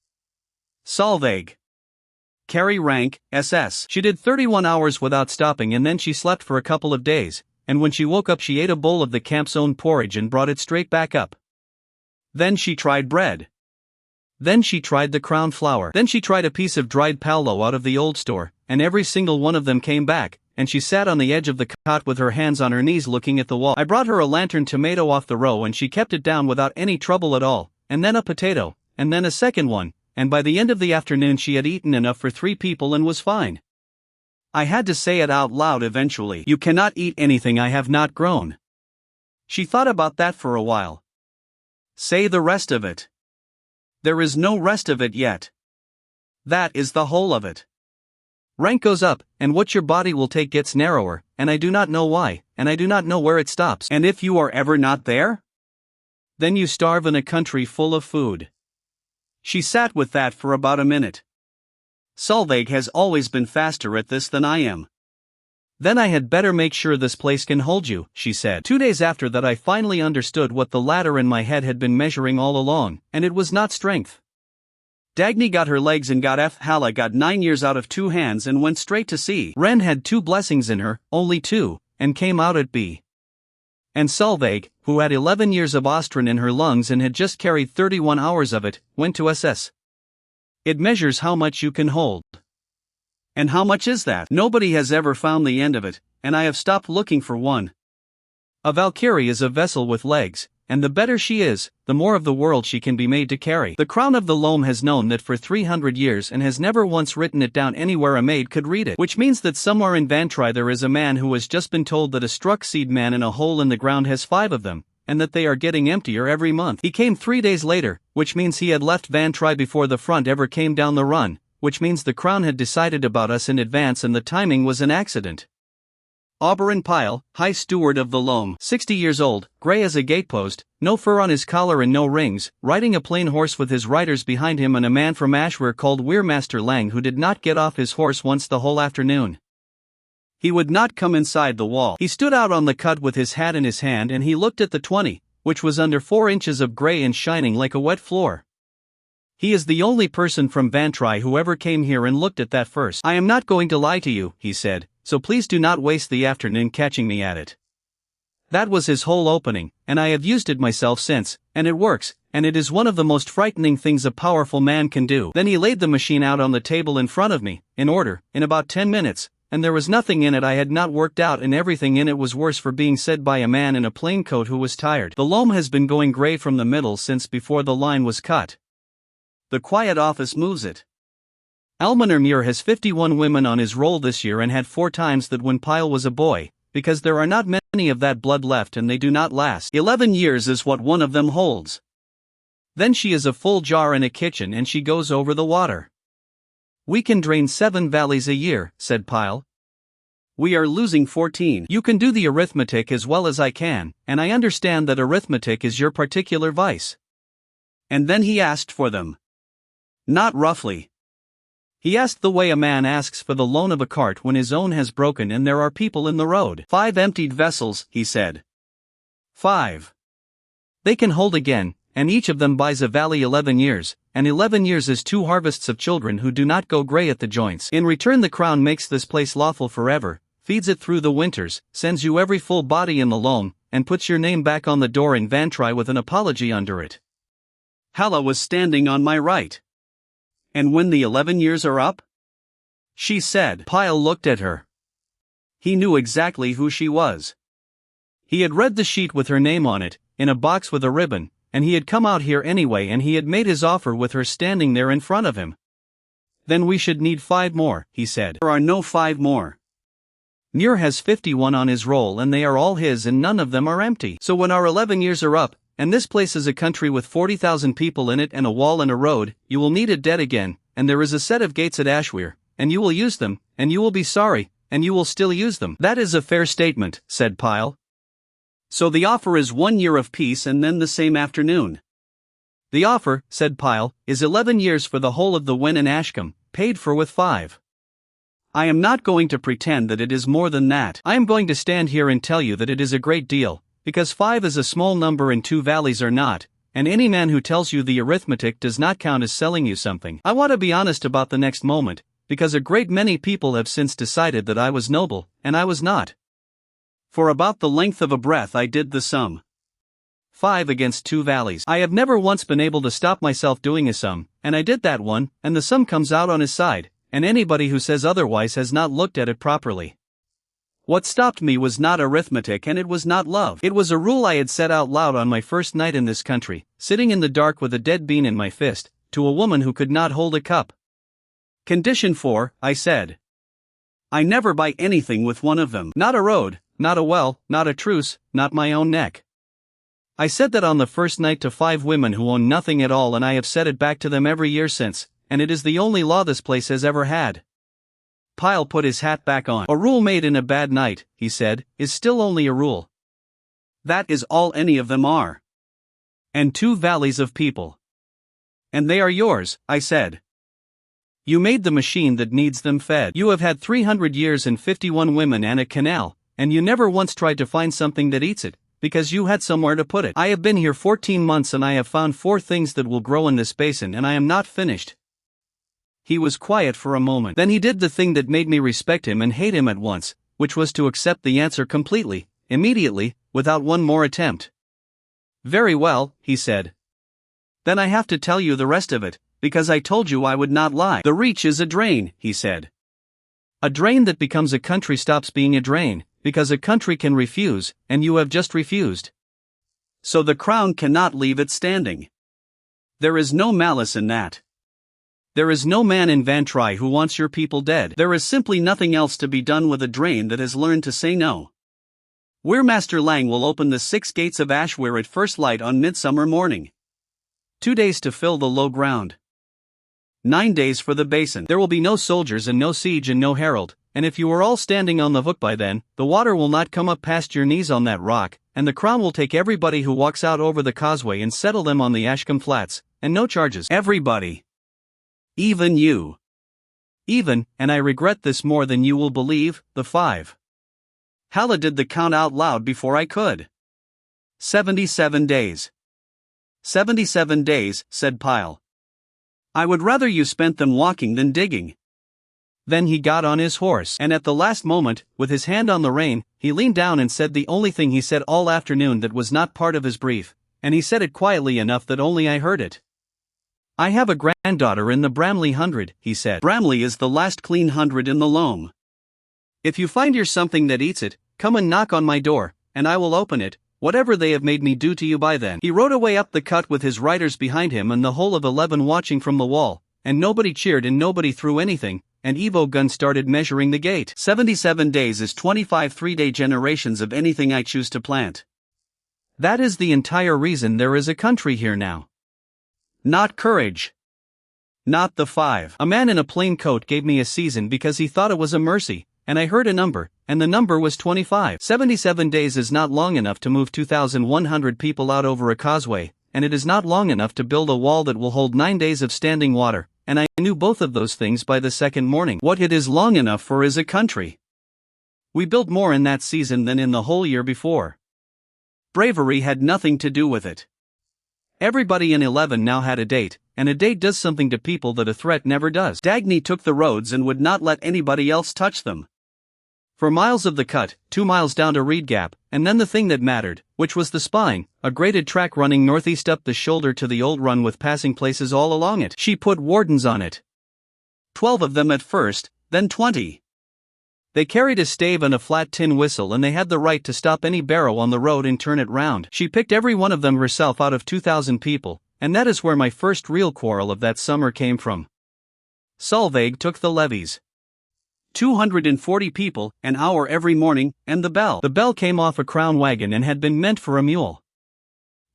A: Solveig. Carry rank, SS. She did 31 hours without stopping and then she slept for a couple of days, and when she woke up she ate a bowl of the camp's own porridge and brought it straight back up. Then she tried bread. Then she tried the crown flour. Then she tried a piece of dried paulo out of the old store, and every single one of them came back, and she sat on the edge of the cot with her hands on her knees looking at the wall. I brought her a lantern tomato off the row and she kept it down without any trouble at all, and then a potato, and then a second one, and by the end of the afternoon she had eaten enough for 3 people and was fine. I had to say it out loud eventually. You cannot eat anything I have not grown. She thought about that for a while. Say the rest of it. There is no rest of it yet. That is the whole of it. Rank goes up, and what your body will take gets narrower, and I do not know why, and I do not know where it stops. And if you are ever not there? Then you starve in a country full of food. She sat with that for about a minute. Solveig has always been faster at this than I am. Then I had better make sure this place can hold you, she said. 2 days after that I finally understood what the ladder in my head had been measuring all along, and it was not strength. Dagny got her legs and got F. Halla got 9 years out of 2 hands and went straight to C. Ren had 2 blessings in her, only 2, and came out at B. And Solveig, who had 11 years of Ostrin in her lungs and had just carried 31 hours of it, went to SS. It measures how much you can hold. And how much is that? Nobody has ever found the end of it, and I have stopped looking for one. A Valkyrie is a vessel with legs, and the better she is, the more of the world she can be made to carry. The Crown of the Loam has known that for 300 years and has never once written it down anywhere a maid could read it. Which means that somewhere in Vantry there is a man who has just been told that a struck seed man in a hole in the ground has 5 of them, and that they are getting emptier every month. He came 3 days later, which means he had left Vantry before the front ever came down the run, which means the Crown had decided about us in advance and the timing was an accident. Oberon Pyle, High Steward of the Loam, 60 years old, grey as a gatepost, no fur on his collar and no rings, riding a plain horse with his riders behind him and a man from Ashweir called Weirmaster Lang who did not get off his horse once the whole afternoon. He would not come inside the wall. He stood out on the cut with his hat in his hand and he looked at the 20, which was under 4 inches of grey and shining like a wet floor. He is the only person from Vantry who ever came here and looked at that first. I am not going to lie to you, he said, so please do not waste the afternoon catching me at it. That was his whole opening, and I have used it myself since, and it works, and it is one of the most frightening things a powerful man can do. Then he laid the machine out on the table in front of me, in order, in about 10 minutes, and there was nothing in it I had not worked out and everything in it was worse for being said by a man in a plain coat who was tired. The loam has been going grey from the middle since before the line was cut. The quiet office moves it. Almaner Muir has 51 women on his roll this year and had 4 times that when Pyle was a boy, because there are not many of that blood left and they do not last. 11 years is what one of them holds. Then she is a full jar in a kitchen and she goes over the water. We can drain 7 valleys a year, said Pyle. We are losing 14. You can do the arithmetic as well as I can, and I understand that arithmetic is your particular vice. And then he asked for them. Not roughly. He asked the way a man asks for the loan of a cart when his own has broken and there are people in the road. 5 emptied vessels, he said. 5. They can hold again, and each of them buys a valley 11 years, and 11 years is 2 harvests of children who do not go grey at the joints. In return the Crown makes this place lawful forever, feeds it through the winters, sends you every full body in the loam, and puts your name back on the door in Vantry with an apology under it. Halla was standing on my right. And when the 11 years are up? She said. Pyle looked at her. He knew exactly who she was. He had read the sheet with her name on it, in a box with a ribbon, and he had come out here anyway and he had made his offer with her standing there in front of him. Then we should need 5 more, he said. There are no 5 more. Muir has 51 on his roll and they are all his and none of them are empty. So when our 11 years are up, and this place is a country with 40,000 people in it and a wall and a road, you will need a debt again, and there is a set of gates at Ashweir, and you will use them, and you will be sorry, and you will still use them. That is a fair statement, said Pyle. So the offer is 1 year of peace and then the same afternoon. The offer, said Pyle, is 11 years for the whole of the Wen and Ashcombe, paid for with 5. I am not going to pretend that it is more than that. I am going to stand here and tell you that it is a great deal, because 5 is a small number and 2 valleys are not, and any man who tells you the arithmetic does not count as selling you something. I want to be honest about the next moment, because a great many people have since decided that I was noble, and I was not. For about the length of a breath I did the sum. 5 against 2 valleys. I have never once been able to stop myself doing a sum, and I did that one, and the sum comes out on his side, and anybody who says otherwise has not looked at it properly. What stopped me was not arithmetic and it was not love. It was a rule I had said out loud on my first night in this country, sitting in the dark with a dead bean in my fist, to a woman who could not hold a cup. Condition 4, I said. I never buy anything with one of them. Not a road, not a well, not a truce, not my own neck. I said that on the first night to 5 women who own nothing at all, and I have said it back to them every year since, and it is the only law this place has ever had. Pyle put his hat back on. A rule made in a bad night, he said, is still only a rule. That is all any of them are. And 2 valleys of people. And they are yours, I said. You made the machine that needs them fed. You have had 300 years and 51 women and a canal, and you never once tried to find something that eats it, because you had somewhere to put it. I have been here 14 months and I have found 4 things that will grow in this basin, and I am not finished. He was quiet for a moment. Then he did the thing that made me respect him and hate him at once, which was to accept the answer completely, immediately, without one more attempt. Very well, he said. Then I have to tell you the rest of it, because I told you I would not lie. The Reach is a drain, he said. A drain that becomes a country stops being a drain, because a country can refuse, and you have just refused. So the crown cannot leave it standing. There is no malice in that. There is no man in Vantry who wants your people dead. There is simply nothing else to be done with a drain that has learned to say no. Weirmaster Lang will open the 6 gates of Ashweir at first light on midsummer morning. 2 days to fill the low ground. 9 days for the basin. There will be no soldiers and no siege and no herald, and if you are all standing on the hook by then, the water will not come up past your knees on that rock, and the crown will take everybody who walks out over the causeway and settle them on the Ashcombe Flats, and no charges. Everybody. Even you. Even, and I regret this more than you will believe, the 5. Halla did the count out loud before I could. 77 days. 77 days, said Pyle. I would rather you spent them walking than digging. Then he got on his horse, and at the last moment, with his hand on the rein, he leaned down and said the only thing he said all afternoon that was not part of his brief, and he said it quietly enough that only I heard it. I have a granddaughter in the Bramley 100, he said. Bramley is the last clean 100 in the loam. If you find you're something that eats it, come and knock on my door, and I will open it, whatever they have made me do to you by then. He rode away up the cut with his riders behind him and the whole of 11 watching from the wall, and nobody cheered and nobody threw anything, and Evo Gun started measuring the gate. 77 days is 25 3-day generations of anything I choose to plant. That is the entire reason there is a country here now. Not courage. Not the 5. A man in a plain coat gave me a season because he thought it was a mercy, and I heard a number, and the number was 25. 77 days is not long enough to move 2,100 people out over a causeway, and it is not long enough to build a wall that will hold 9 days of standing water, and I knew both of those things by the second morning. What it is long enough for is a country. We built more in that season than in the whole year before. Bravery had nothing to do with it. Everybody in 11 now had a date, and a date does something to people that a threat never does. Dagny took the roads and would not let anybody else touch them. For miles of the cut, 2 miles down to Reed Gap, and then the thing that mattered, which was the spine, a graded track running northeast up the shoulder to the old run with passing places all along it. She put wardens on it. 12 of them at first, then 20. They carried a stave and a flat tin whistle, and they had the right to stop any barrow on the road and turn it round. She picked every one of them herself out of 2,000 people, and that is where my first real quarrel of that summer came from. Solveig took the levies. 240 people, an hour every morning, and the bell. The bell came off a crown wagon and had been meant for a mule.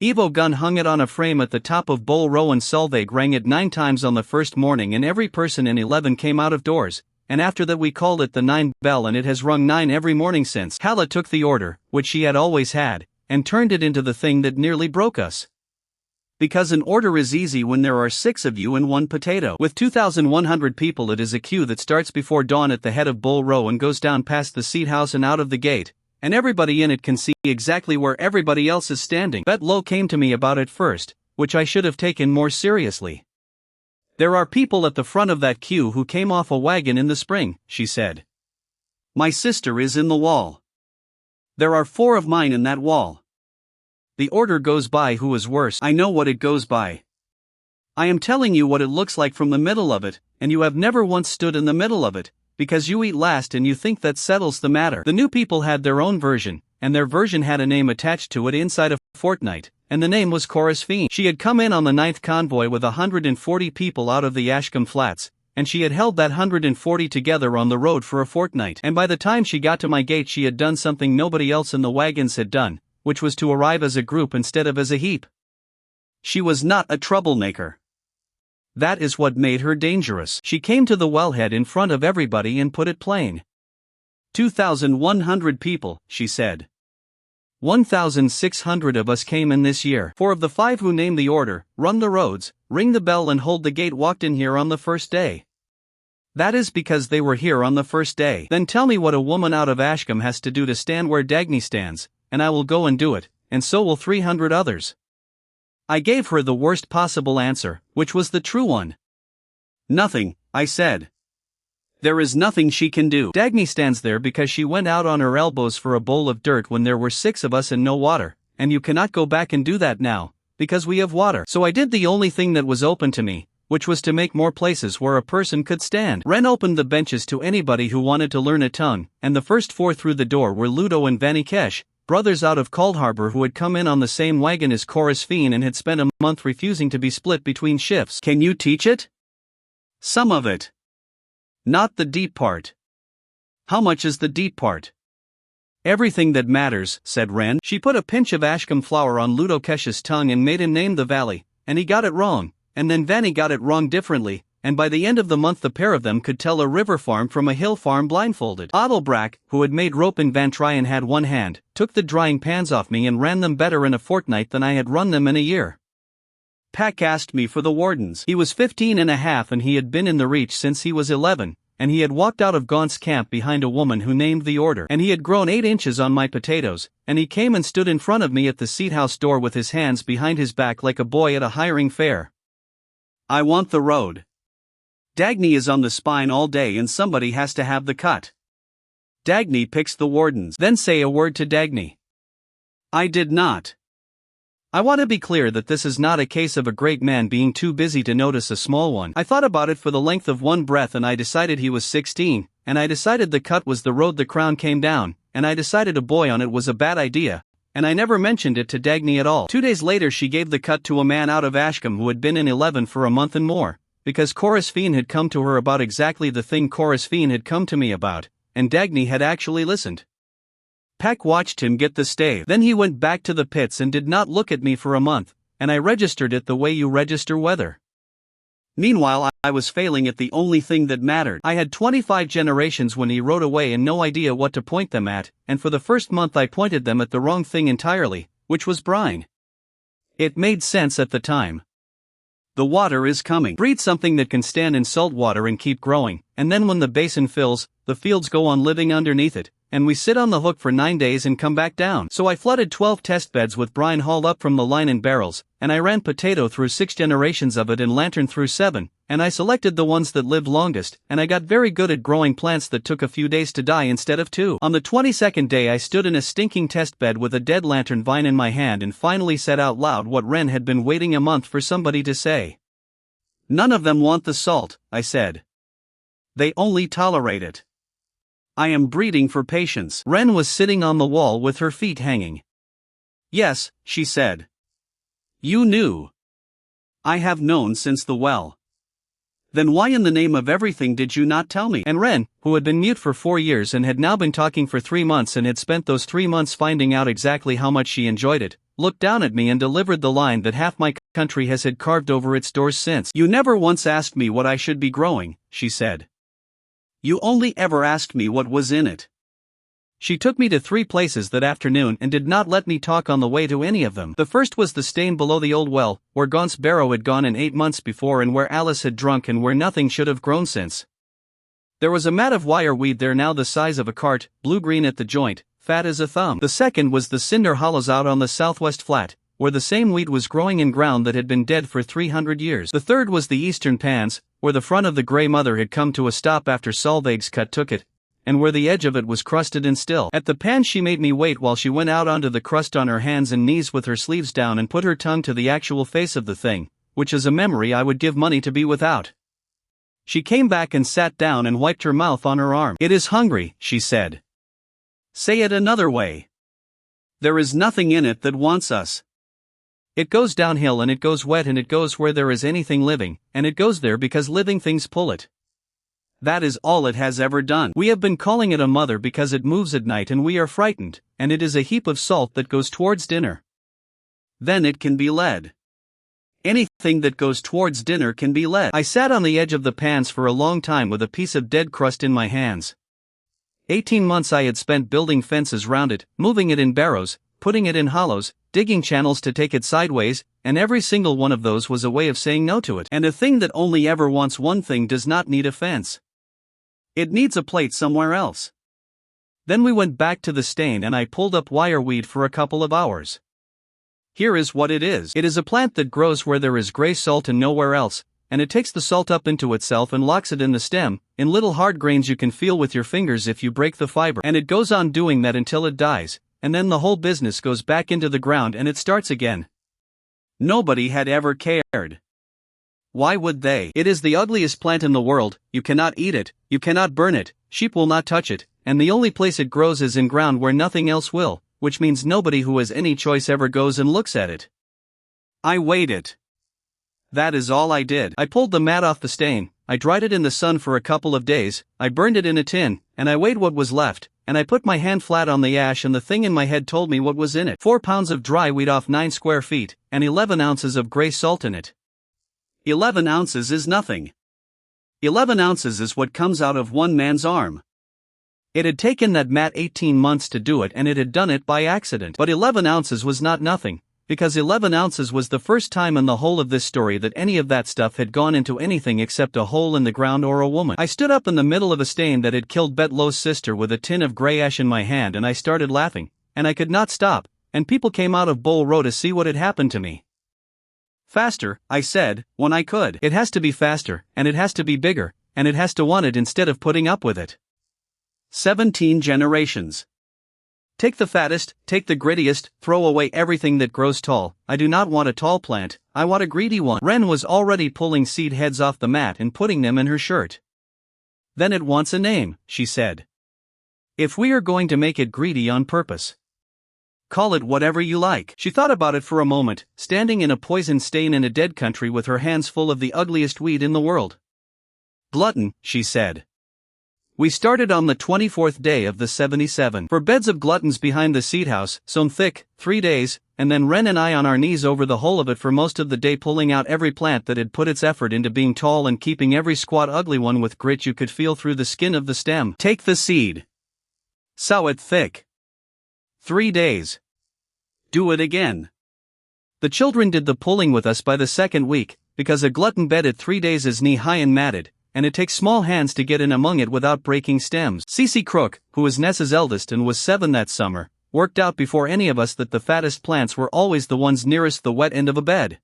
A: Evo Gun hung it on a frame at the top of Bull Row, and Solveig rang it 9 times on the first morning, and every person in 11 came out of doors, and after that we called it the 9 bell, and it has rung 9 every morning since. Halla took the order, which she had always had, and turned it into the thing that nearly broke us. Because an order is easy when there are 6 of you and 1 potato. With 2,100 people, it is a queue that starts before dawn at the head of Bull Row and goes down past the seat house and out of the gate, and everybody in it can see exactly where everybody else is standing. Bet Low came to me about it first, which I should have taken more seriously. There are people at the front of that queue who came off a wagon in the spring, she said. My sister is in the wall. There are 4 of mine in that wall. The order goes by who is worse. I know what it goes by. I am telling you what it looks like from the middle of it, and you have never once stood in the middle of it, because you eat last and you think that settles the matter. The new people had their own version, and their version had a name attached to it inside a fortnight, and the name was Coruscant. She had come in on the 9th convoy with 140 people out of the Ashcombe Flats, and she had held that 140 together on the road for a fortnight. And by the time she got to my gate she had done something nobody else in the wagons had done, which was to arrive as a group instead of as a heap. She was not a troublemaker. That is what made her dangerous. She came to the wellhead in front of everybody and put it plain. 2,100 people, she said. 1,600 of us came in this year. 4 of the 5 who named the order, run the roads, ring the bell and hold the gate walked in here on the first day. That is because they were here on the first day. Then tell me what a woman out of Ashcombe has to do to stand where Dagny stands, and I will go and do it, and so will 300 others. I gave her the worst possible answer, which was the true one. Nothing, I said. There is nothing she can do. Dagny stands there because she went out on her elbows for a bowl of dirt when there were 6 of us and no water, and you cannot go back and do that now, because we have water. So I did the only thing that was open to me, which was to make more places where a person could stand. Ren opened the benches to anybody who wanted to learn a tongue, and the first 4 through the door were Ludo and Vanikesh, brothers out of Coldharbour who had come in on the same wagon as Coruscant and had spent a month refusing to be split between shifts. Can you teach it? Some of it. Not the deep part. How much is the deep part? Everything that matters, said Ren. She put a pinch of Ashcombe flour on Ludo Kesh's tongue and made him name the valley, and he got it wrong, and then Vanny got it wrong differently, and by the end of the month the pair of them could tell a river farm from a hill farm blindfolded. Adelbrack, who had made rope in Van Tryen had one hand, took the drying pans off me and ran them better in a fortnight than I had run them in a year. Pack asked me for the wardens. He was 15 and a half and he had been in the Reach since he was 11, and he had walked out of Gaunt's camp behind a woman who named the order, and he had grown 8 inches on my potatoes, and he came and stood in front of me at the seat house door with his hands behind his back like a boy at a hiring fair. I want the road. Dagny is on the spine all day and somebody has to have the cut. Dagny picks the wardens. Then say a word to Dagny. I did not. I want to be clear that this is not a case of a great man being too busy to notice a small one. I thought about it for the length of one breath and I decided he was 16, and I decided the cut was the road the crown came down, and I decided a boy on it was a bad idea, and I never mentioned it to Dagny at all. 2 days later she gave the cut to a man out of Ashcombe who had been in 11 for a month and more, because Coruscant had come to her about exactly the thing Coruscant had come to me about, and Dagny had actually listened. Pack watched him get the stave. Then he went back to the pits and did not look at me for a month, and I registered it the way you register weather. Meanwhile I was failing at the only thing that mattered. I had 25 generations when he rode away and no idea what to point them at, and for the first month I pointed them at the wrong thing entirely, which was brine. It made sense at the time. The water is coming. Breed something that can stand in salt water and keep growing, and then when the basin fills, the fields go on living underneath it, and we sit on the hook for 9 days and come back down. So I flooded 12 test beds with brine hauled up from the line in barrels, and I ran potato through 6 generations of it and lantern through 7, and I selected the ones that lived longest, and I got very good at growing plants that took a few days to die instead of 2. On the 22nd day I stood in a stinking test bed with a dead lantern vine in my hand and finally said out loud what Ren had been waiting a month for somebody to say. None of them want the salt, I said. They only tolerate it. I am breeding for patience. Ren was sitting on the wall with her feet hanging. Yes, she said. You knew. I have known since the well. Then why in the name of everything did you not tell me? And Ren, who had been mute for 4 years and had now been talking for 3 months and had spent those 3 months finding out exactly how much she enjoyed it, looked down at me and delivered the line that half my country has had carved over its doors since. You never once asked me what I should be growing, she said. You only ever asked me what was in it. She took me to 3 places that afternoon and did not let me talk on the way to any of them. The first was the stain below the old well, where Gaunt's barrow had gone in 8 months before and where Alice had drunk and where nothing should have grown since. There was a mat of wire weed there now the size of a cart, blue-green at the joint, fat as a thumb. The second was the cinder hollows out on the southwest flat, where the same wheat was growing in ground that had been dead for 300 years. The third was the eastern pans, where the front of the Grey Mother had come to a stop after Solveig's cut took it, and where the edge of it was crusted and still. At the pan she made me wait while she went out onto the crust on her hands and knees with her sleeves down and put her tongue to the actual face of the thing, which is a memory I would give money to be without. She came back and sat down and wiped her mouth on her arm. It is hungry, she said. Say it another way. There is nothing in it that wants us. It goes downhill and it goes wet and it goes where there is anything living, and it goes there because living things pull it. That is all it has ever done. We have been calling it a mother because it moves at night and we are frightened, and it is a heap of salt that goes towards dinner. Then it can be led. Anything that goes towards dinner can be led. I sat on the edge of the pans for a long time with a piece of dead crust in my hands. 18 months I had spent building fences round it, moving it in barrows, putting it in hollows, digging channels to take it sideways, and every single one of those was a way of saying no to it. And a thing that only ever wants one thing does not need a fence. It needs a plate somewhere else. Then we went back to the stain and I pulled up wireweed for a couple of hours. Here is what it is. It is a plant that grows where there is gray salt and nowhere else, and it takes the salt up into itself and locks it in the stem, in little hard grains you can feel with your fingers if you break the fiber. And it goes on doing that until it dies, and then the whole business goes back into the ground and it starts again. Nobody had ever cared. Why would they? It is the ugliest plant in the world. You cannot eat it, you cannot burn it, sheep will not touch it, and the only place it grows is in ground where nothing else will, which means nobody who has any choice ever goes and looks at it. I weighed it. That is all I did. I pulled the mat off the stain, I dried it in the sun for a couple of days, I burned it in a tin, and I weighed what was left, and I put my hand flat on the ash and the thing in my head told me what was in it. 4 pounds of dry weed off 9 square feet, and 11 ounces of gray salt in it. 11 ounces is nothing. 11 ounces is what comes out of one man's arm. It had taken that mat 18 months to do it and it had done it by accident. But 11 ounces was not nothing, because 11 ounces was the first time in the whole of this story that any of that stuff had gone into anything except a hole in the ground or a woman. I stood up in the middle of a stain that had killed Betlow's sister with a tin of gray ash in my hand and I started laughing, and I could not stop, and people came out of Bull Row to see what had happened to me. Faster, I said, when I could. It has to be faster, and it has to be bigger, and it has to want it instead of putting up with it. 17 generations. Take the fattest, take the grittiest, throw away everything that grows tall. I do not want a tall plant, I want a greedy one. Wren was already pulling seed heads off the mat and putting them in her shirt. Then it wants a name, she said. If we are going to make it greedy on purpose, call it whatever you like. She thought about it for a moment, standing in a poison stain in a dead country with her hands full of the ugliest weed in the world. Glutton, she said. We started on the 24th day of the 77. For beds of gluttons behind the seed house, sown thick, 3 days, and then Wren and I on our knees over the whole of it for most of the day pulling out every plant that had put its effort into being tall and keeping every squat ugly one with grit you could feel through the skin of the stem. Take the seed. Sow it thick. 3 days. Do it again. The children did the pulling with us by the second week, because a glutton bed at 3 days is knee-high and matted, and it takes small hands to get in among it without breaking stems. Cece Crook, who was Nessa's eldest and was 7 that summer, worked out before any of us that the fattest plants were always the ones nearest the wet end of a bed.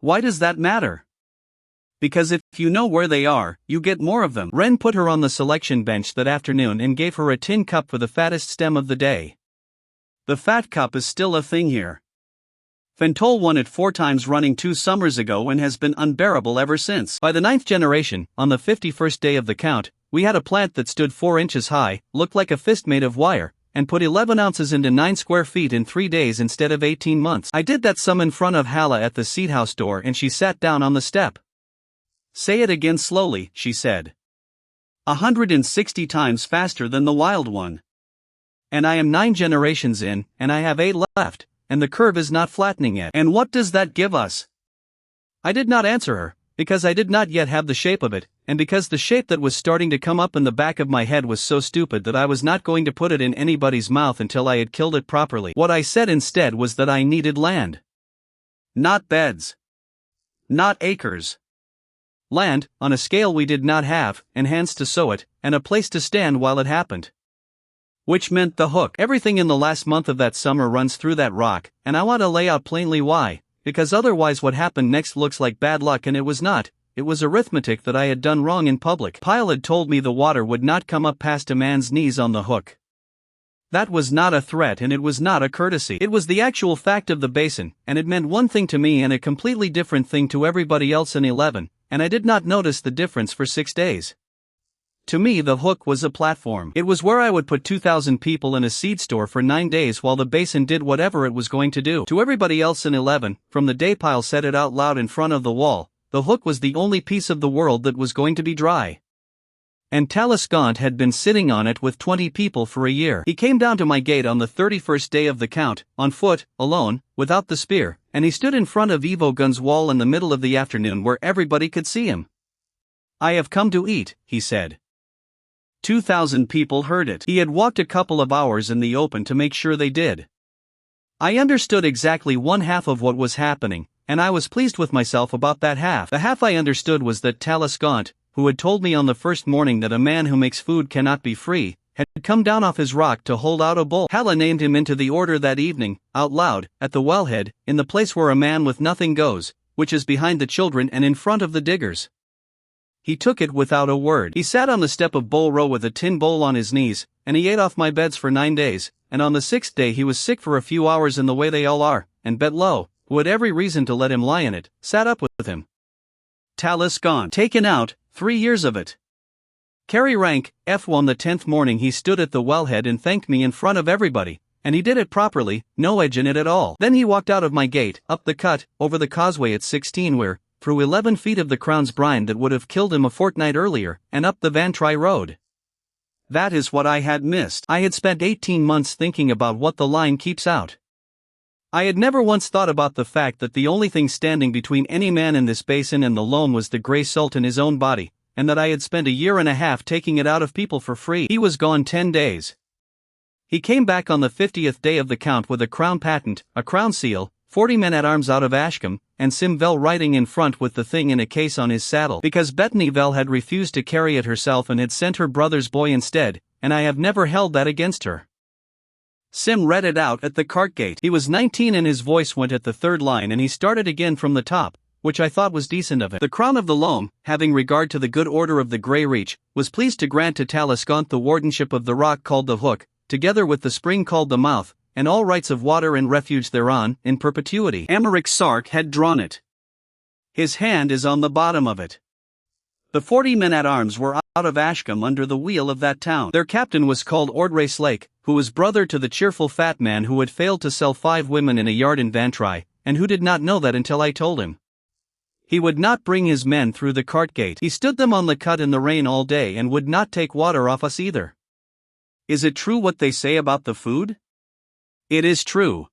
A: Why does that matter? Because if you know where they are, you get more of them. Wren put her on the selection bench that afternoon and gave her a tin cup for the fattest stem of the day. The fat cup is still a thing here. Fentol won it 4 times running 2 summers ago and has been unbearable ever since. By the 9th generation, on the 51st day of the count, we had a plant that stood 4 inches high, looked like a fist made of wire, and put 11 ounces into 9 square feet in 3 days instead of 18 months. I did that sum in front of Hala at the seed house door and she sat down on the step. Say it again slowly, she said. 160 times faster than the wild one. And I am 9 generations in, and I have 8 left. And the curve is not flattening yet. And what does that give us? I did not answer her, because I did not yet have the shape of it, and because the shape that was starting to come up in the back of my head was so stupid that I was not going to put it in anybody's mouth until I had killed it properly. What I said instead was that I needed land. Not beds. Not acres. Land, on a scale we did not have, and hands to sow it, and a place to stand while it happened. Which meant the hook. Everything in the last month of that summer runs through that rock, and I want to lay out plainly why, because otherwise what happened next looks like bad luck and it was not, it was arithmetic that I had done wrong in public. Pyle had told me the water would not come up past a man's knees on the hook. That was not a threat and it was not a courtesy. It was the actual fact of the basin, and it meant one thing to me and a completely different thing to everybody else in 11, and I did not notice the difference for 6 days. To me, the hook was a platform. It was where I would put 2,000 people in a seed store for 9 days while the basin did whatever it was going to do. To everybody else in 11, from the daypile said it out loud in front of the wall, the hook was the only piece of the world that was going to be dry. And Taliskant had been sitting on it with 20 people for a year. He came down to my gate on the 31st day of the count, on foot, alone, without the spear, and he stood in front of Evogun's wall in the middle of the afternoon where everybody could see him. "I have come to eat," he said. 2,000 people heard it. He had walked a couple of hours in the open to make sure they did. I understood exactly one half of what was happening, and I was pleased with myself about that half. The half I understood was that Taliskant, who had told me on the first morning that a man who makes food cannot be free, had come down off his rock to hold out a bowl. Hala named him into the order that evening, out loud, at the wellhead, in the place where a man with nothing goes, which is behind the children and in front of the diggers. He took it without a word. He sat on the step of Bowl Row with a tin bowl on his knees, and he ate off my beds for 9 days, and on the 6th day he was sick for a few hours in the way they all are, and Betlo, who had every reason to let him lie in it, sat up with him. Taliskant, taken out, 3 years of it. Carry rank, F1. The 10th morning he stood at the wellhead and thanked me in front of everybody, and he did it properly, no edge in it at all. Then he walked out of my gate, up the cut, over the causeway at 16 where, through 11 feet of the Crown's brine that would have killed him a fortnight earlier, and up the Vantry Road. That is what I had missed. I had spent 18 months thinking about what the line keeps out. I had never once thought about the fact that the only thing standing between any man in this basin and the loam was the grey salt in his own body, and that I had spent a year and a half taking it out of people for free. He was gone 10 days. He came back on the 50th day of the count with a crown patent, a crown seal, 40 men-at-arms out of Ashcombe, and Simvel riding in front with the thing in a case on his saddle, because Betnivel had refused to carry it herself and had sent her brother's boy instead, and I have never held that against her. Sim read it out at the cart gate. He was 19 and his voice went at the third line and he started again from the top, which I thought was decent of him. The Crown of the Loam, having regard to the good order of the Grey Reach, was pleased to grant to Taliskant the wardenship of the rock called the Hook, together with the spring called the Mouth, and all rights of water and refuge thereon, in perpetuity. Amaric Sark had drawn it. His hand is on the bottom of it. The 40 men-at-arms were out of Ashcombe under the wheel of that town. Their captain was called Ordray Slake, who was brother to the cheerful fat man who had failed to sell 5 women in a yard in Vantry, and who did not know that until I told him. He would not bring his men through the cart gate. He stood them on the cut in the rain all day and would not take water off us either. Is it true what they say about the food? It is true.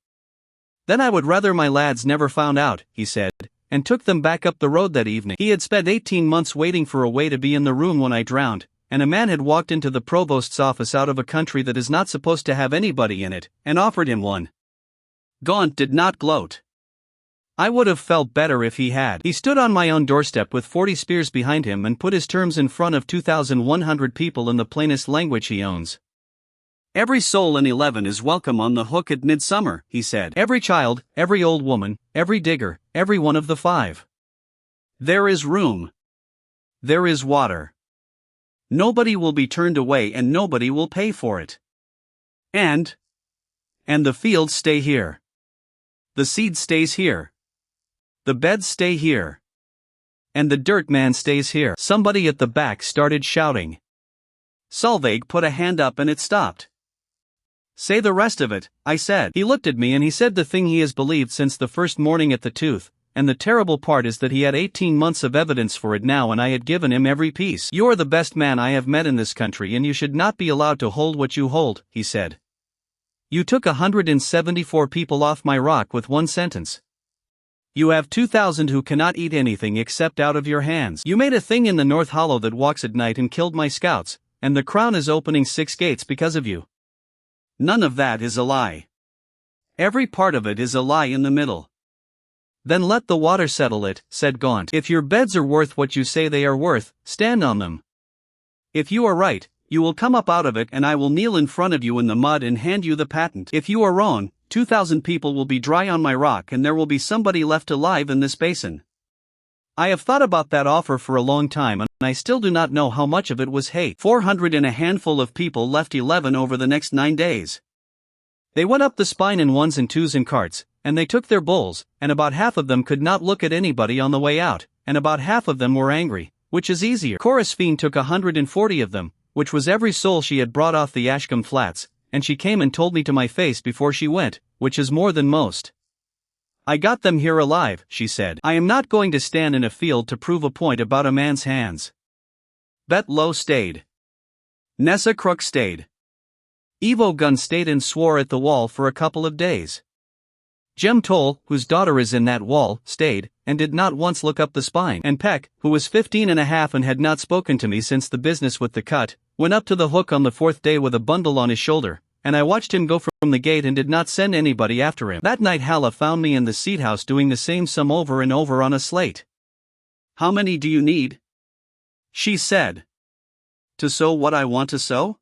A: Then I would rather my lads never found out, he said, and took them back up the road that evening. He had spent 18 months waiting for a way to be in the room when I drowned, and a man had walked into the provost's office out of a country that is not supposed to have anybody in it, and offered him one. Gaunt did not gloat. I would have felt better if he had. He stood on my own doorstep with 40 spears behind him and put his terms in front of 2,100 people in the plainest language he owns. Every soul in 11 is welcome on the Hook at midsummer, he said. Every child, every old woman, every digger, every one of the 5. There is room. There is water. Nobody will be turned away and nobody will pay for it. And the fields stay here. The seed stays here. The beds stay here. And the dirt man stays here. Somebody at the back started shouting. Solveig put a hand up and it stopped. Say the rest of it, I said. He looked at me and he said the thing he has believed since the first morning at the tooth, and the terrible part is that he had 18 months of evidence for it now and I had given him every piece. You are the best man I have met in this country and you should not be allowed to hold what you hold, he said. You took 174 people off my rock with one sentence. You have 2,000 who cannot eat anything except out of your hands. You made a thing in the North Hollow that walks at night and killed my scouts, and the Crown is opening 6 gates because of you. None of that is a lie. Every part of it is a lie in the middle. Then let the water settle it, said Gaunt. If your beds are worth what you say they are worth, stand on them. If you are right, you will come up out of it and I will kneel in front of you in the mud and hand you the patent. If you are wrong, 2,000 people will be dry on my rock and there will be somebody left alive in this basin. I have thought about that offer for a long time and I still do not know how much of it was hate. 400 and a handful of people left 11 over the next 9 days. They went up the spine in 1s and 2s in carts, and they took their bulls, and about half of them could not look at anybody on the way out, and about half of them were angry, which is easier. Chorusphine took 140 of them, which was every soul she had brought off the Ashcombe Flats, and she came and told me to my face before she went, which is more than most. I got them here alive, she said. I am not going to stand in a field to prove a point about a man's hands. Bet Low stayed. Nessa Crook stayed. Evo Gunn stayed and swore at the wall for a couple of days. Jem Toll, whose daughter is in that wall, stayed, and did not once look up the spine. And Peck, who was 15 and a half and had not spoken to me since the business with the cut, went up to the hook on the 4th day with a bundle on his shoulder, and I watched him go from the gate and did not send anybody after him. That night Hala found me in the seat house doing the same sum over and over on a slate. How many do you need? She said. To sew what I want to sew?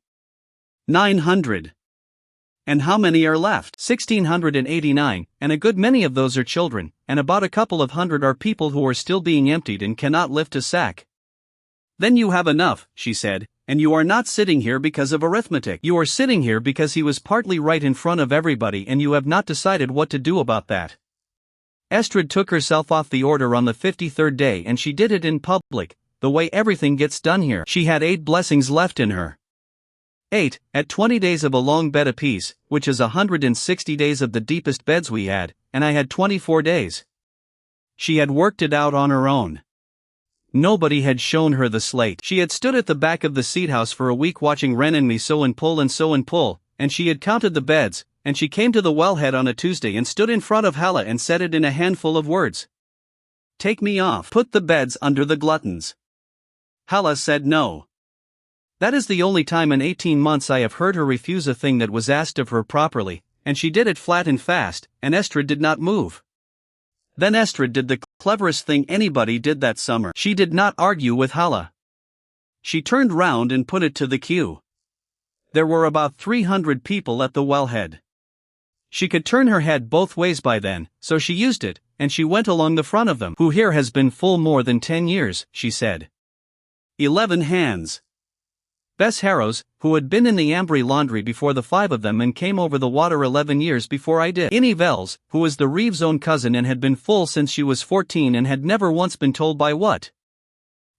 A: 900. And how many are left? 1,689, and a good many of those are children, and about a couple of hundred are people who are still being emptied and cannot lift a sack. Then you have enough, she said, and you are not sitting here because of arithmetic. You are sitting here because he was partly right in front of everybody and you have not decided what to do about that. Estrid took herself off the order on the 53rd day and she did it in public, the way everything gets done here. She had 8 blessings left in her. 8, at 20 days of a long bed apiece, which is 160 days of the deepest beds we had, and I had 24 days. She had worked it out on her own. Nobody had shown her the slate. She had stood at the back of the seat house for a week watching Ren and me sew and pull and sew and pull, and she had counted the beds, and she came to the wellhead on a Tuesday and stood in front of Hala and said it in a handful of words. Take me off. Put the beds under the gluttons. Hala said no. That is the only time in 18 months I have heard her refuse a thing that was asked of her properly, and she did it flat and fast, and Estrid did not move. Then Estrid did the cleverest thing anybody did that summer. She did not argue with Hala. She turned round and put it to the queue. There were about 300 people at the wellhead. She could turn her head both ways by then, so she used it, and she went along the front of them. Who here has been full more than 10 years, she said. 11 hands. Bess Harrows, who had been in the Ambry laundry before the 5 of them and came over the water 11 years before I did. Innie Vels, who was the Reeves' own cousin and had been full since she was 14 and had never once been told by what.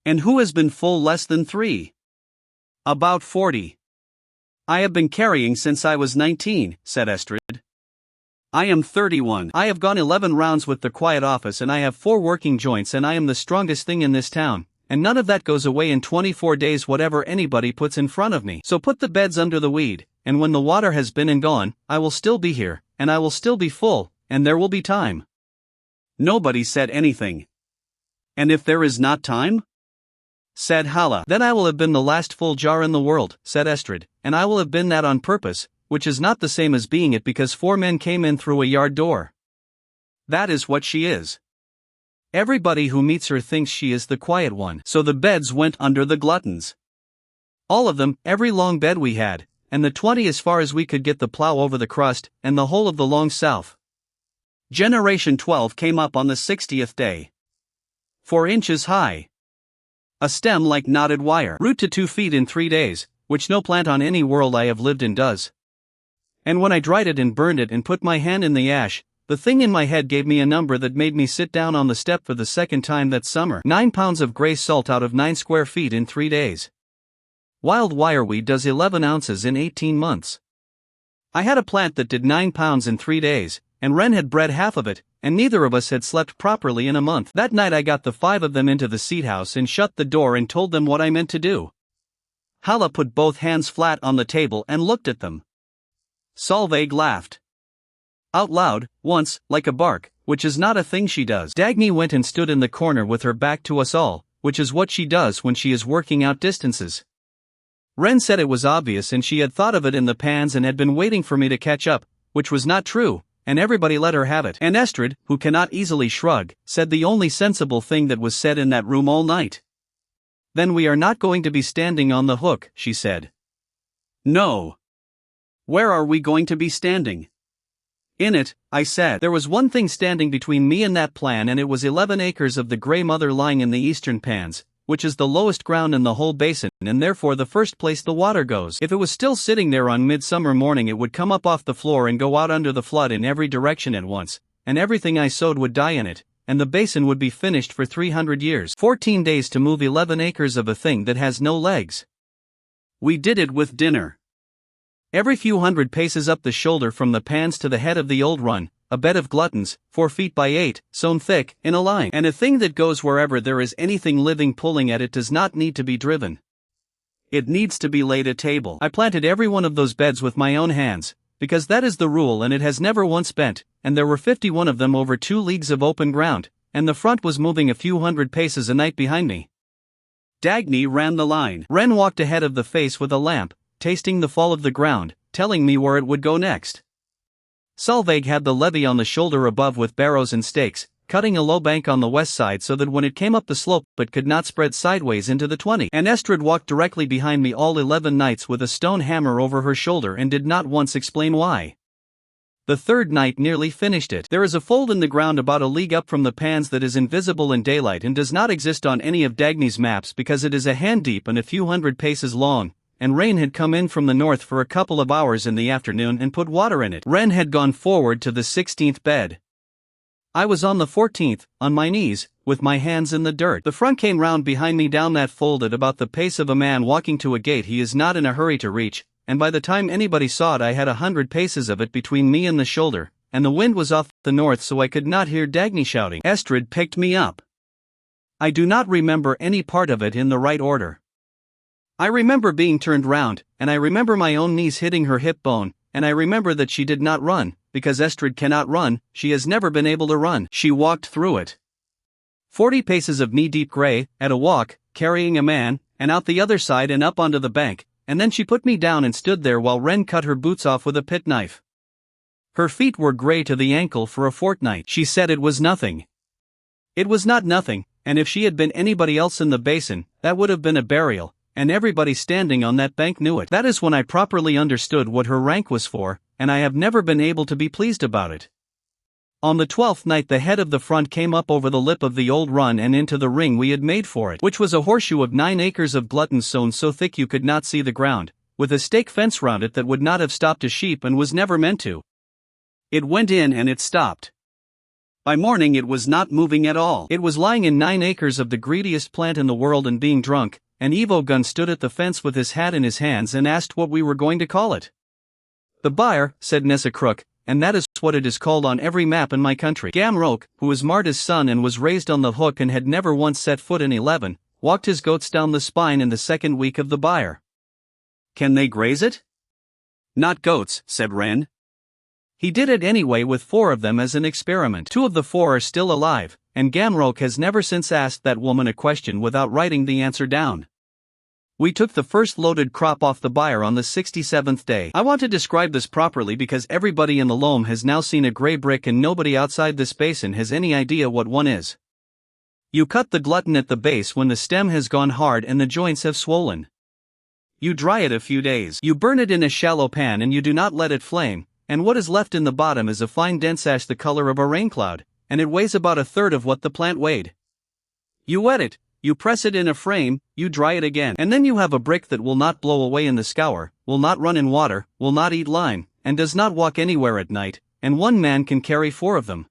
A: And who has been full less than 3? About 40. I have been carrying since I was 19, said Estrid. I am 31. I have gone 11 rounds with the quiet office and I have 4 working joints and I am the strongest thing in this town. And none of that goes away in 24 days whatever anybody puts in front of me. So put the beds under the weed, and when the water has been and gone, I will still be here, and I will still be full, and there will be time. Nobody said anything. And if there is not time? Said Hala. Then I will have been the last full jar in the world, said Estrid, and I will have been that on purpose, which is not the same as being it because 4 men came in through a yard door. That is what she is. Everybody who meets her thinks she is the quiet one. So the beds went under the gluttons. All of them, every long bed we had, and the 20 as far as we could get the plow over the crust, and the whole of the long south. Generation 12 came up on the 60th day. 4 inches high. A stem like knotted wire. Root to 2 feet in 3 days, which no plant on any world I have lived in does. And when I dried it and burned it and put my hand in the ash, the thing in my head gave me a number that made me sit down on the step for the second time that summer. 9 pounds of grey salt out of 9 square feet in 3 days. Wild wireweed does 11 ounces in 18 months. I had a plant that did 9 pounds in 3 days, and Ren had bred half of it, and neither of us had slept properly in a month. That night I got the 5 of them into the seat house and shut the door and told them what I meant to do. Hala put both hands flat on the table and looked at them. Solveig laughed. Out loud, once, like a bark, which is not a thing she does. Dagny went and stood in the corner with her back to us all, which is what she does when she is working out distances. Ren said it was obvious and she had thought of it in the pans and had been waiting for me to catch up, which was not true, and everybody let her have it. And Estrid, who cannot easily shrug, said the only sensible thing that was said in that room all night. Then we are not going to be standing on the hook, she said. No. Where are we going to be standing? In it, I said. There was one thing standing between me and that plan and it was 11 acres of the Grey Mother lying in the eastern pans, which is the lowest ground in the whole basin and therefore the first place the water goes. If it was still sitting there on midsummer morning it would come up off the floor and go out under the flood in every direction at once, and everything I sowed would die in it, and the basin would be finished for 300 years. 14 days to move 11 acres of a thing that has no legs. We did it with dinner. Every few hundred paces up the shoulder from the pans to the head of the old run, a bed of gluttons, 4 feet by 8, sewn thick, in a line. And a thing that goes wherever there is anything living pulling at it does not need to be driven. It needs to be laid at table. I planted every one of those beds with my own hands, because that is the rule, and it has never once bent, and there were 51 of them over 2 leagues of open ground, and the front was moving a few hundred paces a night behind me. Dagny ran the line. Wren walked ahead of the face with a lamp, tasting the fall of the ground, telling me where it would go next. Solveig had the levee on the shoulder above with barrows and stakes, cutting a low bank on the west side so that when it came up the slope but could not spread sideways into the 20. And Estrid walked directly behind me all 11 nights with a stone hammer over her shoulder and did not once explain why. The third night nearly finished it. There is a fold in the ground about a league up from the pans that is invisible in daylight and does not exist on any of Dagny's maps because it is a hand deep and a few hundred paces long, and rain had come in from the north for a couple of hours in the afternoon and put water in it. Wren had gone forward to the 16th bed. I was on the 14th, on my knees, with my hands in the dirt. The front came round behind me down that fold at about the pace of a man walking to a gate he is not in a hurry to reach, and by the time anybody saw it I had 100 paces of it between me and the shoulder, and the wind was off the north so I could not hear Dagny shouting. Estrid picked me up. I do not remember any part of it in the right order. I remember being turned round, and I remember my own knees hitting her hip bone, and I remember that she did not run, because Estrid cannot run, she has never been able to run. She walked through it. 40 paces of knee-deep grey, at a walk, carrying a man, and out the other side and up onto the bank, and then she put me down and stood there while Wren cut her boots off with a pit knife. Her feet were grey to the ankle for a fortnight. She said it was nothing. It was not nothing, and if she had been anybody else in the basin, that would have been a burial. And everybody standing on that bank knew it. That is when I properly understood what her rank was for, and I have never been able to be pleased about it. On the 12th night the head of the front came up over the lip of the old run and into the ring we had made for it, which was a horseshoe of 9 acres of gluttons sown so thick you could not see the ground, with a stake fence round it that would not have stopped a sheep and was never meant to. It went in and it stopped. By morning it was not moving at all. It was lying in 9 acres of the greediest plant in the world and being drunk. And Ivo Gunn stood at the fence with his hat in his hands and asked what we were going to call it. The Byre, said Nessa Crook, and that is what it is called on every map in my country. Gamroke, who was Marta's son and was raised on the hook and had never once set foot in 11, walked his goats down the spine in the second week of the Byre. Can they graze it? Not goats, said Wren. He did it anyway with 4 of them as an experiment. 2 of the 4 are still alive, and Gamroke has never since asked that woman a question without writing the answer down. We took the first loaded crop off the byre on the 67th day. I want to describe this properly because everybody in the loam has now seen a grey brick and nobody outside this basin has any idea what one is. You cut the glutton at the base when the stem has gone hard and the joints have swollen. You dry it a few days. You burn it in a shallow pan and you do not let it flame, and what is left in the bottom is a fine dense ash the color of a rain cloud, and it weighs about 1/3 of what the plant weighed. You wet it, you press it in a frame, you dry it again, and then you have a brick that will not blow away in the scour, will not run in water, will not eat lime, and does not walk anywhere at night, and one man can carry 4 of them.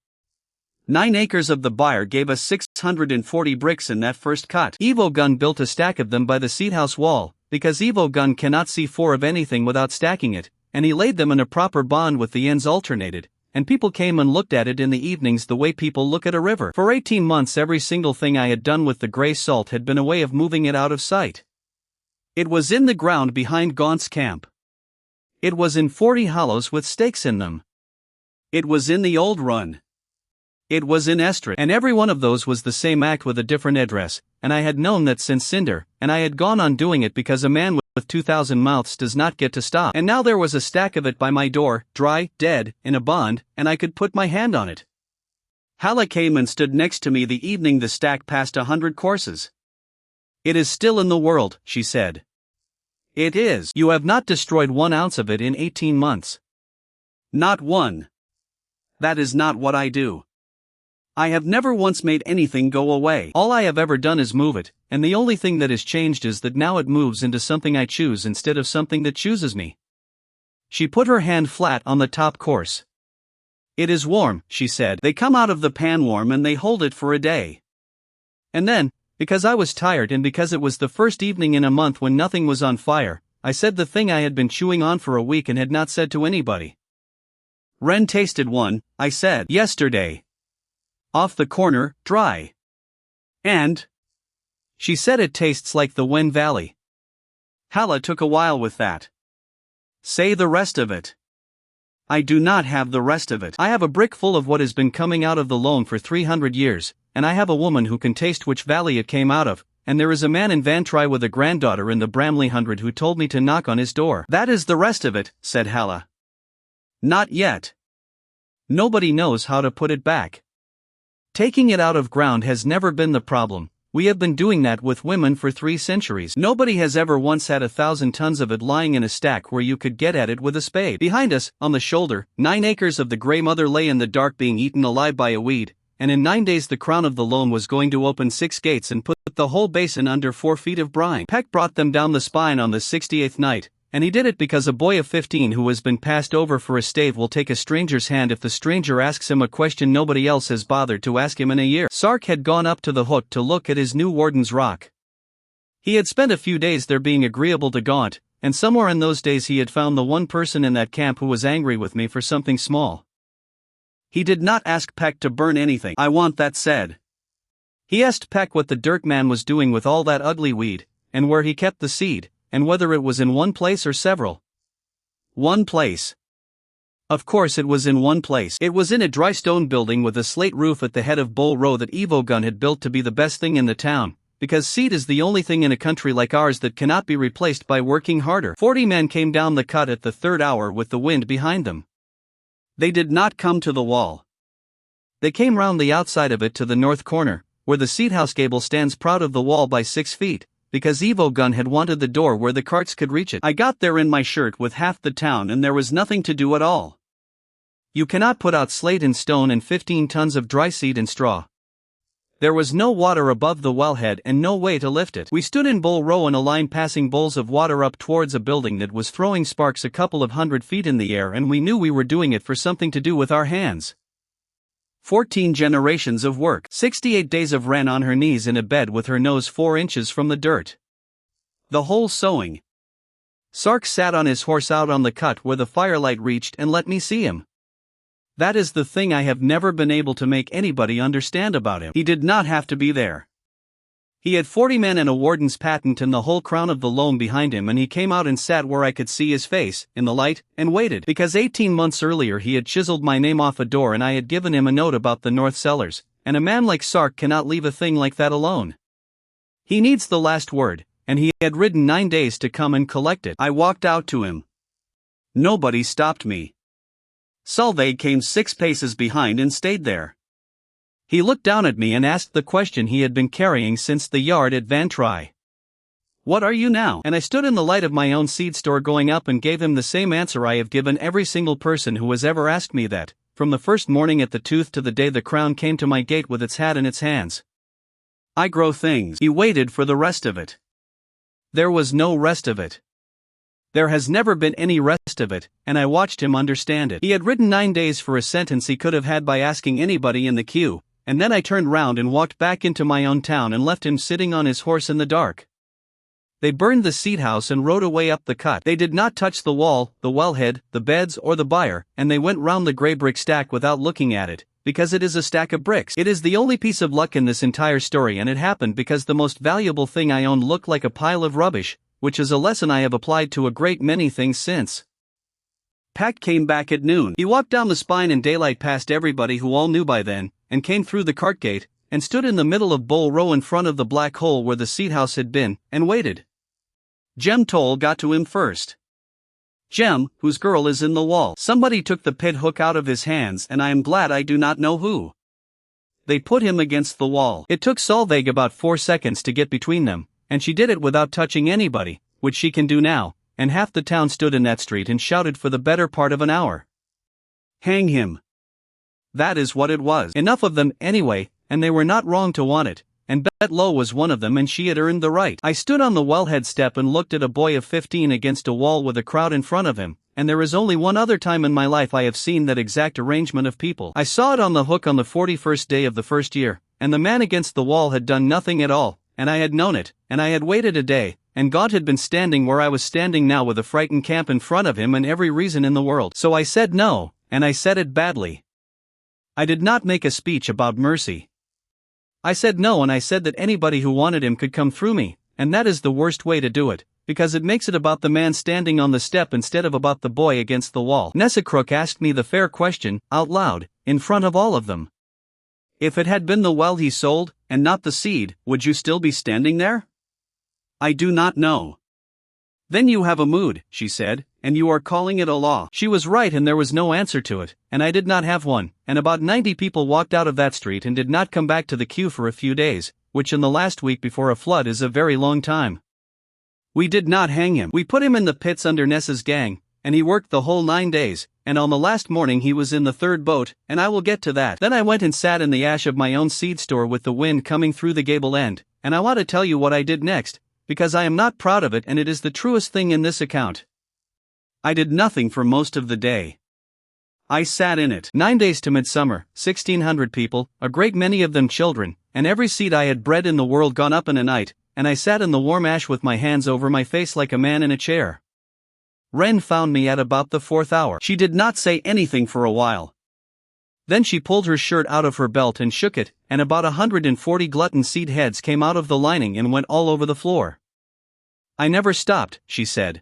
A: 9 acres of the byre gave us 640 bricks in that first cut. Ivo Gunn built a stack of them by the seathouse wall, because Ivo Gunn cannot see 4 of anything without stacking it, and he laid them in a proper bond with the ends alternated, and people came and looked at it in the evenings the way people look at a river. For 18 months every single thing I had done with the grey salt had been a way of moving it out of sight. It was in the ground behind Gaunt's camp. It was in 40 hollows with stakes in them. It was in the old run. It was in Estrid, and every one of those was the same act with a different address, and I had known that since Cinder, and I had gone on doing it because a man with 2,000 mouths does not get to stop. And now there was a stack of it by my door, dry, dead, in a bond, and I could put my hand on it. Hala came and stood next to me the evening the stack passed 100 courses. It is still in the world, she said. It is. You have not destroyed 1 ounce of it in 18 months. Not one. That is not what I do. I have never once made anything go away. All I have ever done is move it, and the only thing that has changed is that now it moves into something I choose instead of something that chooses me. She put her hand flat on the top course. It is warm, she said. They come out of the pan warm and they hold it for a day. And then, because I was tired and because it was the first evening in a month when nothing was on fire, I said the thing I had been chewing on for a week and had not said to anybody. Ren tasted one, I said. Yesterday. Off the corner, dry. And? She said it tastes like the Wen Valley. Hala took a while with that. Say the rest of it. I do not have the rest of it. I have a brick full of what has been coming out of the loan for 300 years, and I have a woman who can taste which valley it came out of, and there is a man in Vantry with a granddaughter in the Bramley 100 who told me to knock on his door. That is the rest of it, said Hala. Not yet. Nobody knows how to put it back. Taking it out of ground has never been the problem. We have been doing that with women for 3 centuries. Nobody has ever once had 1,000 tons of it lying in a stack where you could get at it with a spade. Behind us, on the shoulder, 9 acres of the Grey Mother lay in the dark being eaten alive by a weed, and in 9 days the crown of the loan was going to open 6 gates and put the whole basin under 4 feet of brine. Peck brought them down the spine on the 68th night, and he did it because a boy of 15 who has been passed over for a stave will take a stranger's hand if the stranger asks him a question nobody else has bothered to ask him in a year. Sark had gone up to the hut to look at his new warden's rock. He had spent a few days there being agreeable to Gaunt, and somewhere in those days he had found the one person in that camp who was angry with me for something small. He did not ask Peck to burn anything. I want that said. He asked Peck what the Dirk man was doing with all that ugly weed, and where he kept the seed, and whether it was in one place or several. One place. Of course it was in one place. It was in a dry stone building with a slate roof at the head of Bull Row that Evo Gun had built to be the best thing in the town, because seed is the only thing in a country like ours that cannot be replaced by working harder. 40 men came down the cut at the 3rd hour with the wind behind them. They did not come to the wall. They came round the outside of it to the north corner, where the seed house gable stands proud of the wall by 6 feet. Because Evo Gun had wanted the door where the carts could reach it. I got there in my shirt with half the town and there was nothing to do at all. You cannot put out slate and stone and 15 tons of dry seed and straw. There was no water above the wellhead and no way to lift it. We stood in Bull Row in a line passing bowls of water up towards a building that was throwing sparks a couple of 100 feet in the air, and we knew we were doing it for something to do with our hands. 14 generations of work. 68 days of Ren on her knees in a bed with her nose 4 inches from the dirt. The whole sewing. Sark sat on his horse out on the cut where the firelight reached and let me see him. That is the thing I have never been able to make anybody understand about him. He did not have to be there. He had 40 men and a warden's patent and the whole crown of the loan behind him, and he came out and sat where I could see his face, in the light, and waited. Because 18 months earlier he had chiseled my name off a door and I had given him a note about the North Cellars, and a man like Sark cannot leave a thing like that alone. He needs the last word, and he had ridden 9 days to come and collect it. I walked out to him. Nobody stopped me. Solveig came 6 paces behind and stayed there. He looked down at me and asked the question he had been carrying since the yard at Vantry. What are you now? And I stood in the light of my own seed store going up and gave him the same answer I have given every single person who has ever asked me that, from the first morning at the tooth to the day the crown came to my gate with its hat in its hands. I grow things. He waited for the rest of it. There was no rest of it. There has never been any rest of it, and I watched him understand it. He had ridden 9 days for a sentence he could have had by asking anybody in the queue. And then I turned round and walked back into my own town and left him sitting on his horse in the dark. They burned the seed house and rode away up the cut. They did not touch the wall, the wellhead, the beds or the byre, and they went round the grey brick stack without looking at it, because it is a stack of bricks. It is the only piece of luck in this entire story, and it happened because the most valuable thing I owned looked like a pile of rubbish, which is a lesson I have applied to a great many things since. Pack came back at noon. He walked down the spine in daylight past everybody who all knew by then, and came through the cart gate, and stood in the middle of Bull Row in front of the black hole where the seed house had been, and waited. Jem Toll got to him first. Jem, whose girl is in the wall. Somebody took the pit hook out of his hands, and I am glad I do not know who. They put him against the wall. It took Solveig about 4 seconds to get between them, and she did it without touching anybody, which she can do now, and half the town stood in that street and shouted for the better part of an hour. Hang him. That is what it was. Enough of them, anyway, and they were not wrong to want it, and Bet Low was one of them and she had earned the right. I stood on the wellhead step and looked at a boy of 15 against a wall with a crowd in front of him, and there is only one other time in my life I have seen that exact arrangement of people. I saw it on the hook on the 41st day of the first year, and the man against the wall had done nothing at all, and I had known it, and I had waited a day, and God had been standing where I was standing now with a frightened camp in front of him and every reason in the world. So I said no, and I said it badly. I did not make a speech about mercy. I said no, and I said that anybody who wanted him could come through me, and that is the worst way to do it, because it makes it about the man standing on the step instead of about the boy against the wall. Nesacrook asked me the fair question, out loud, in front of all of them. If it had been the well he sold, and not the seed, would you still be standing there? I do not know. Then you have a mood, she said, and you are calling it a law. She was right, and there was no answer to it, and I did not have one, and about 90 people walked out of that street and did not come back to the queue for a few days, which in the last week before a flood is a very long time. We did not hang him. We put him in the pits under Nessa's gang, and he worked the whole 9 days, and on the last morning he was in the third boat, and I will get to that. Then I went and sat in the ash of my own seed store with the wind coming through the gable end, and I want to tell you what I did next, because I am not proud of it, and it is the truest thing in this account. I did nothing for most of the day. I sat in it. 9 days to midsummer, 1,600 people, a great many of them children, and every seed I had bred in the world gone up in a night, and I sat in the warm ash with my hands over my face like a man in a chair. Wren found me at about the 4th hour. She did not say anything for a while. Then she pulled her shirt out of her belt and shook it, and about 140 glutton seed heads came out of the lining and went all over the floor. I never stopped, she said.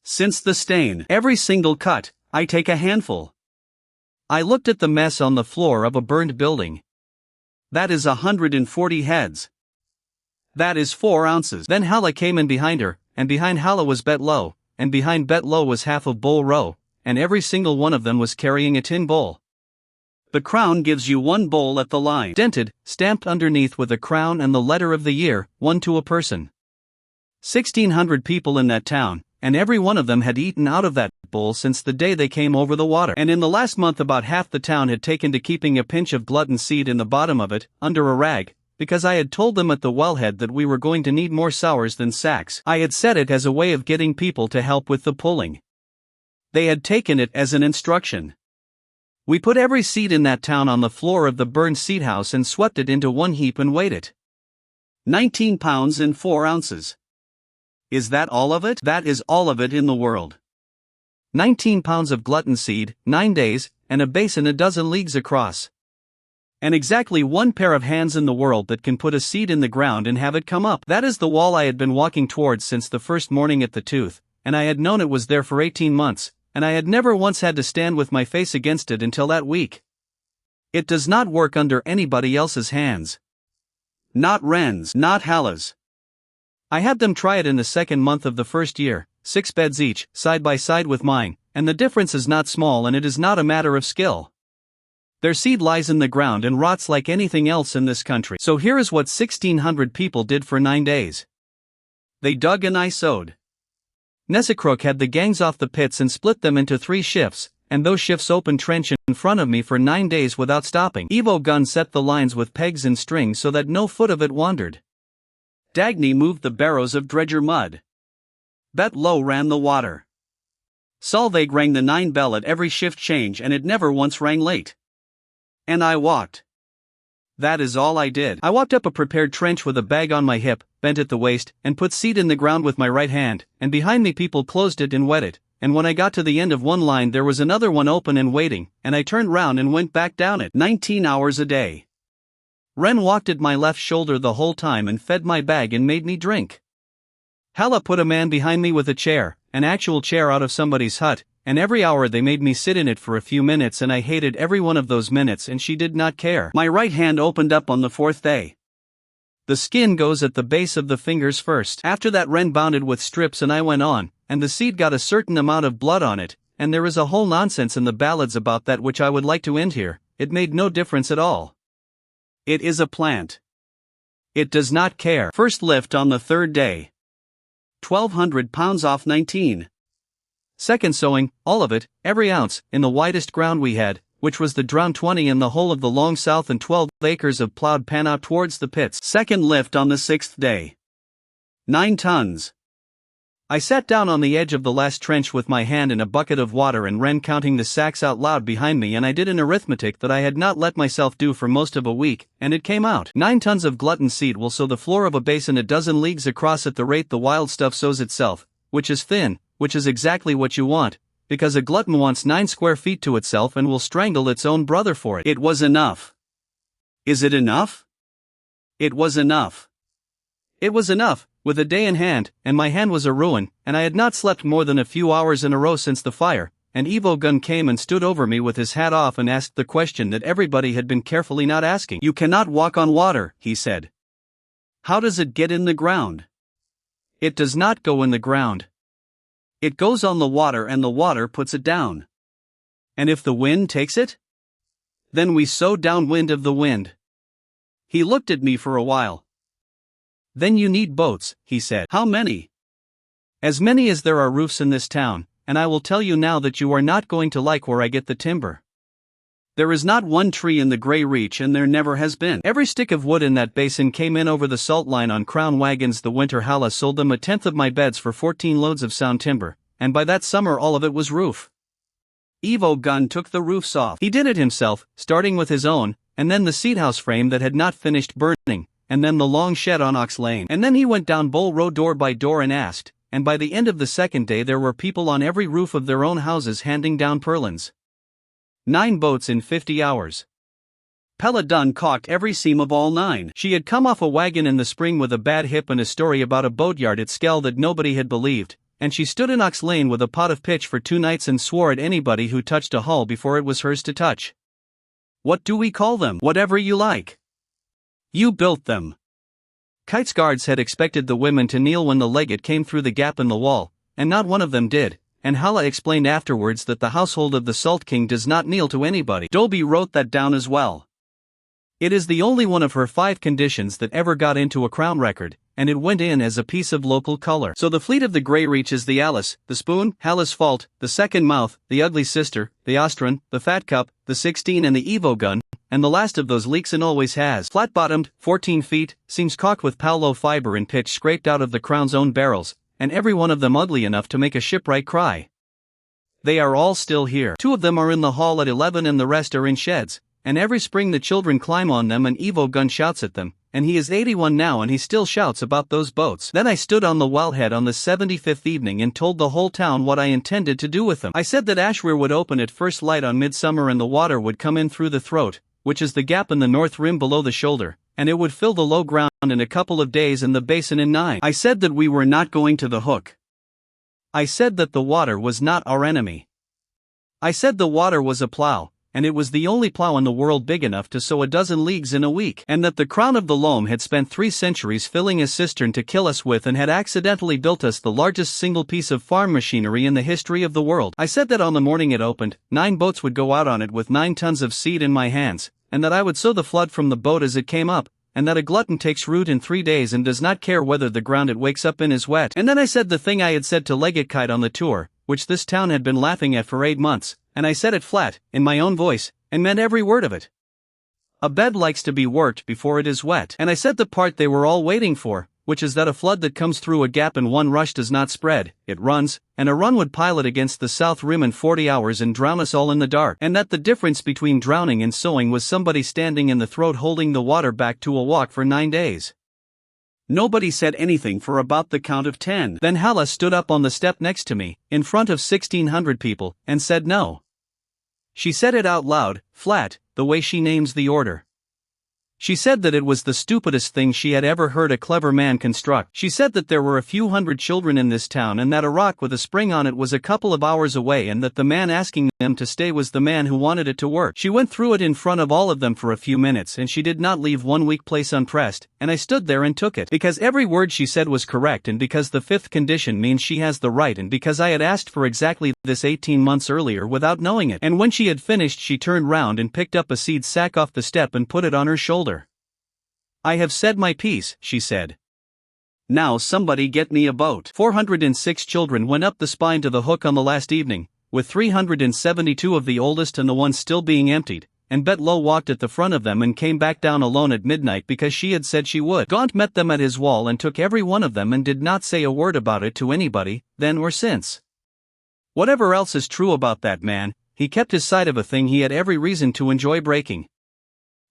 A: Since the stain, every single cut, I take a handful. I looked at the mess on the floor of a burned building. That is 140 heads. That is 4 ounces. Then Hala came in behind her, and behind Hala was Bet Low, and behind Bet Low was half of Bowl Row, and every single one of them was carrying a tin bowl. The crown gives you 1 bowl at the line, dented, stamped underneath with a crown and the letter of the year, 1 to a person. 1,600 people in that town, and every one of them had eaten out of that bowl since the day they came over the water. And in the last month about half the town had taken to keeping a pinch of glutton seed in the bottom of it, under a rag, because I had told them at the wellhead that we were going to need more sours than sacks. I had said it as a way of getting people to help with the pulling. They had taken it as an instruction. We put every seed in that town on the floor of the burned seed house and swept it into one heap and weighed it. 19 pounds and 4 ounces. Is that all of it? That is all of it in the world. 19 pounds of glutton seed, 9 days, and a basin a dozen leagues across. And exactly 1 pair of hands in the world that can put a seed in the ground and have it come up. That is the wall I had been walking towards since the first morning at the tooth, and I had known it was there for 18 months. And I had never once had to stand with my face against it until that week. It does not work under anybody else's hands. Not Wren's, not Hala's. I had them try it in the 2nd month of the first year, 6 beds each, side by side with mine, and the difference is not small, and it is not a matter of skill. Their seed lies in the ground and rots like anything else in this country. So here is what 1,600 people did for 9 days. They dug and I sowed. Nesacrook had the gangs off the pits and split them into 3 shifts, and those shifts opened trench in front of me for 9 days without stopping. Evo Gun set the lines with pegs and strings so that no foot of it wandered. Dagny moved the barrows of dredger mud. Bet Low ran the water. Solveig rang the 9 bell at every shift change, and it never once rang late. And I walked. That is all I did. I walked up a prepared trench with a bag on my hip, bent at the waist, and put seed in the ground with my right hand, and behind me people closed it and wet it, and when I got to the end of one line there was another one open and waiting, and I turned round and went back down it. 19 hours a day. Wren walked at my left shoulder the whole time and fed my bag and made me drink. Hala put a man behind me with a chair, an actual chair out of somebody's hut, and every hour they made me sit in it for a few minutes, and I hated every one of those minutes, and she did not care. My right hand opened up on the 4th day. The skin goes at the base of the fingers first. After that Wren bounded with strips and I went on, and the seed got a certain amount of blood on it, and there is a whole nonsense in the ballads about that which I would like to end here. It made no difference at all. It is a plant. It does not care. First lift on the 3rd day. 1,200 pounds off 19. Second sowing, all of it, every ounce, in the widest ground we had, which was the drown 20 in the whole of the long south, and 12 acres of plowed pan out towards the pits. Second lift on the 6th day. 9 tons. I sat down on the edge of the last trench with my hand in a bucket of water and ran counting the sacks out loud behind me, and I did an arithmetic that I had not let myself do for most of a week, and it came out. 9 tons of glutton seed will sow the floor of a basin a dozen leagues across at the rate the wild stuff sows itself, which is thin, which is exactly what you want, because a glutton wants 9 square feet to itself and will strangle its own brother for it. It was enough. Is it enough? It was enough. It was enough, with a day in hand, and my hand was a ruin, and I had not slept more than a few hours in a row since the fire, and Evo Gun came and stood over me with his hat off and asked the question that everybody had been carefully not asking. You cannot walk on water, he said. How does it get in the ground? It does not go in the ground. It goes on the water and the water puts it down. And if the wind takes it? Then we sow downwind of the wind. He looked at me for a while. Then you need boats, he said. How many? As many as there are roofs in this town, and I will tell you now that you are not going to like where I get the timber. There is not one tree in the Grey Reach, and there never has been. Every stick of wood in that basin came in over the salt line on crown wagons. The winter Hala sold them 1/10 of my beds for 14 loads of sound timber, and by that summer all of it was roof. Evo Gun took the roofs off. He did it himself, starting with his own, and then the seathouse frame that had not finished burning, and then the long shed on Ox Lane. And then he went down Bull Road door by door and asked, and by the end of the second day there were people on every roof of their own houses handing down purlins. 9 boats in 50 hours. Pella Dunn caulked every seam of all 9. She had come off a wagon in the spring with a bad hip and a story about a boatyard at Skell that nobody had believed, and she stood in Ox Lane with a pot of pitch for 2 nights and swore at anybody who touched a hull before it was hers to touch. What do we call them? Whatever you like. You built them. Kite's guards had expected the women to kneel when the legate came through the gap in the wall, and not one of them did, and Hala explained afterwards that the household of the Salt King does not kneel to anybody. Dolby wrote that down as well. It is the only one of her 5 conditions that ever got into a crown record, and it went in as a piece of local color. So the fleet of the Grey Reach is the Alice, the Spoon, Hala's Fault, the Second Mouth, the Ugly Sister, the Ostron, the Fat Cup, the 16 and the Evo Gun, and the last of those leaks and always has. Flat-bottomed, 14 feet, seems caulked with Paolo fiber and pitch scraped out of the Crown's own barrels, and every one of them ugly enough to make a shipwright cry. They are all still here. 2 of them are in the hall at 11 and the rest are in sheds, and every spring the children climb on them and Evo Gun shouts at them, and he is 81 now and he still shouts about those boats. Then I stood on the wellhead on the 75th evening and told the whole town what I intended to do with them. I said that Ashweir would open at first light on midsummer and the water would come in through the throat, which is the gap in the north rim below the shoulder, and it would fill the low ground in a couple of days and the basin in 9. I said that we were not going to the hook. I said that the water was not our enemy. I said the water was a plow, and it was the only plow in the world big enough to sow 12 leagues in a week, and that the Crown of the Loam had spent 3 centuries filling a cistern to kill us with and had accidentally built us the largest single piece of farm machinery in the history of the world. I said that on the morning it opened, 9 boats would go out on it with 9 tons of seed in my hands, and that I would sow the flood from the boat as it came up, and that a glutton takes root in 3 days and does not care whether the ground it wakes up in is wet. And then I said the thing I had said to Legate Kite on the tour, which this town had been laughing at for 8 months, and I said it flat, in my own voice, and meant every word of it. A bed likes to be worked before it is wet. And I said the part they were all waiting for, which is that a flood that comes through a gap in one rush does not spread, it runs, and a run would pile it against the south rim in 40 hours and drown us all in the dark. And that the difference between drowning and sowing was somebody standing in the throat holding the water back to a walk for 9 days. Nobody said anything for about the count of 10. Then Hala stood up on the step next to me, in front of 1,600 people, and said no. She said it out loud, flat, the way she names the order. She said that it was the stupidest thing she had ever heard a clever man construct. She said that there were a few hundred children in this town and that a rock with a spring on it was a couple of hours away and that the man asking them to stay was the man who wanted it to work. She went through it in front of all of them for a few minutes and she did not leave one weak place unpressed, and I stood there and took it. Because every word she said was correct and because the 5th condition means she has the right and because I had asked for exactly this 18 months earlier without knowing it. And when she had finished she turned round and picked up a seed sack off the step and put it on her shoulder. I have said my piece, she said. Now somebody get me a boat. 406 children went up the spine to the hook on the last evening, with 372 of the oldest and the ones still being emptied, and Bet Lo walked at the front of them and came back down alone at midnight because she had said she would. Gaunt met them at his wall and took every one of them and did not say a word about it to anybody, then or since. Whatever else is true about that man, he kept his side of a thing he had every reason to enjoy breaking.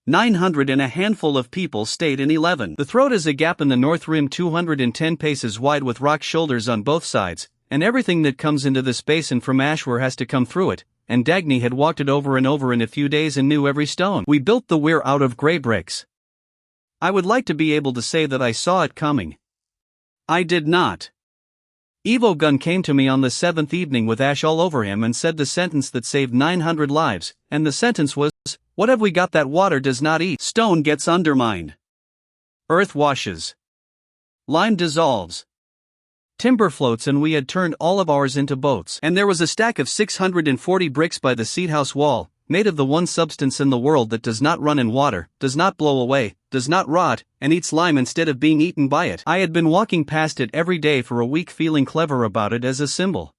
A: 900 and a handful of people stayed in 11. The throat is a gap in the north rim 210 paces wide with rock shoulders on both sides, and everything that comes into this basin from Ashwar has to come through it, and Dagny had walked it over and over in a few days and knew every stone. We built the weir out of grey bricks. I would like to be able to say that I saw it coming. I did not. Evo Gun came to me on the 7th evening with ash all over him and said the sentence that saved 900 lives, and the sentence was, "What have we got that water does not eat? Stone gets undermined. Earth washes. Lime dissolves. Timber floats, and we had turned all of ours into boats." And there was a stack of 640 bricks by the seed house wall, made of the one substance in the world that does not run in water, does not blow away, does not rot, and eats lime instead of being eaten by it. I had been walking past it every day for a week feeling clever about it as a symbol.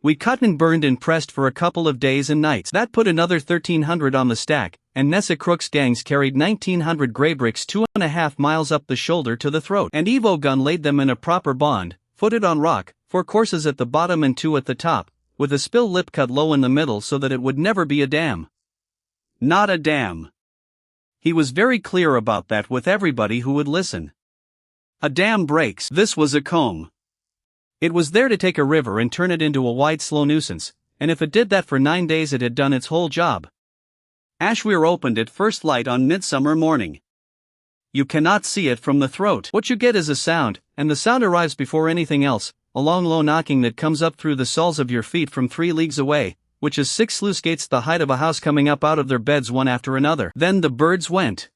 A: We cut and burned and pressed for a couple of days and nights. That put another 1,300 on the stack, and Nessa Crook's gangs carried 1,900 grey bricks 2.5 miles up the shoulder to the throat. And Evo Gun laid them in a proper bond, footed on rock, 4 courses at the bottom and 2 at the top, with a spill lip cut low in the middle so that it would never be a dam. Not a dam. He was very clear about that with everybody who would listen. A dam breaks. This was a comb. It was there to take a river and turn it into a wide slow nuisance, and if it did that for 9 days it had done its whole job. Ashweir opened at first light on midsummer morning. You cannot see it from the throat. What you get is a sound, and the sound arrives before anything else, a long low knocking that comes up through the soles of your feet from 3 leagues away, which is 6 sluice gates the height of a house coming up out of their beds one after another. Then the birds went.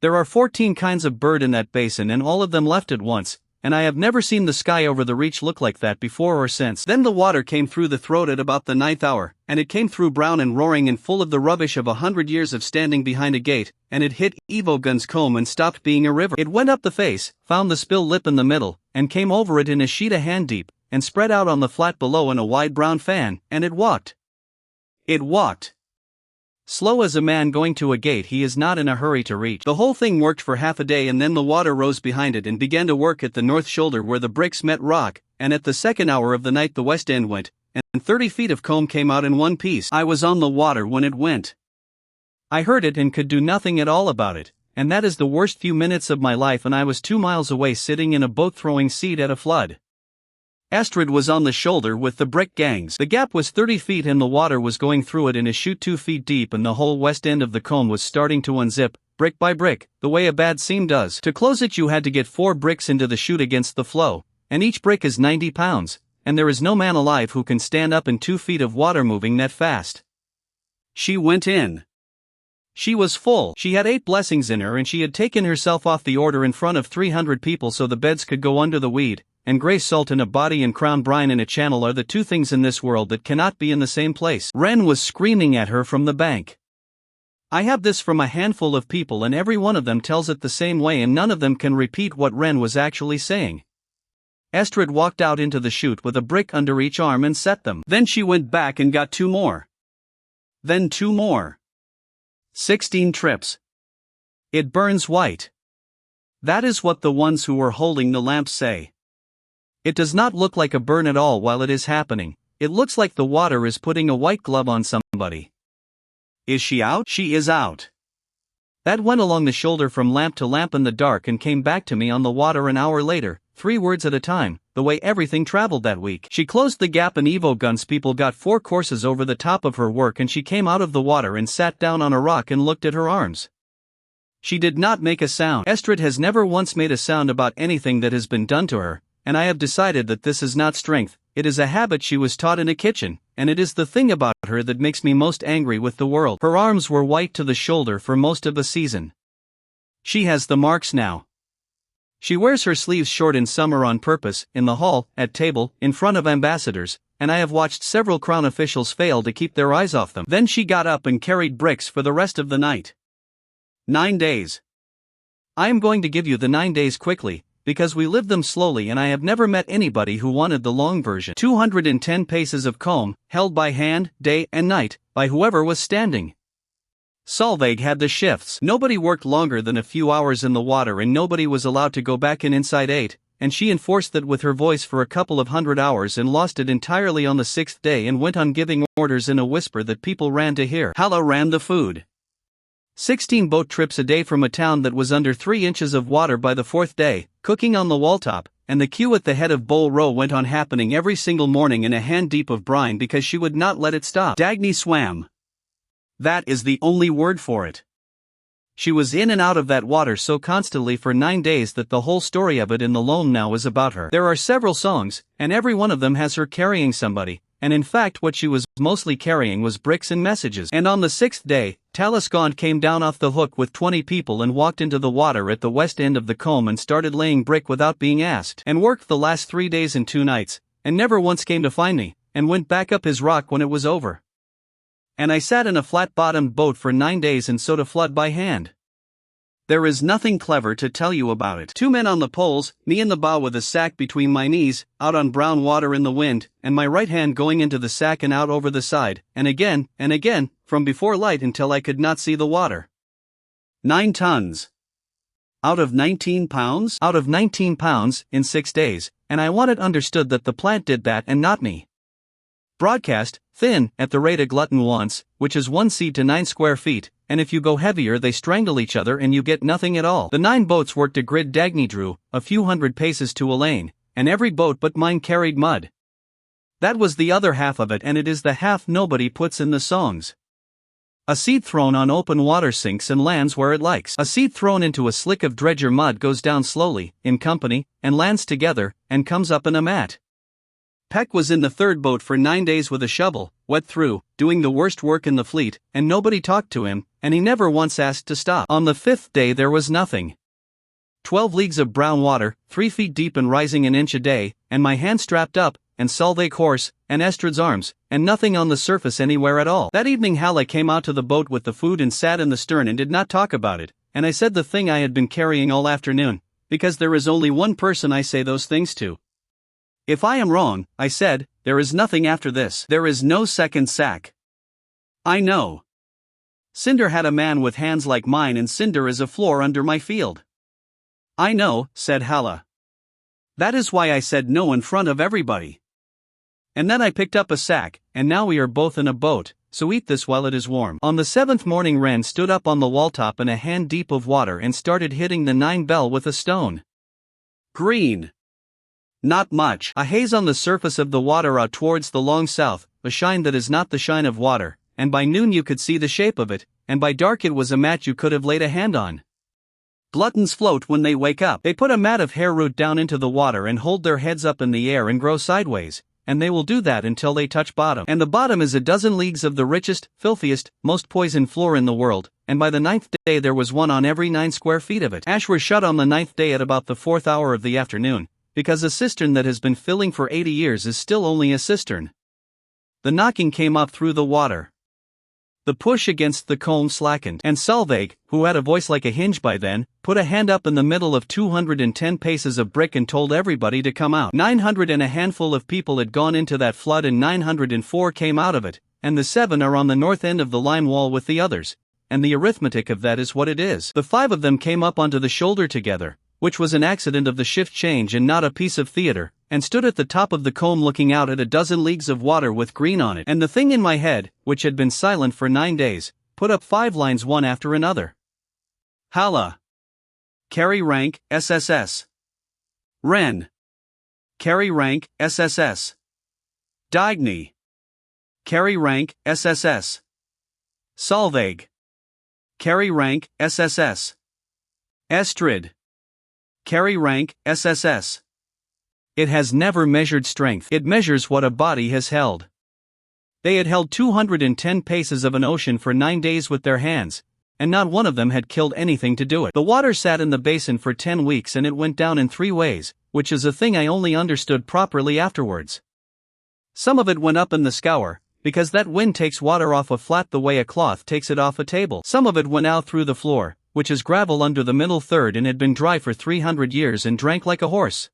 A: There are 14 kinds of bird in that basin and all of them left at once, and I have never seen the sky over the reach look like that before or since. Then the water came through the throat at about the 9th hour, and it came through brown and roaring and full of the rubbish of 100 years of standing behind a gate, and it hit Evo Gun's comb and stopped being a river. It went up the face, found the spill lip in the middle, and came over it in a sheet a hand deep, and spread out on the flat below in a wide brown fan, and it walked. It walked. Slow as a man going to a gate he is not in a hurry to reach. The whole thing worked for half a day and then the water rose behind it and began to work at the north shoulder where the bricks met rock, and at the 2nd hour of the night the west end went, and 30 feet of comb came out in one piece. I was on the water when it went. I heard it and could do nothing at all about it, and that is the worst few minutes of my life, and I was 2 miles away sitting in a boat throwing seed at a flood. Astrid was on the shoulder with the brick gangs. The gap was 30 feet and the water was going through it in a chute 2 feet deep, and the whole west end of the comb was starting to unzip, brick by brick, the way a bad seam does. To close it you had to get 4 bricks into the chute against the flow, and each brick is 90 pounds, and there is no man alive who can stand up in 2 feet of water moving that fast. She went in. She was full. She had 8 blessings in her, and she had taken herself off the order in front of 300 people so the beds could go under the weed, and grey salt in a body and crown brine in a channel are the 2 things in this world that cannot be in the same place. Ren was screaming at her from the bank. I have this from a handful of people and every one of them tells it the same way and none of them can repeat what Ren was actually saying. Astrid walked out into the chute with a brick under each arm and set them. Then she went back and got 2 more. Then 2 more. 16 trips. It burns white. That is what the ones who were holding the lamp say. It does not look like a burn at all while it is happening. It looks like the water is putting a white glove on somebody. Is she out? She is out. That went along the shoulder from lamp to lamp in the dark and came back to me on the water an hour later, 3 words at a time, the way everything traveled that week. She closed the gap and Evo Gun's people got 4 courses over the top of her work and she came out of the water and sat down on a rock and looked at her arms. She did not make a sound. Astrid has never once made a sound about anything that has been done to her, and I have decided that this is not strength, it is a habit she was taught in a kitchen, and it is the thing about her that makes me most angry with the world. Her arms were white to the shoulder for most of the season. She has the marks now. She wears her sleeves short in summer on purpose, in the hall, at table, in front of ambassadors, and I have watched several crown officials fail to keep their eyes off them. Then she got up and carried bricks for the rest of the night. 9 days. I am going to give you the 9 days quickly, because we lived them slowly and I have never met anybody who wanted the long version. 210 paces of comb, held by hand, day and night, by whoever was standing. Solveig had the shifts. Nobody worked longer than a few hours in the water and nobody was allowed to go back in inside 8, and she enforced that with her voice for a couple of 100 hours and lost it entirely on the 6th day and went on giving orders in a whisper that people ran to hear. Hala ran the food. 16 boat trips a day from a town that was under 3 inches of water by the 4th day, cooking on the walltop, and the queue at the head of Bull Row went on happening every single morning in a hand deep of brine because she would not let it stop. Dagny swam. That is the only word for it. She was in and out of that water so constantly for 9 days that the whole story of it in the loan now is about her. There are several songs, and every one of them has her carrying somebody, and in fact what she was mostly carrying was bricks and messages. And on the 6th day, Taliskaunt came down off the hook with 20 people and walked into the water at the west end of the combe and started laying brick without being asked, and worked the last 3 days and 2 nights, and never once came to find me, and went back up his rock when it was over. And I sat in a flat-bottomed boat for 9 days and sewed a flood by hand. There is nothing clever to tell you about it. 2 men on the poles, me in the bow with a sack between my knees, out on brown water in the wind, and my right hand going into the sack and out over the side, and again, from before light until I could not see the water. 9 tons. Out of 19 pounds? Out of 19 pounds, in 6 days, and I want it understood that the plant did that and not me. Broadcast, thin, at the rate a glutton wants, which is 1 seed to 9 square feet, and if you go heavier they strangle each other and you get nothing at all. The 9 boats worked a grid Dagny drew, a few hundred paces to a lane, and every boat but mine carried mud. That was the other half of it, and it is the half nobody puts in the songs. A seed thrown on open water sinks and lands where it likes. A seed thrown into a slick of dredger mud goes down slowly, in company, and lands together, and comes up in a mat. Peck was in the 3rd boat for 9 days with a shovel, wet through, doing the worst work in the fleet, and nobody talked to him, and he never once asked to stop. On the 5th day there was nothing. 12 leagues of brown water, 3 feet deep and rising an inch a day, and my hand strapped up, and Solveig horse, and Estrad's arms, and nothing on the surface anywhere at all. That evening Hala came out to the boat with the food and sat in the stern and did not talk about it, and I said the thing I had been carrying all afternoon, because there is only one person I say those things to. If I am wrong, I said, there is nothing after this. There is no second sack. I know. Cinder had a man with hands like mine and Cinder is a floor under my field. I know, said Hala. That is why I said no in front of everybody. And then I picked up a sack, and now we are both in a boat, so eat this while it is warm. On the 7th morning Wren stood up on the walltop in a hand deep of water and started hitting the 9 bell with a stone. Green. Not much. A haze on the surface of the water out towards the long south, a shine that is not the shine of water, and by noon you could see the shape of it, and by dark it was a mat you could have laid a hand on. Gluttons float when they wake up. They put a mat of hair root down into the water and hold their heads up in the air and grow sideways, and they will do that until they touch bottom. And the bottom is a dozen leagues of the richest, filthiest, most poisoned floor in the world, and by the 9th day there was one on every 9 square feet of it. Ash was shut on the 9th day at about the 4th hour of the afternoon, because a cistern that has been filling for 80 years is still only a cistern. The knocking came up through the water. The push against the comb slackened, and Solveig, who had a voice like a hinge by then, put a hand up in the middle of 210 paces of brick and told everybody to come out. 900 and a handful of people had gone into that flood and 904 came out of it, and the 7 are on the north end of the line wall with the others, and the arithmetic of that is what it is. The 5 of them came up onto the shoulder together, which was an accident of the shift change and not a piece of theater, and stood at the top of the comb looking out at a dozen leagues of water with green on it. And the thing in my head, which had been silent for 9 days, put up 5 lines one after another. Hala. Carry rank, SSS. Wren. Carry rank, SSS. Dagny. Carry rank, SSS. Solveig. Carry rank, SSS. Estrad. Carry rank, SSS. It has never measured strength. It measures what a body has held. They had held 210 paces of an ocean for 9 days with their hands, and not one of them had killed anything to do it. The water sat in the basin for 10 weeks and it went down in 3 ways, which is a thing I only understood properly afterwards. Some of it went up in the scour, because that wind takes water off a flat the way a cloth takes it off a table. Some of it went out through the floor, which is gravel under the middle third and had been dry for 300 years and drank like a horse.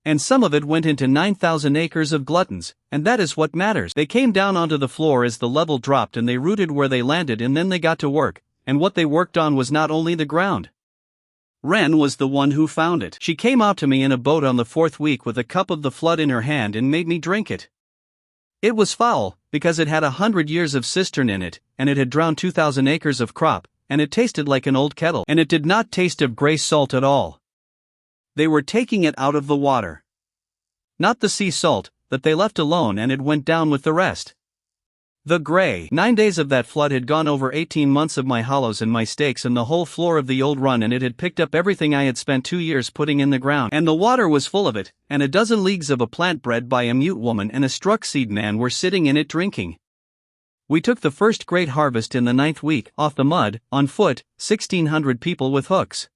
A: And some of it went into 9,000 acres of gluttons, and that is what matters. They came down onto the floor as the level dropped and they rooted where they landed, and then they got to work, and what they worked on was not only the ground. Ren was the one who found it. She came out to me in a boat on the 4th week with a cup of the flood in her hand and made me drink it. It was foul, because it had 100 years of cistern in it, and it had drowned 2,000 acres of crop, and it tasted like an old kettle, and it did not taste of gray salt at all. They were taking it out of the water. Not the sea salt, that they left alone, and it went down with the rest. The gray 9 days of that flood had gone over 18 months of my hollows and my stakes and the whole floor of the old run, and it had picked up everything I had spent 2 years putting in the ground, and the water was full of it, and a dozen leagues of a plant bred by a mute woman and a struck seed man were sitting in it drinking. We took the first great harvest in the 9th week, off the mud, on foot, 1,600 people with hooks.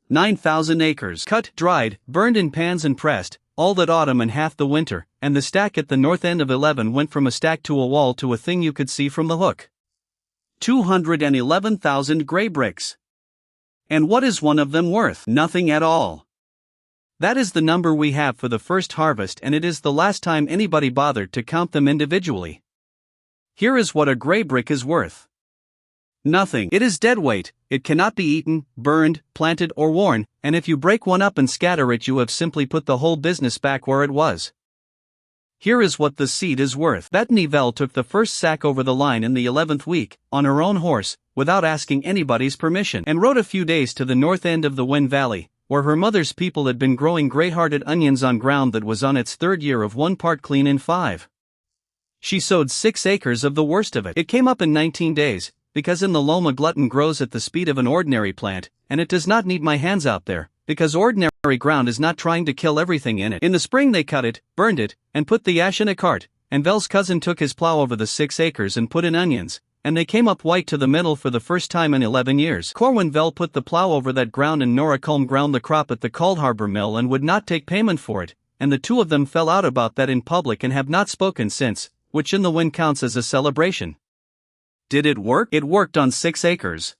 A: 9,000 acres, cut, dried, burned in pans and pressed, all that autumn and half the winter, and the stack at the north end of 11 went from a stack to a wall to a thing you could see from the hook. 211,000 gray bricks. And what is one of them worth? Nothing at all. That is the number we have for the first harvest, and it is the last time anybody bothered to count them individually. Here is what a gray brick is worth. Nothing. It is dead weight, it cannot be eaten, burned, planted or worn, and if you break one up and scatter it you have simply put the whole business back where it was. Here is what the seed is worth. That Nivelle took the first sack over the line in the 11th week, on her own horse, without asking anybody's permission, and rode a few days to the north end of the Wen Valley, where her mother's people had been growing gray-hearted onions on ground that was on its 3rd year of 1 part clean in 5. She sowed 6 acres of the worst of it. It came up in 19 days, because in the loam a glutton grows at the speed of an ordinary plant, and it does not need my hands out there, because ordinary ground is not trying to kill everything in it. In the spring they cut it, burned it, and put the ash in a cart, and Vel's cousin took his plow over the 6 acres and put in onions, and they came up white to the middle for the first time in 11 years. Corwin Vel put the plow over that ground and Nora Culm ground the crop at the Coldharbour mill and would not take payment for it, and the two of them fell out about that in public and have not spoken since, which in the wind counts as a celebration. Did it work? It worked on 6 acres.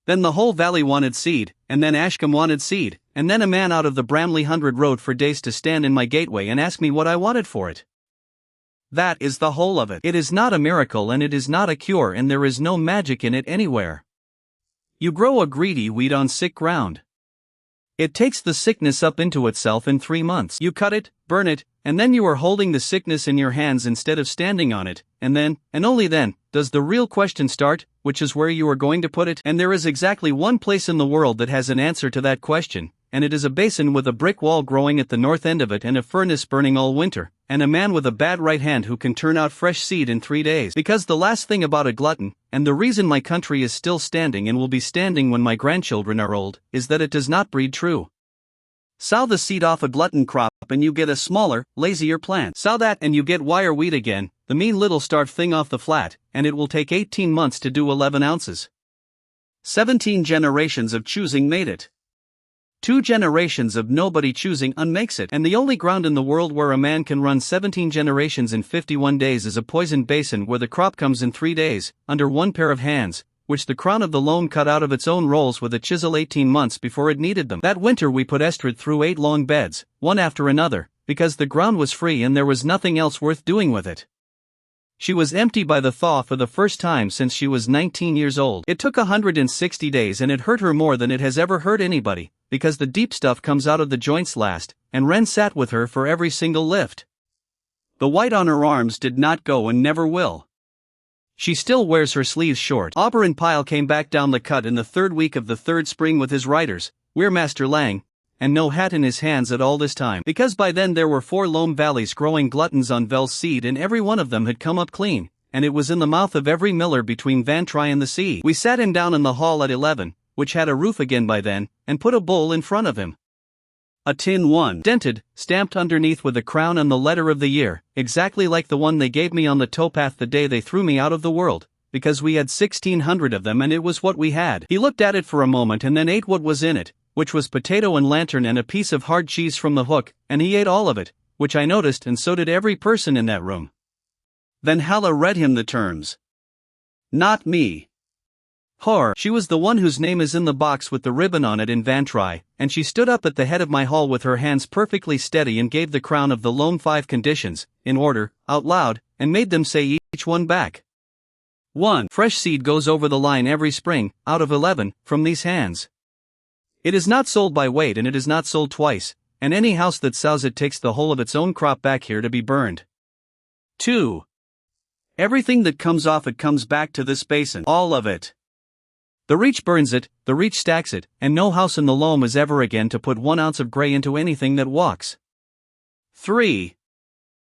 A: Then the whole valley wanted seed, and then Ashcombe wanted seed, and then a man out of the Bramley 100 rode for days to stand in my gateway and ask me what I wanted for it. That is the whole of it. It is not a miracle and it is not a cure, and there is no magic in it anywhere. You grow a greedy weed on sick ground. It takes the sickness up into itself in 3 months. You cut it, burn it, and then you are holding the sickness in your hands instead of standing on it, and then, and only then, does the real question start, which is where you are going to put it. And there is exactly one place in the world that has an answer to that question, and it is a basin with a brick wall growing at the north end of it and a furnace burning all winter, and a man with a bad right hand who can turn out fresh seed in 3 days. Because the last thing about a glutton, and the reason my country is still standing and will be standing when my grandchildren are old, is that it does not breed true. Sow the seed off a glutton crop and you get a smaller, lazier plant. Sow that and you get wire wheat again, the mean little starved thing off the flat, and it will take 18 months to do 11 ounces. 17 generations of choosing made it. 2 generations of nobody choosing unmakes it, and the only ground in the world where a man can run 17 generations in 51 days is a poisoned basin where the crop comes in 3 days, under one pair of hands, which the crown of the loam cut out of its own rolls with a chisel 18 months before it needed them. That winter we put Estrid through 8 long beds, one after another, because the ground was free and there was nothing else worth doing with it. She was empty by the thaw for the first time since she was 19 years old. It took 160 days and it hurt her more than it has ever hurt anybody, because the deep stuff comes out of the joints last, and Ren sat with her for every single lift. The white on her arms did not go and never will. She still wears her sleeves short. Auberon Pyle came back down the cut in the 3rd week of the 3rd spring with his riders, Weirmaster Lang, and no hat in his hands at all this time, because by then there were 4 loam valleys growing gluttons on Vel's seed and every one of them had come up clean, and it was in the mouth of every miller between Vantry and the sea. We sat him down in the hall at 11, which had a roof again by then, and put a bowl in front of him. A tin one, dented, stamped underneath with the crown and the letter of the year, exactly like the one they gave me on the towpath the day they threw me out of the world, because we had 1,600 of them and it was what we had. He looked at it for a moment and then ate what was in it, which was potato and lantern and a piece of hard cheese from the hook, and he ate all of it, which I noticed, and so did every person in that room. Then Halla read him the terms. Not me. Horror. She was the one whose name is in the box with the ribbon on it in Vantry, and she stood up at the head of my hall with her hands perfectly steady and gave the crown of the loam 5 conditions, in order, out loud, and made them say each one back. 1. Fresh seed goes over the line every spring, out of 11, from these hands. It is not sold by weight and it is not sold twice, and any house that sells it takes the whole of its own crop back here to be burned. 2. Everything that comes off it comes back to this basin, all of it. The reach burns it, the reach stacks it, and no house in the loam is ever again to put 1 ounce of grey into anything that walks. 3.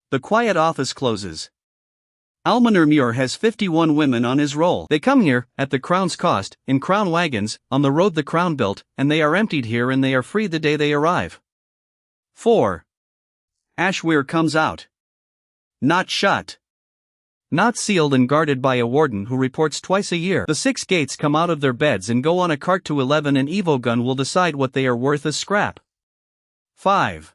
A: The quiet office closes. Almanor has 51 women on his roll. They come here, at the crown's cost, in crown wagons, on the road the crown built, and they are emptied here and they are free the day they arrive. 4. Ashweir comes out. Not shut. Not sealed and guarded by a warden who reports twice a year. The 6 gates come out of their beds and go on a cart to 11 and Evogun will decide what they are worth as scrap. 5.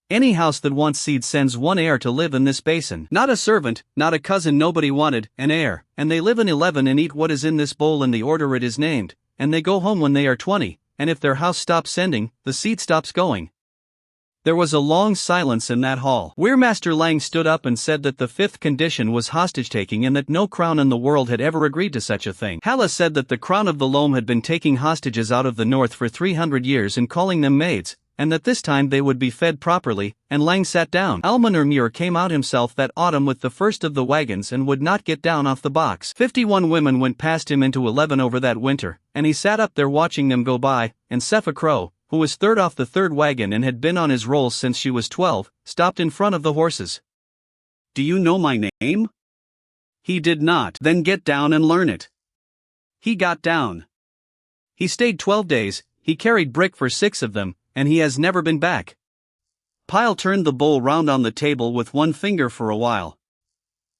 A: Any house that wants seed sends 1 heir to live in this basin. Not a servant, not a cousin nobody wanted, an heir, and they live in 11 and eat what is in this bowl in the order it is named, and they go home when they are 20, and if their house stops sending, the seed stops going. There was a long silence in that hall. Weirmaster Lang stood up and said that the 5th condition was hostage-taking and that no crown in the world had ever agreed to such a thing. Halla said that the crown of the loam had been taking hostages out of the north for 300 years and calling them maids, and that this time they would be fed properly, and Lang sat down. Almanor came out himself that autumn with the first of the wagons and would not get down off the box. 51 women went past him into 11 over that winter, and he sat up there watching them go by, and Sepha Crow, who was third off the 3rd wagon and had been on his rolls since she was 12, stopped in front of the horses. "Do you know my name?" He did not. "Then get down and learn it." He got down. He stayed 12 days, he carried brick for 6 of them, and he has never been back. Pyle turned the bowl round on the table with 1 finger for a while.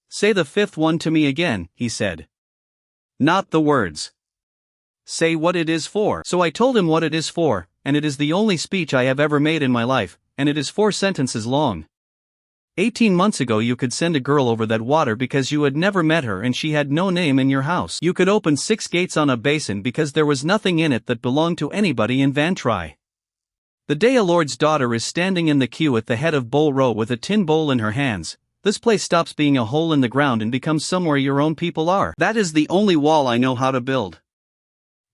A: "Say the 5th one to me again," he said. "Not the words. Say what it is for." So I told him what it is for, and it is the only speech I have ever made in my life, and it is 4 sentences long. 18 months ago you could send a girl over that water because you had never met her and she had no name in your house. You could open 6 gates on a basin because there was nothing in it that belonged to anybody in Vantry. The day a lord's daughter is standing in the queue at the head of Bowl Row with a tin bowl in her hands, this place stops being a hole in the ground and becomes somewhere your own people are. That is the only wall I know how to build.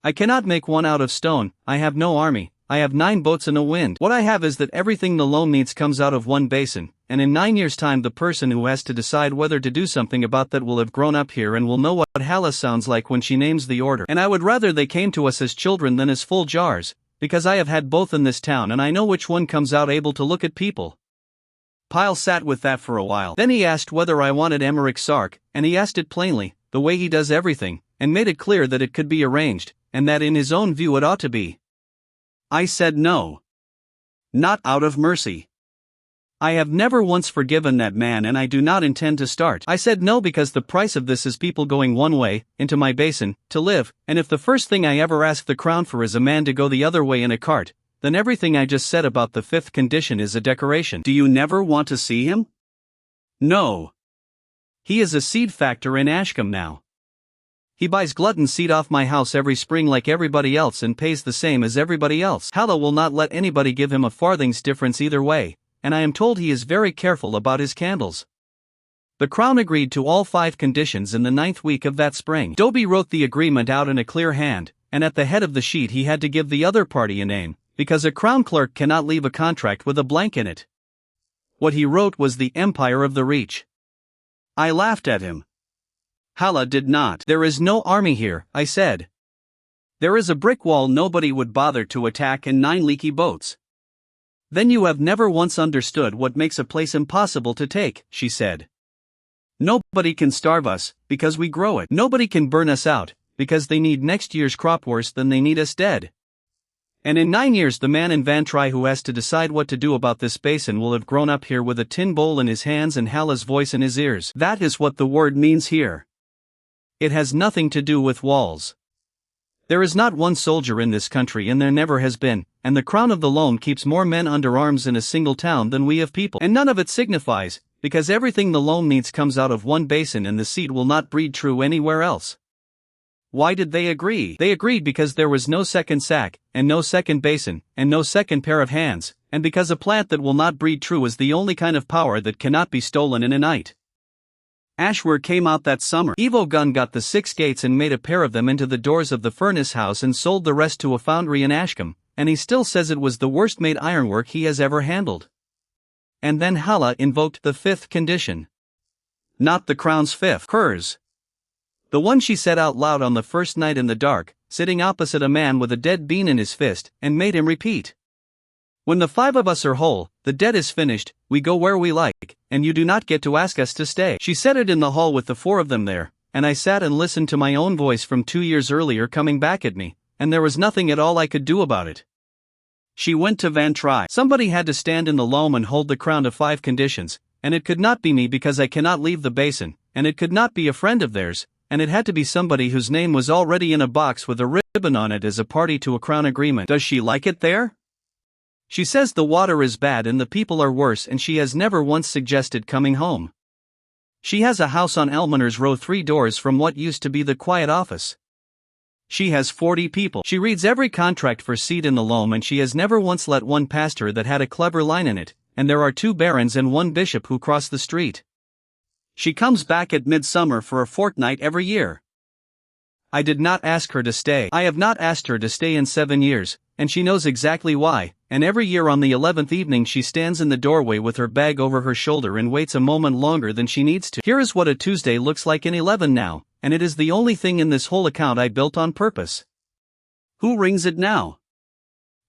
A: I cannot make one out of stone, I have no army, I have 9 boats and a wind. What I have is that everything the loam needs comes out of 1 basin, and in 9 years' time the person who has to decide whether to do something about that will have grown up here and will know what Halla sounds like when she names the order. And I would rather they came to us as children than as full jars, because I have had both in this town and I know which one comes out able to look at people. Pyle sat with that for a while. Then he asked whether I wanted Emmerich Sark, and he asked it plainly, the way he does everything, and made it clear that it could be arranged, and that in his own view it ought to be. I said no. Not out of mercy. I have never once forgiven that man and I do not intend to start. I said no because the price of this is people going one way, into my basin, to live, and if the first thing I ever ask the crown for is a man to go the other way in a cart, then everything I just said about the 5th condition is a decoration. Do you never want to see him? No. He is a seed factor in Ashcombe now. He buys glutton seed off my house every spring like everybody else and pays the same as everybody else. Halla will not let anybody give him a farthing's difference either way, and I am told he is very careful about his candles. The crown agreed to all 5 conditions in the 9th week of that spring. Dobie wrote the agreement out in a clear hand, and at the head of the sheet he had to give the other party a name, because a crown clerk cannot leave a contract with a blank in it. What he wrote was the Empire of the Reach. I laughed at him. Halla did not. There is no army here, I said. There is a brick wall nobody would bother to attack and 9 leaky boats. Then you have never once understood what makes a place impossible to take, she said. Nobody can starve us, because we grow it. Nobody can burn us out, because they need next year's crop worse than they need us dead. And in 9 years the man in Vantry who has to decide what to do about this basin will have grown up here with a tin bowl in his hands and Halla's voice in his ears. That is what the word means here. It has nothing to do with walls. There is not one soldier in this country and there never has been, and the crown of the loam keeps more men under arms in a single town than we have people. And none of it signifies, because everything the loam needs comes out of 1 basin and the seed will not breed true anywhere else. Why did they agree? They agreed because there was no second sack, and no second basin, and no second pair of hands, and because a plant that will not breed true is the only kind of power that cannot be stolen in a night. Ashword came out that summer. Evo Gunn got the 6 gates and made a pair of them into the doors of the furnace house and sold the rest to a foundry in Ashcombe, and he still says it was the worst made ironwork he has ever handled. And then Hala invoked the 5th condition. Not the crown's 5th, hers. The one she said out loud on the first night in the dark, sitting opposite a man with a dead bean in his fist, and made him repeat. When the 5 of us are whole, the debt is finished, we go where we like, and you do not get to ask us to stay. She said it in the hall with the 4 of them there, and I sat and listened to my own voice from 2 years earlier coming back at me, and there was nothing at all I could do about it. She went to Van Try. Somebody had to stand in the loam and hold the crown to 5 conditions, and it could not be me because I cannot leave the basin, and it could not be a friend of theirs, and it had to be somebody whose name was already in a box with a ribbon on it as a party to a crown agreement. Does she like it there? She says the water is bad and the people are worse, and she has never once suggested coming home. She has a house on Elminer's Row 3 doors from what used to be the quiet office. She has 40 people. She reads every contract for seed in the loam, and she has never once let one past her that had a clever line in it, and there are 2 barons and 1 bishop who cross the street. She comes back at midsummer for a fortnight every year. I did not ask her to stay. I have not asked her to stay in 7 years, and she knows exactly why, and every year on the 11th evening she stands in the doorway with her bag over her shoulder and waits a moment longer than she needs to. Here is what a Tuesday looks like in 11 now, and it is the only thing in this whole account I built on purpose. Who rings it now?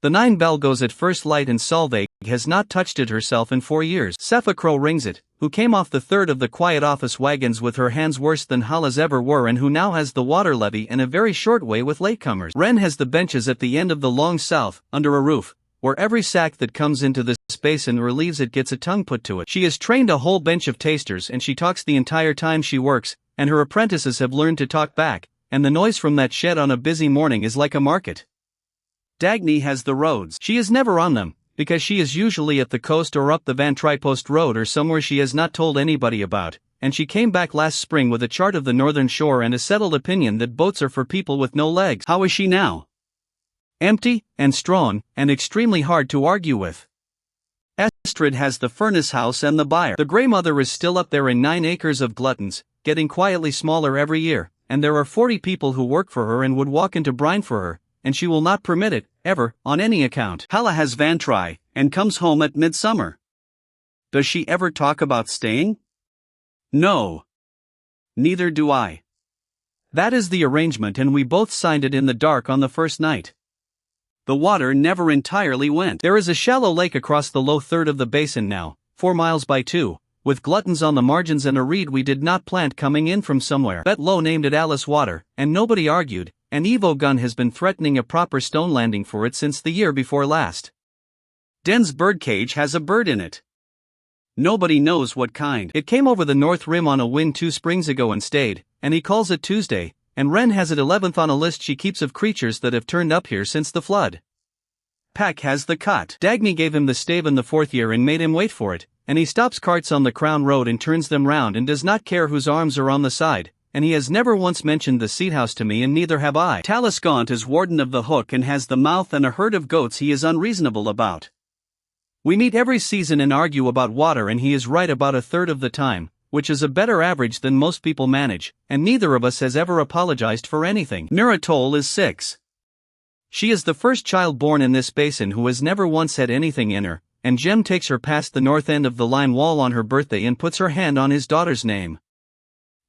A: The 9 bell goes at first light, and Solveig has not touched it herself in 4 years. Sepha Crow rings it, who came off the 3rd of the quiet office wagons with her hands worse than Hala's ever were, and who now has the water levy in a very short way with latecomers. Wren has the benches at the end of the long south, under a roof, where every sack that comes into this basin or leaves it gets a tongue put to it. She has trained a whole bench of tasters, and she talks the entire time she works, and her apprentices have learned to talk back, and the noise from that shed on a busy morning is like a market. Dagny has the roads. She is never on them, because she is usually at the coast or up the Van Trypost Road or somewhere she has not told anybody about, and she came back last spring with a chart of the northern shore and a settled opinion that boats are for people with no legs. How is she now? Empty, and strong, and extremely hard to argue with. Estrid has the furnace house and the byre. The Grey Mother is still up there in 9 acres of gluttons, getting quietly smaller every year, and there are 40 people who work for her and would walk into brine for her, and she will not permit it, ever, on any account. Hala has Van Try, and comes home at midsummer. Does she ever talk about staying? No. Neither do I. That is the arrangement, and we both signed it in the dark on the first night. The water never entirely went. There is a shallow lake across the low 3rd of the basin now, 4 miles by 2, with gluttons on the margins and a reed we did not plant coming in from somewhere. Bet Low named it Alice Water, and nobody argued, and Evo Gunn has been threatening a proper stone landing for it since the year before last. Den's birdcage has a bird in it. Nobody knows what kind. It came over the north rim on a wind 2 springs ago and stayed, and he calls it Tuesday, and Wren has it 11th on a list she keeps of creatures that have turned up here since the flood. Pack has the cut. Dagny gave him the stave in the 4th year and made him wait for it, and he stops carts on the Crown Road and turns them round and does not care whose arms are on the side, and he has never once mentioned the seat house to me, and neither have I. Talus Gaunt is warden of the Hook and has the mouth and a herd of goats he is unreasonable about. We meet every season and argue about water, and he is right about 1/3 of the time, which is a better average than most people manage, and neither of us has ever apologized for anything. Miratol is 6. She is the first child born in this basin who has never once had anything in her, and Jem takes her past the north end of the line wall on her birthday and puts her hand on his daughter's name.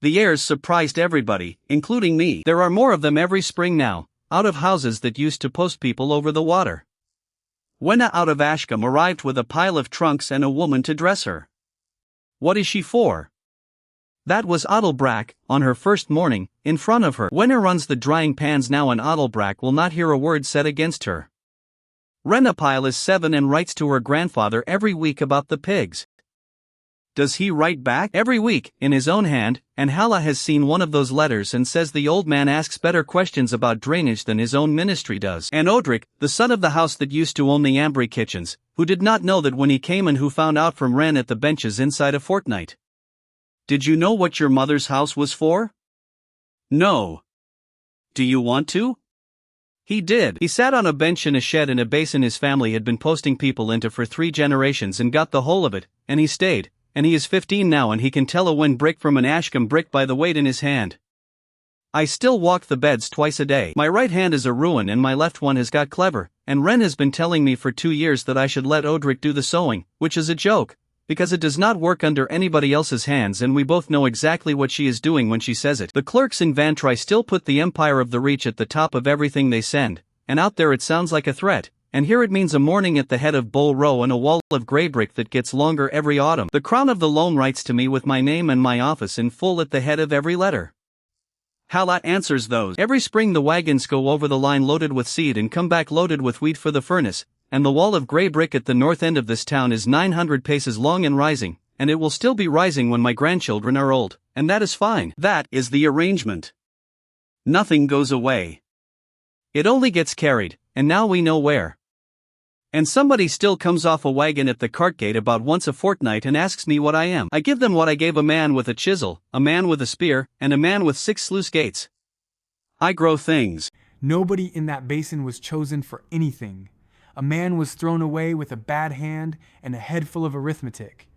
A: The heirs surprised everybody, including me. There are more of them every spring now, out of houses that used to post people over the water. Wenna out of Ashcombe arrived with a pile of trunks and a woman to dress her. What is she for? That was Ottlebrack, on her first morning, in front of her. Wenna runs the drying pans now, and Ottlebrack will not hear a word said against her. Renapile is 7 and writes to her grandfather every week about the pigs. Does he write back? Every week, in his own hand, and Hala has seen one of those letters and says the old man asks better questions about drainage than his own ministry does. And Odric, the son of the house that used to own the Ambry kitchens, who did not know that when he came and who found out from Wren at the benches inside a fortnight. Did you know what your mother's house was for? No. Do you want to? He did. He sat on a bench in a shed in a basin his family had been posting people into for 3 generations and got the whole of it, and he stayed, and he is 15 now and he can tell a win brick from an Ashcombe brick by the weight in his hand. I still walk the beds twice a day. My right hand is a ruin and my left one has got clever, and Ren has been telling me for 2 years that I should let Odric do the sewing, which is a joke, because it does not work under anybody else's hands and we both know exactly what she is doing when she says it. The clerks in Vantry still put the Empire of the Reach at the top of everything they send, and out there it sounds like a threat, and here it means a morning at the head of Bull Row and a wall of grey brick that gets longer every autumn. The Crown of the Loam writes to me with my name and my office in full at the head of every letter. Halat answers those. Every spring the wagons go over the line loaded with seed and come back loaded with wheat for the furnace, and the wall of grey brick at the north end of this town is 900 paces long and rising, and it will still be rising when my grandchildren are old, and that is fine. That is the arrangement. Nothing goes away. It only gets carried, and now we know where. And somebody still comes off a wagon at the cart gate about once a fortnight and asks me what I am. I give them what I gave a man with a chisel, a man with a spear, and a man with 6 sluice gates. I grow things.
B: Nobody in that basin was chosen for anything. A man was thrown away with a bad hand and a head full of arithmetic.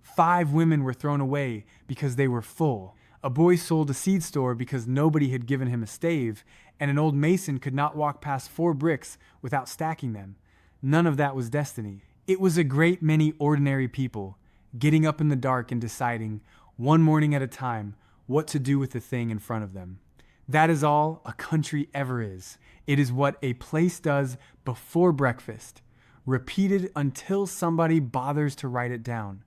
B: 5 women were thrown away because they were full. A boy sold a seed store because nobody had given him a stave, and an old mason could not walk past 4 bricks without stacking them. None of that was destiny. It was a great many ordinary people, getting up in the dark and deciding, one morning at a time, what to do with the thing in front of them. That is all a country ever is. It is what a place does before breakfast, repeated until somebody bothers to write it down.